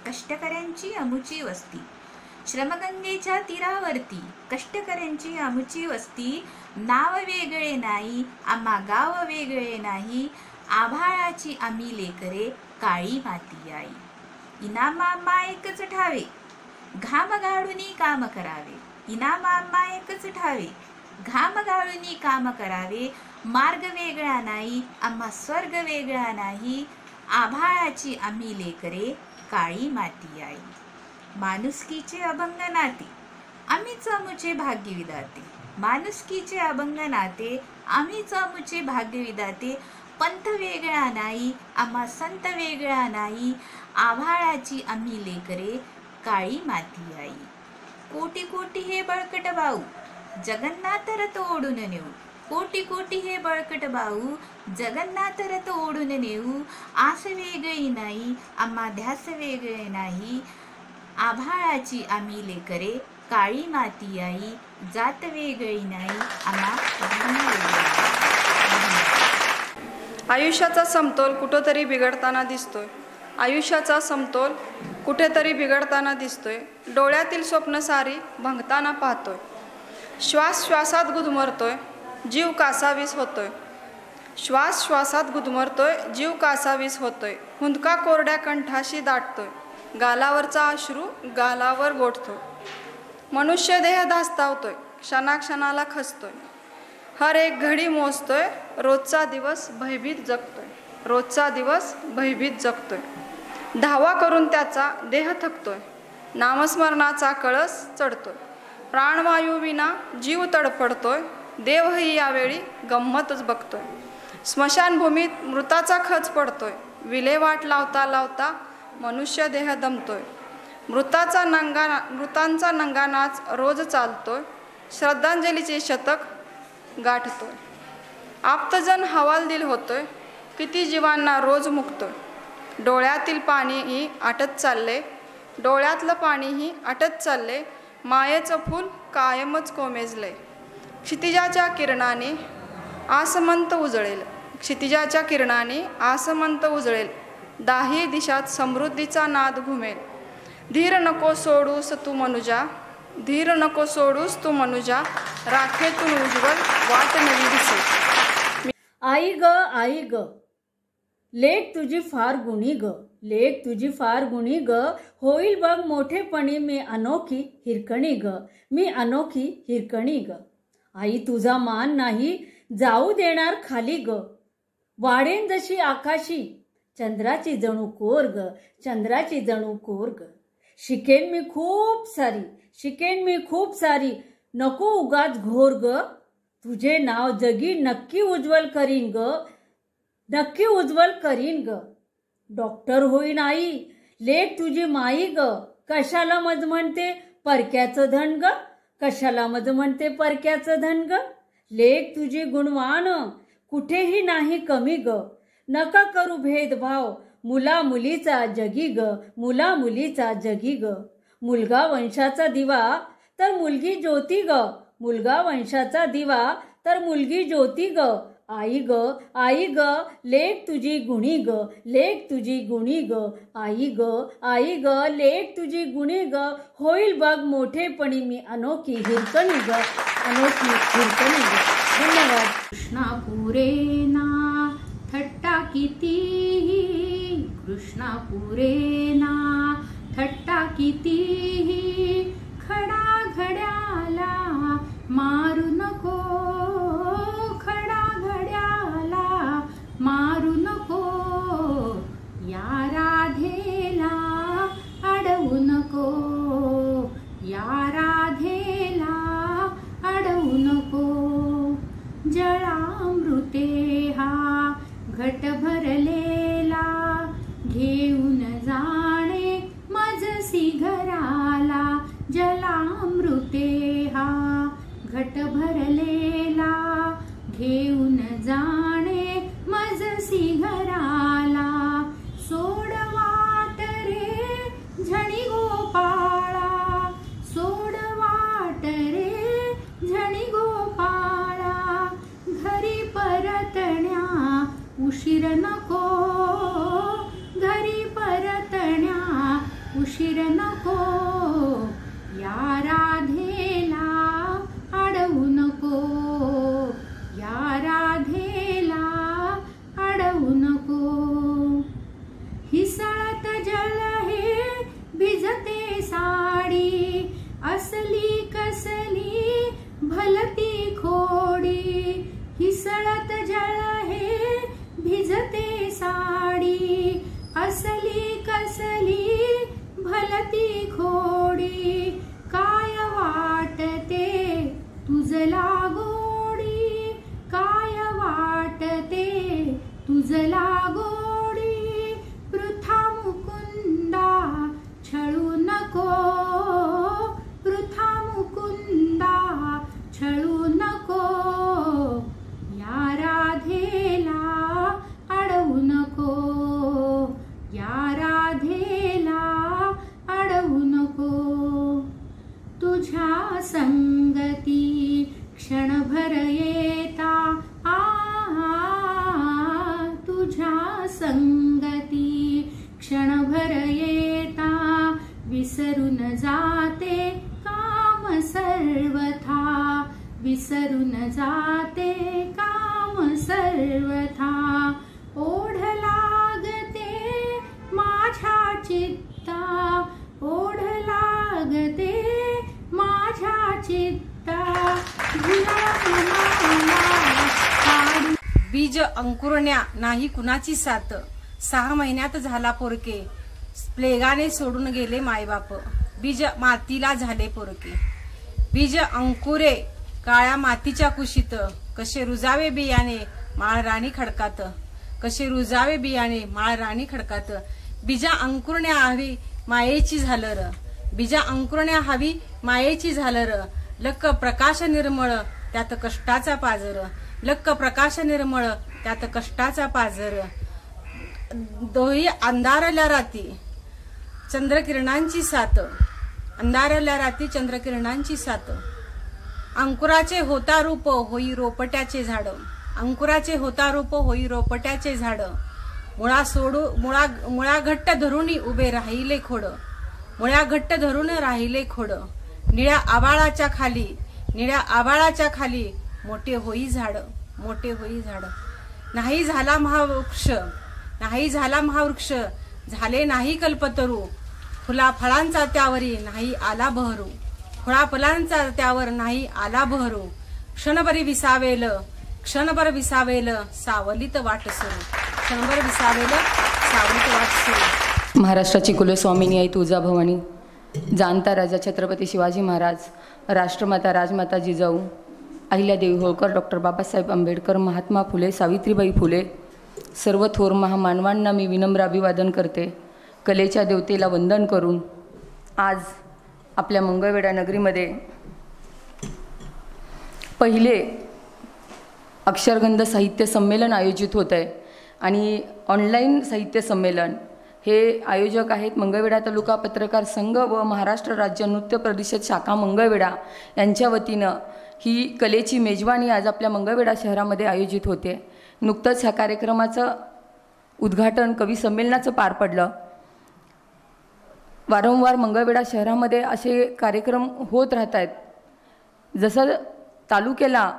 कष्टकऱ्यांची अमुची वस्ती, श्रमगंगेच्या तीरावरती कष्टकऱ्यांची अमुची वस्ती, नाव वेगळे नाही आम्हा गाव वेगळे नाही, आभाळाची आम्ही लेकरे काळी माती आई. इनाम आम्हा एकच ठावे घाम गाळूनी काम करावे, इनाम आम्हा एकच ठावे घाम गाळूनी काम करावे, मार्ग वेगळा नाही आम्हा स्वर्ग वेगळा नाही, आभाळाची आम्ही लेकरे काळी माती आई. माणुसकीचे अभंग नाते आम्हीच अमुचे भाग्य विधाते, माणुसकीचे अभंग नाते आम्हीच अमुचे भाग्य विधाते, पंथ वेगळा नाही आम्हा संत वेगळा नाही, आभाळाची आम्ही लेकरे काळी माती आई. कोटी कोटी हे बळकट भाऊ जगन्नाथ रथ ओढून नेऊ, कोटी कोटी हे बळकट भाऊ जगन्नाथ रथ ओढून नेऊ, आस वेगळी नाही आम्हा ध्यास वेगळे नाही, आभाळाची आम्ही लेकरे काळी माती आई, जात वेगळी नाही आम्हा धर्म वेगळा नाही. आयुष्याचा समतोल कुठंतरी बिघडताना दिसतोय, आयुष्याचा समतोल कुठेतरी बिघडताना दिसतोय, डोळ्यातील स्वप्न सारी भंगताना पाहतोय, श्वास श्वासात गुदमरतोय जीव कासावीस होतोय, श्वास श्वासात गुदमरतोय जीव कासावीस होतोय, हुंदका कोरड्या कंठाशी दाटतोय, गालावरचा अश्रू गालावर गोठतोय, मनुष्य देह धास्तावतोय क्षणाक्षणाला खचतोय, हर एक घडी मोजतोय रोजचा दिवस भयभीत जगतोय, रोजचा दिवस भयभीत जगतोय, धावा करून त्याचा देह थकतोय, नामस्मरणाचा कळस चढतोय, प्राणवायू विना जीव तडफडतोय, देवही यावेळी गंमतच बघतोय, स्मशानभूमीत मृताचा खच पडतोय, विल्हेवाट लावता लावता मनुष्य देह दमतोय, मृतांचा नंगानाच रोज चालतोय, श्रद्धांजलीचे शतक गाठतोय, आप्तजन हवालदिल होतोय, किती जीवांना रोज मुक्तोय, डोळ्यातील पाणीही आटत चालले, डोळ्यातलं पाणीही आटत चालले, मायेचं फूल कायमच कोमेजले, क्षितिजाच्या किरणाने आसमंत उजळेल, क्षितिजाच्या किरणाने आसमंत उजळेल, दाही दिशात समृद्धीचा नाद घुमेल, धीर नको सोडूस तू मनुजा, धीर नको सोडूस तू मनुजा, राखेतून उज्ज्वल वाट नवी दिसे. आई ग लेक तुझी फार गुणी ग, लेक तुझी फार गुणी ग, होईल बघ मोठेपणी मी अनोखी हिरकणी ग, मी अनोखी हिरकणी ग. आई तुझा मान नाही जाऊ देणार खाली ग, वाढेन जशी आकाशी चंद्राची जणू कोर ग, चंद्राची जणू कोर ग. शिकेन मी खूप सारी, शिकेन मी खूप सारी, नको उगाच घोर ग, तुझे नाव जगी नक्की उज्ज्वल करीन ग, नक्की उज्ज्वल करीन ग. डॉक्टर होईन आई लेक तुझी माई ग, कशाला मज म्हणते परक्याचं धन ग, कशाला मज म्हणते परक्याचं धन ग. लेक तुझी गुणवान कुठेही नाही कमी ग, नका करू भेदभाव मुला मुलीचा जगी ग, मुला मुलीचा जगी ग. मुलगा वंशाचा दिवा तर मुलगी ज्योती ग, मुलगा वंशाचा दिवा तर मुलगी ज्योती ग. आई ग लेक तुझी गुणी ग, लेक तुझी गुणी ग. आई ग लेक तुझी गुणी ग, होईल बघ मोठेपणी मी अनोखी हिरकणी ग, अनोखी हिरकणी ग. धन्यवाद. कृष्णा पुरेना थट्टा कितीही, कृष्णा पुरेना थट्टा कितीही, खडा घड्याला मारू नको, खडा घड्याला मारू नको, या राधेला अडवू नको, या राधेला अडवू नको. जळामृते हा घट भरलेला, घेऊन जाणे मजसी घराला. जलामृते हा घट भरलेला, घेऊन जाणे मजसी घराला. सोड वाट रे झणी गोपाळा, सोड वाट रे झणी गोपाळा, घरी परतण्या उशीर नको, घरी परतण्या उशीर नको, या राधेला अडवू नको, या राधेला अडवू नको. हिसळत जल हे भिजते साडी, असली कसली भलती खोडी. हिसळत जल हे भिजते साडी, असली कसली भलती खोडी. काय वाटते तुझला गोडी, काय वाटते तुझला गोडी. पृथा मुकुंदा छळू नको, पृथा मुकुंदा छळू नको, या राधेला अडवू नको, या राधेला अडवू नको. तुझ्या संगती क्षणभर येता, तुझ्या संगती क्षणभर येता, विसरून जाते काम सर्वथा, विसरून जाते काम सर्वथा. ओढ लागते माझ्या चित्ता, ओढ लागते माझ्या चित्ता. बीज अंकुरण्या नाही कुणाची साथ, 6 महिन्यात झाला पोरके, प्लेगाने सोडून गेले मायबाप. बीज मातीला झाले पोरके, बीज अंकुरे काळ्या मातीच्या कुशीत, कसे रुजावे बियाणे माळ राणी खडकात, कसे रुजावे बियाणे माळ राणी खडकात. बीजा अंकुरण्या हवी मायेची झालर, बीजा अंकुरण्या हवी मायेची झालर. लक्क प्रकाश निर्मळ त्यात कष्टाचा पाजर, लक्क प्रकाश निर्मळ त्यात कष्टाचा पाजर. दोही अंधारल्या राती चंद्रकिरणांची साथ, अंधारल्या राती चंद्रकिरणांची साथ. अंकुराचे होता रूप होई रोपट्याचे झाड, अंकुराचे होता रूप होई रोपट्याचे झाड. मुळा घट्ट धरून उभे राहिले खोड, मुळ्या घट्ट धरून राहिले खोड. निळ्या आबाळाच्या खाली, निळ्या आबाळाच्या खाली मोठे होई झाड, मोठे होई झाड. नाही झाला महावृक्ष, नाही झाला महावृक्ष, झाले नाही कल्पतरू. फुला फळांचा त्यावरी नाही आला बहरू, फळा फुलांचा त्यावर नाही आला बहरू. क्षणभरी विसावेल, क्षणभर विसावेल सावलीत वाट सुरू, क्षणभर विसावेल सावलीत वाट सुरू. महाराष्ट्राची कुलस्वामिनी आई तुळजाभवानी, जाणता राजा छत्रपती शिवाजी महाराज, राष्ट्रमाता राजमाता जिजाऊ, अहिल्यादेवी होळकर, डॉक्टर बाबासाहेब आंबेडकर, महात्मा फुले, सावित्रीबाई फुले, सर्व थोर महामानवांना मी विनम्र अभिवादन करते. कलेच्या देवतेला वंदन करून आज आपल्या मंगळवेढा नगरीमध्ये पहिले अक्षरगंध साहित्य संमेलन आयोजित होत आहे आणि ऑनलाईन साहित्य संमेलन हे आयोजक आहेत मंगळवेढा तालुका पत्रकार संघ व महाराष्ट्र राज्य नृत्य परिषद शाखा मंगळवेढा यांच्या वतीनं ही कलेची मेजवानी आज आपल्या मंगळवेढा शहरामध्ये आयोजित होते. नुकतंच ह्या कार्यक्रमाचं उद्घाटन कवी संमेलनाचं पार पडलं. वारंवार मंगळवेढा शहरामध्ये असे कार्यक्रम होत राहत आहेत. जसं तालुक्याला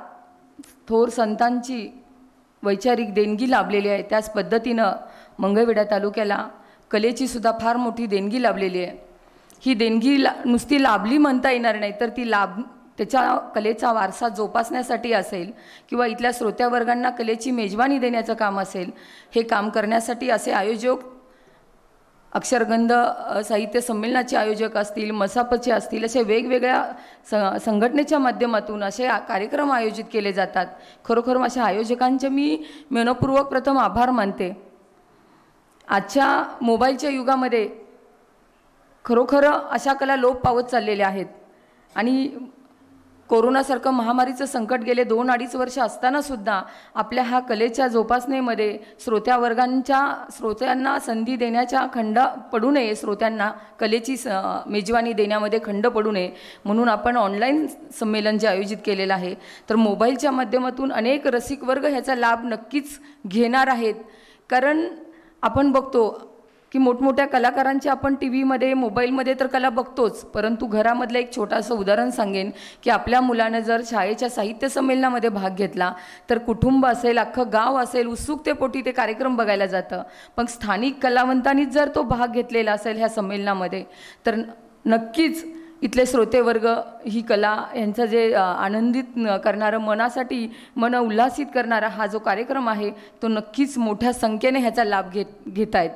थोर संतांची वैचारिक देणगी लाभलेली आहे, त्याच पद्धतीनं मंगळवेढा तालुक्याला कलेची सुद्धा फार मोठी देणगी लाभलेली आहे. ही देणगी नुसती लाभली म्हणता येणार नाही, तर ती त्याच्या कलेचा वारसा जोपासण्यासाठी असेल किंवा इथल्या श्रोत्यावर्गांना कलेची मेजवानी देण्याचं काम असेल, हे काम करण्यासाठी असे आयोजक अक्षरगंध साहित्य संमेलनाचे आयोजक असतील, मसापचे असतील, असे वेगवेगळ्या संघटनेच्या माध्यमातून असे कार्यक्रम आयोजित केले जातात. खरोखर अशा आयोजकांचे मी मनपूर्वक प्रथम आभार मानते. आजच्या मोबाईलच्या युगामध्ये खरोखर अशा कला लोप पावत चाललेल्या आहेत आणि कोरोनासारखं महामारीचं संकट गेले 2-2.5 वर्ष असतानासुद्धा आपल्या ह्या कलेच्या जोपासनेमध्ये श्रोत्यांना संधी देण्याच्या खंड पडू नये, श्रोत्यांना कलेची मेजवानी देण्यामध्ये खंड पडू नये म्हणून आपण ऑनलाईन संमेलन जे आयोजित केलेलं आहे, तर मोबाईलच्या माध्यमातून अनेक रसिक वर्ग ह्याचा लाभ नक्कीच घेणार आहेत. कारण आपण बघतो की मोठमोठ्या कलाकारांची आपण टी व्हीमध्ये मोबाईलमध्ये तर कला बघतोच, परंतु घरामधलं एक छोटंसं उदाहरण सांगेन की आपल्या मुलानं जर शाळेच्या साहित्य संमेलनामध्ये भाग घेतला तर कुटुंब असेल, अख्खं गाव असेल, उत्सुकतेपोटी ते कार्यक्रम बघायला जातं. पण स्थानिक कलावंतांनीच जर तो भाग घेतलेला असेल ह्या संमेलनामध्ये तर नक्कीच इथले श्रोतेवर्ग ही कला यांचं जे आनंदित करणारं, मनासाठी मन उल्हासित करणारा हा जो कार्यक्रम आहे तो नक्कीच मोठ्या संख्येने ह्याचा लाभ घेत आहेत.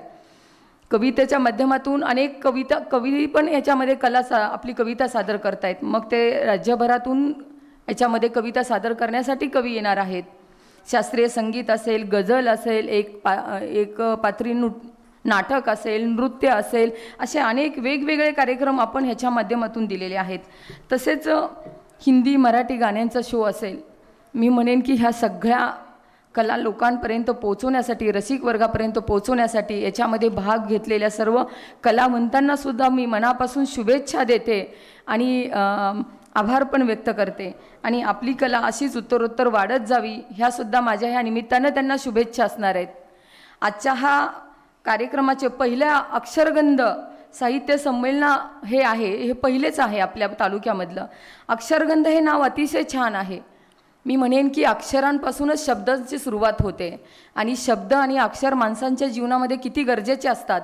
कवितेच्या माध्यमातून अनेक कवी पण याच्यामध्ये आपली कविता सादर करतायत. मग ते राज्यभरातून याच्यामध्ये कविता सादर करण्यासाठी कवी येणार आहेत. शास्त्रीय संगीत असेल, गझल असेल, एक पात्री नाटक असेल, नृत्य असेल, असे अनेक वेगवेगळे कार्यक्रम आपण ह्याच्या माध्यमातून दिलेले आहेत. तसेच हिंदी मराठी गाण्यांचा शो असेल. मी म्हणेन की ह्या सगळ्या कला लोकांपर्यंत पोहोचवण्यासाठी, रसिक वर्गापर्यंत पोहोचवण्यासाठी याच्यामध्ये भाग घेतलेल्या सर्व कलावंतांना सुद्धा मी मनापासून शुभेच्छा देते आणि आभार पण व्यक्त करते. आणि आपली कला अशीच उत्तरोत्तर वाढत जावी ह्यासुद्धा माझ्या ह्या निमित्तानं त्यांना शुभेच्छा असणार आहेत. आजच्या हा कार्यक्रमाचे पहिल्या अक्षरगंध साहित्य संमेलन हे पहिलेच आहे आपल्या तालुक्यामधलं. अक्षरगंध हे नाव अतिशय छान आहे. मी म्हणेन की अक्षरांपासूनच शब्दांची सुरुवात होते आणि शब्द आणि अक्षर माणसांच्या जीवनामध्ये किती गरजेचे असतात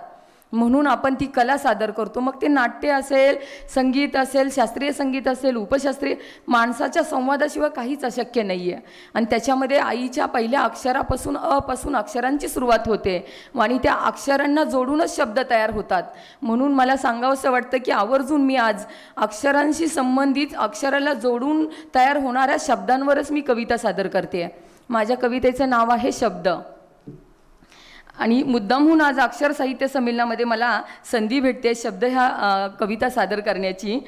म्हणून आपण ती कला सादर करतो. मग ते नाट्य असेल, संगीत असेल, शास्त्रीय संगीत असेल, उपशास्त्रीय, माणसाच्या संवादाशिवाय काहीच अशक्य नाही आहे. आणि त्याच्यामध्ये आईच्या पहिल्या अक्षरापासून पासून अक्षरांची सुरुवात होते आणि त्या अक्षरांना जोडूनच शब्द तयार होतात. म्हणून मला सांगावंसं वाटतं की आवर्जून मी आज अक्षरांशी संबंधित, अक्षराला जोडून तयार होणाऱ्या शब्दांवरच मी कविता सादर करते. माझ्या कवितेचं नाव आहे शब्द. आणि मुद्दामहून आज अक्षर साहित्य संमेलनामध्ये मला संधी भेटते शब्द ह्या कविता सादर करण्याची.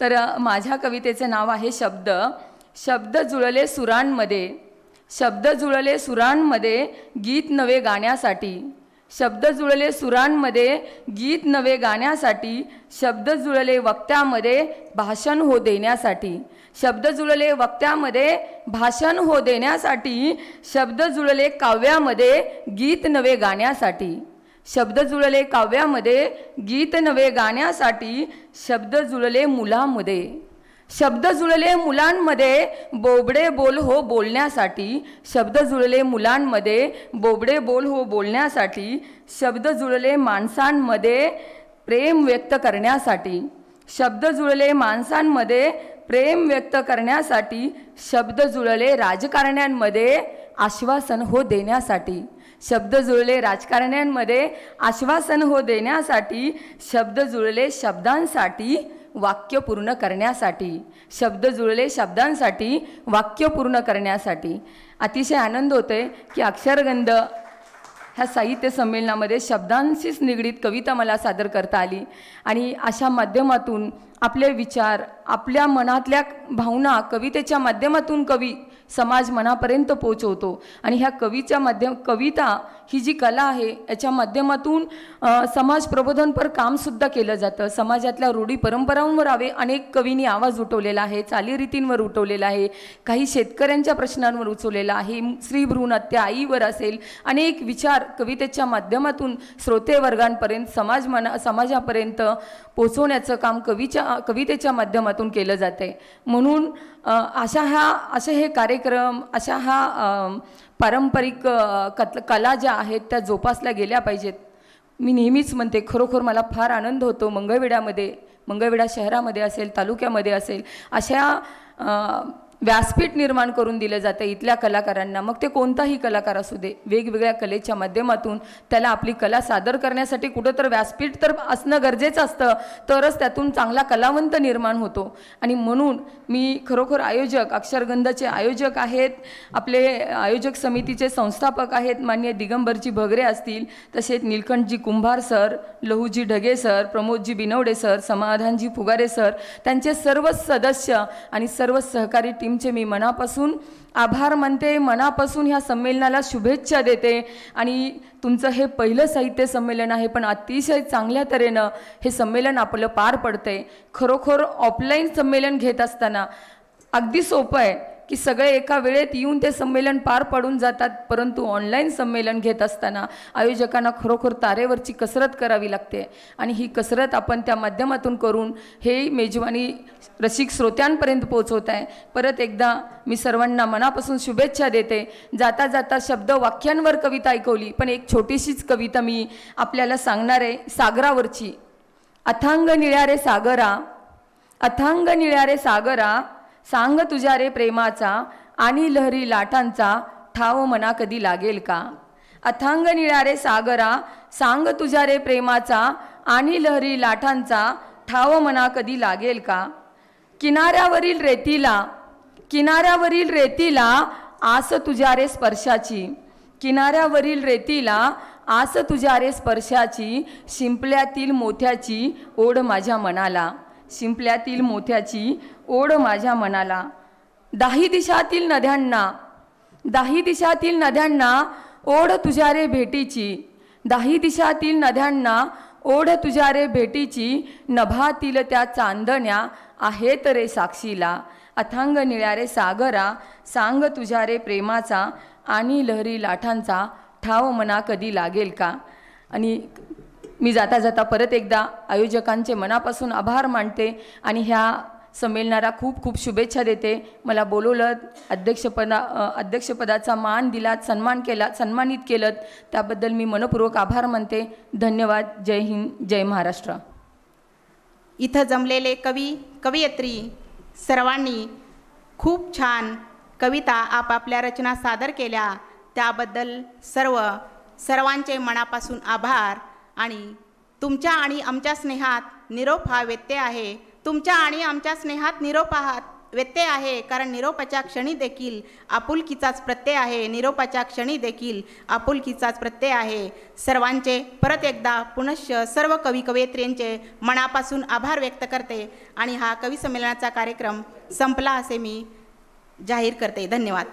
तर माझ्या कवितेचे नाव आहे शब्द. शब्द जुळले सुरांमध्ये, शब्द जुळले सुरांमध्ये, गीत नवे गाण्यासाठी. शब्द जुळले सुरांमध्ये, गीत नवे गाण्यासाठी. शब्द जुळले वक्त्यामध्ये, भाषण हो देण्यासाठी. शब्द जुळले वक्त्यामध्ये, भाषण हो देण्यासाठी. शब्द जुळले काव्यामध्ये, गीत नवे गाण्यासाठी. शब्द जुळले काव्यामध्ये, गीत नवे गाण्यासाठी. शब्द जुळले मुलांमध्ये, शब्द जुळले मुलांमध्ये, बोबडे बोल हो बोलण्यासाठी. शब्द जुळले मुलांमध्ये, बोबडे बोल हो बोलण्यासाठी. शब्द जुळले माणसांमध्ये, प्रेम व्यक्त करण्यासाठी. शब्द जुळले माणसांमध्ये, प्रेम व्यक्त करण्यासाठी. शब्द जुळले राजकारण्यांमध्ये, आश्वासन हो देण्यासाठी. शब्द जुळले राजकारण्यांमध्ये, आश्वासन हो देण्यासाठी. शब्द जुळले शब्दांसाठी, वाक्य पूर्ण करण्यासाठी. शब्द जुळले शब्दांसाठी, वाक्य पूर्ण करण्यासाठी. अतिशय आनंद होतोय की अक्षरगंध ह्या साहित्य संमेलनामध्ये शब्दांशीच निगडीत कविता मला सादर करता आली आणि अशा माध्यमातून आपले विचार, आपल्या मनातल्या भावना कवितेच्या माध्यमातून कवी समाज मनापर्यंत पोहोचवतो. आणि ह्या कविता ही जी कला आहे याच्या माध्यमातून समाज प्रबोधनपर कामसुद्धा केलं जातं. समाजातल्या रूढी परंपरांवर अनेक कवींनी आवाज उठवलेला आहे, चालीरीतींवर उठवलेला आहे, काही शेतकऱ्यांच्या प्रश्नांवर उचवलेला आहे, स्त्री भ्रूण हत्या, आईवर असेल, अनेक विचार कवितेच्या माध्यमातून श्रोतेवर्गांपर्यंत समाजापर्यंत पोचवण्याचं काम कवितेच्या माध्यमातून केलं जाते. म्हणून असे हे कार्यक्रम, अशा पारंपरिक कला ज्या आहेत त्या जोपासल्या गेल्या पाहिजेत. मी नेहमीच म्हणते, खरोखर मला फार आनंद होतो मंगळवेढा शहरामध्ये असेल, तालुक्यामध्ये असेल, अशा व्यासपीठ निर्माण करून दिलं जातं इथल्या कलाकारांना. मग ते कोणताही कलाकार असू दे, वेगवेगळ्या कलेच्या माध्यमातून त्याला आपली कला सादर करण्यासाठी कुठं तर व्यासपीठ तर असणं गरजेचं असतं, तरच त्यातून चांगला कलावंत निर्माण होतो. आणि म्हणून मी खरोखर अक्षरगंधचे आयोजक आहेत, आपले आयोजक समितीचे संस्थापक आहेत माननीय दिगंबरजी भगरे असतील, तसेच नीलकंठजी कुंभार sir, Lahuji Dhage sir, Pramod ji Binwade sir, Samadhanji Fugare sir, त्यांचे सर्व सदस्य आणि सर्व सहकारी टीमचे मी मनापासून आभार मानते. मनापासून ह्या संमेलनाला शुभेच्छा देते. आणि तुमचं हे पहिलं साहित्य संमेलन आहे, पण अतिशय चांगल्या तऱ्हेनं हे संमेलन आपलं पार पडतंय. खरोखर ऑफलाईन संमेलन घेत असताना अगदी सोपं आहे की सगळे एका वेळेत येऊन ते संमेलन पार पाडून जातात, परंतु ऑनलाईन संमेलन घेत असताना आयोजकांना खरोखर तारेवरची कसरत करावी लागते. आणि ही कसरत आपण त्या माध्यमातून करून हे मेजवानी रसिक श्रोत्यांपर्यंत पोहोचवत आहे. परत एकदा मी सर्वांना मनापासून शुभेच्छा देते. जाता जाता शब्द वाक्यांवर कविता ऐकवली, पण एक छोटीशीच कविता मी आपल्याला सांगणार आहे सागरावरची. अथांग निळ्या रे सागरा, अथांग निळ्या रे सागरा, सांग तुझ्या रे प्रेमाचा आणि लहरी लाटांचा ठाव मना कधी लागेल का. अथांग निळ्या रे सागरा, सांग तुझ्या रे प्रेमाचा आणि लहरी लाटांचा ठाव मना कधी लागेल का. किनाऱ्यावरील रेतीला आस तुझ्या रे स्पर्शाची, किनाऱ्यावरील रेतीला आस तुझ्या रे स्पर्शाची, शिंपल्यातील मोत्याची ओढ माझ्या मनाला, शिंपल्यातील मोत्याची ओढ माझ्या मनाला. दाही दिशातील नद्यांना ओढ तुझ्या रे भेटीची, दाही दिशातील नद्यांना ओढ तुझ्या रे भेटीची, नभातील त्या चांदण्या आहेत रे साक्षीला. अथांग निळ्या रे सागरा, सांग तुझ्या रे प्रेमाचा आणि लहरी लाटांचा ठाव मना कधी लागेल का. आणि मी जाता जाता परत एकदा आयोजकांचे मनापासून आभार मानते आणि ह्या संमेलनाला खूप खूप शुभेच्छा देते. मला बोलवलं, अध्यक्षपदाचा मान दिलात, सन्मानित केलं, त्याबद्दल मी मनपूर्वक आभार मानते. धन्यवाद. जय हिंद, जय महाराष्ट्र. इथं जमलेले कवयित्री सर्वांनी खूप छान कविता आपापल्या रचना सादर केल्या, त्याबद्दल सर्वांचे मनापासून आभार. आणि तुमच्या आणि आमच्या स्नेहात निरोप हा व्यत्यय आहे, तुमच्या आणि आमच्या स्नेहात निरोप हा व्यत्यय आहे, कारण निरोपाच्या क्षणी देखील आपुलकीचाच प्रत्यय आहे, निरोपाच्या क्षणी देखील आपुलकीचाच प्रत्यय आहे. सर्वांचे परत एकदा पुनश्च सर्व कवयित्रींचे मनापासून आभार व्यक्त करते आणि हा कवी संमेलनाचा कार्यक्रम संपला असे मी जाहीर करते. धन्यवाद.